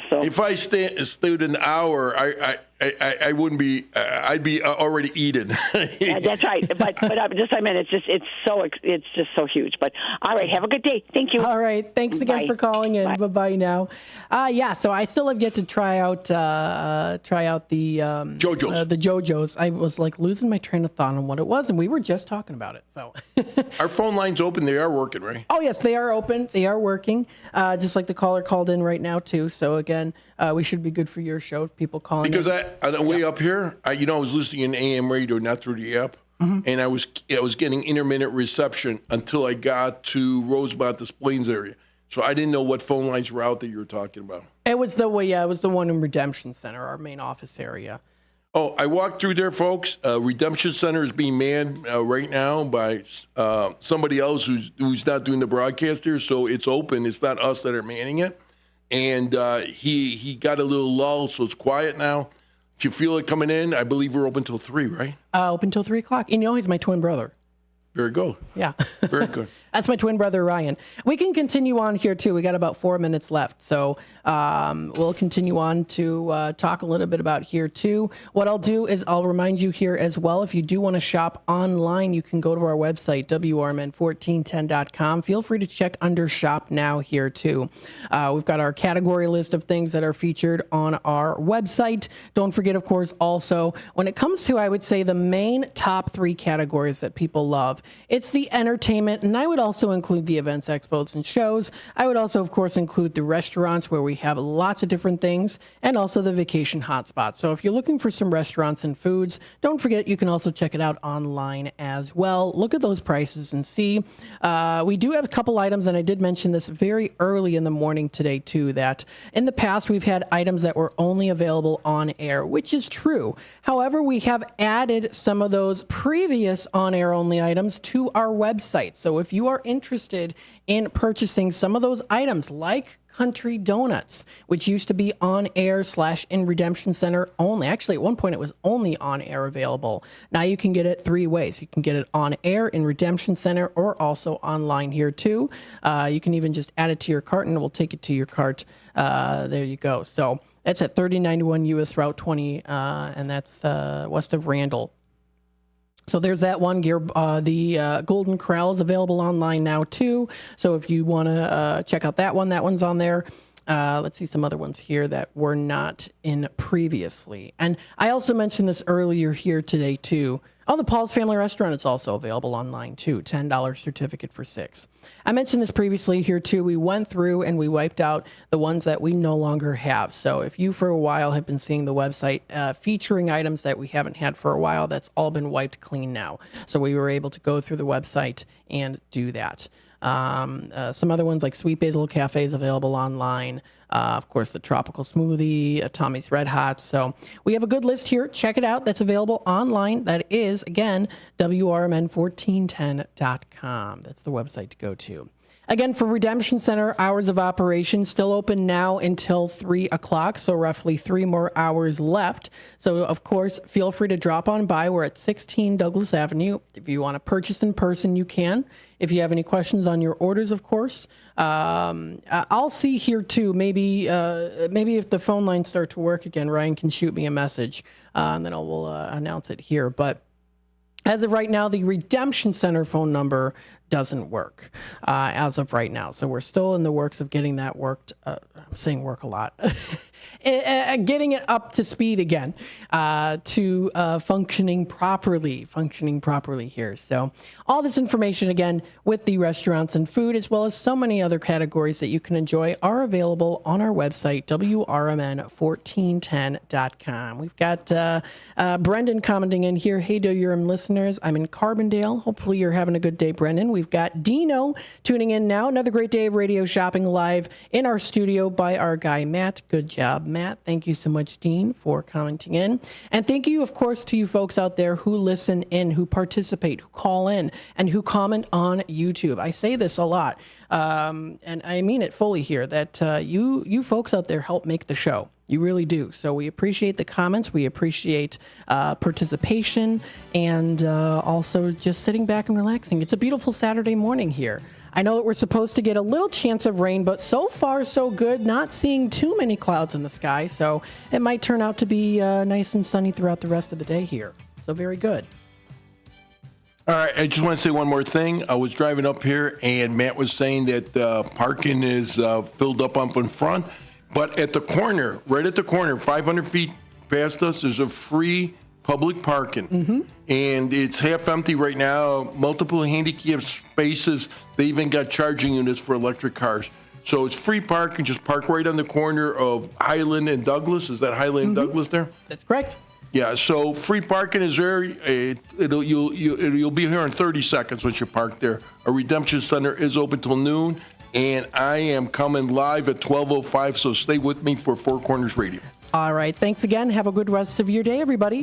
Q: So
O: if I stood an hour, I wouldn't be. I'd be already eaten.
Q: Yeah, that's right. But it's just so huge. But all right, have a good day. Thank you.
B: All right, thanks again for calling in. Bye now. So I still have yet to try out the
O: JoJo's.
B: The JoJo's. I was like losing my train of thought on what it was, and we were just talking about it. So
O: our phone line's open. They are working, right?
B: Oh yes, they are open. They are working. Just like the caller called in right now too. So again, we should be good for your show. People calling
O: because on the way up here, I was listening in AM radio, not through the app, and I was getting intermittent reception until I got to Rosemont, the Plains area. So I didn't know what phone lines were out that you were talking about.
B: It was the one in Redemption Center, our main office area.
O: Oh, I walked through there, folks. Redemption Center is being manned right now by somebody else who's not doing the broadcast here, so it's open. It's not us that are manning it. And he got a little lull, so it's quiet now. If you feel it coming in, I believe we're open till 3, right?
B: Open till 3 o'clock. And he's my twin brother.
O: Very good.
B: Yeah.
O: Very good.
B: That's my twin brother, Ryan. We can continue on here, too. We got about 4 minutes left. So we'll continue on to talk a little bit about here, too. What I'll do is I'll remind you here as well, if you do want to shop online, you can go to our website, WRMN1410.com. Feel free to check under Shop Now here, too. We've got our category list of things that are featured on our website. Don't forget, of course, also, when it comes to, I would say, the main top 3 categories that people love, it's the entertainment, and I would also include the events, expos, and shows. I would also, of course, include the restaurants where we have lots of different things, and also the vacation hotspots. So if you're looking for some restaurants and foods, don't forget you can also check it out online as well. Look at those prices and see. We do have a couple items, and I did mention this very early in the morning today, too, that in the past we've had items that were only available on air, which is true. However, we have added some of those previous on-air only items to our website. So if you are interested in purchasing some of those items like Country Donuts, which used to be on air / in Redemption Center only. Actually, at one point it was only on air available. Now you can get it 3 ways. You can get it on air in Redemption Center or also online here too. You can even just add it to your cart and it will take it to your cart. There you go. So that's at 3091 US Route 20, and that's west of Randall. So there's that one gear. The Golden Corral is available online now too. So if you want to check out that one's on there. Let's see some other ones here that were not in previously. And I also mentioned this earlier here today too. Oh, the Paul's Family Restaurant is also available online too. $10 certificate for 6. I mentioned this previously here too. We went through and we wiped out the ones that we no longer have. So if you for a while have been seeing the website featuring items that we haven't had for a while, that's all been wiped clean now. So we were able to go through the website and do that. Some other ones like Sweet Basil Cafe is available online. Of course, the Tropical Smoothie, Tommy's Red Hot. So we have a good list here. Check it out. That's available online. That is, again, WRMN1410.com. That's the website to go to. Again, for Redemption Center, hours of operation still open now until 3 o'clock, so roughly 3 more hours left. So, of course, feel free to drop on by. We're at 16 Douglas Avenue. If you want to purchase in person, you can. If you have any questions on your orders, of course. I'll see here, too. Maybe if the phone lines start to work again, Ryan can shoot me a message, and then we'll announce it here. But as of right now, the Redemption Center phone number doesn't work as of right now. So we're still in the works of getting that worked. I'm saying work a lot. Getting it up to speed again to functioning properly here. So all this information, again, with the restaurants and food, as well as so many other categories that you can enjoy, are available on our website, WRMN1410.com. We've got Brendan commenting in here. Hey, WRM listeners, I'm in Carbondale. Hopefully you're having a good day, Brendan. We've got Dino tuning in now. Another great day of radio shopping live in our studio by our guy, Matt. Good job, Matt. Thank you so much, Dean, for commenting in. And thank you, of course, to you folks out there who listen in, who participate, who call in, and who comment on YouTube. I say this a lot, and I mean it fully here, that you folks out there help make the show. You really do. So we appreciate the comments. We appreciate participation and also just sitting back and relaxing. It's a beautiful Saturday morning here. I know that we're supposed to get a little chance of rain, but so far so good. Not seeing too many clouds in the sky, so it might turn out to be nice and sunny throughout the rest of the day here. So very good.
O: All right, I just want to say one more thing. I was driving up here, and Matt was saying that parking is filled up in front. But at the corner, right at the corner, 500 feet past us, there's a free public parking. Mm-hmm. And it's half empty right now, multiple handicap spaces. They even got charging units for electric cars. So it's free parking. Just park right on the corner of Highland and Douglas. Is that Highland and Douglas there?
B: That's correct.
O: Yeah, so free parking is there. You'll be here in 30 seconds once you park there. Our Redemption Center is open till noon. And I am coming live at 12:05, so stay with me for Four Corners Radio.
B: All right. Thanks again. Have a good rest of your day, everybody.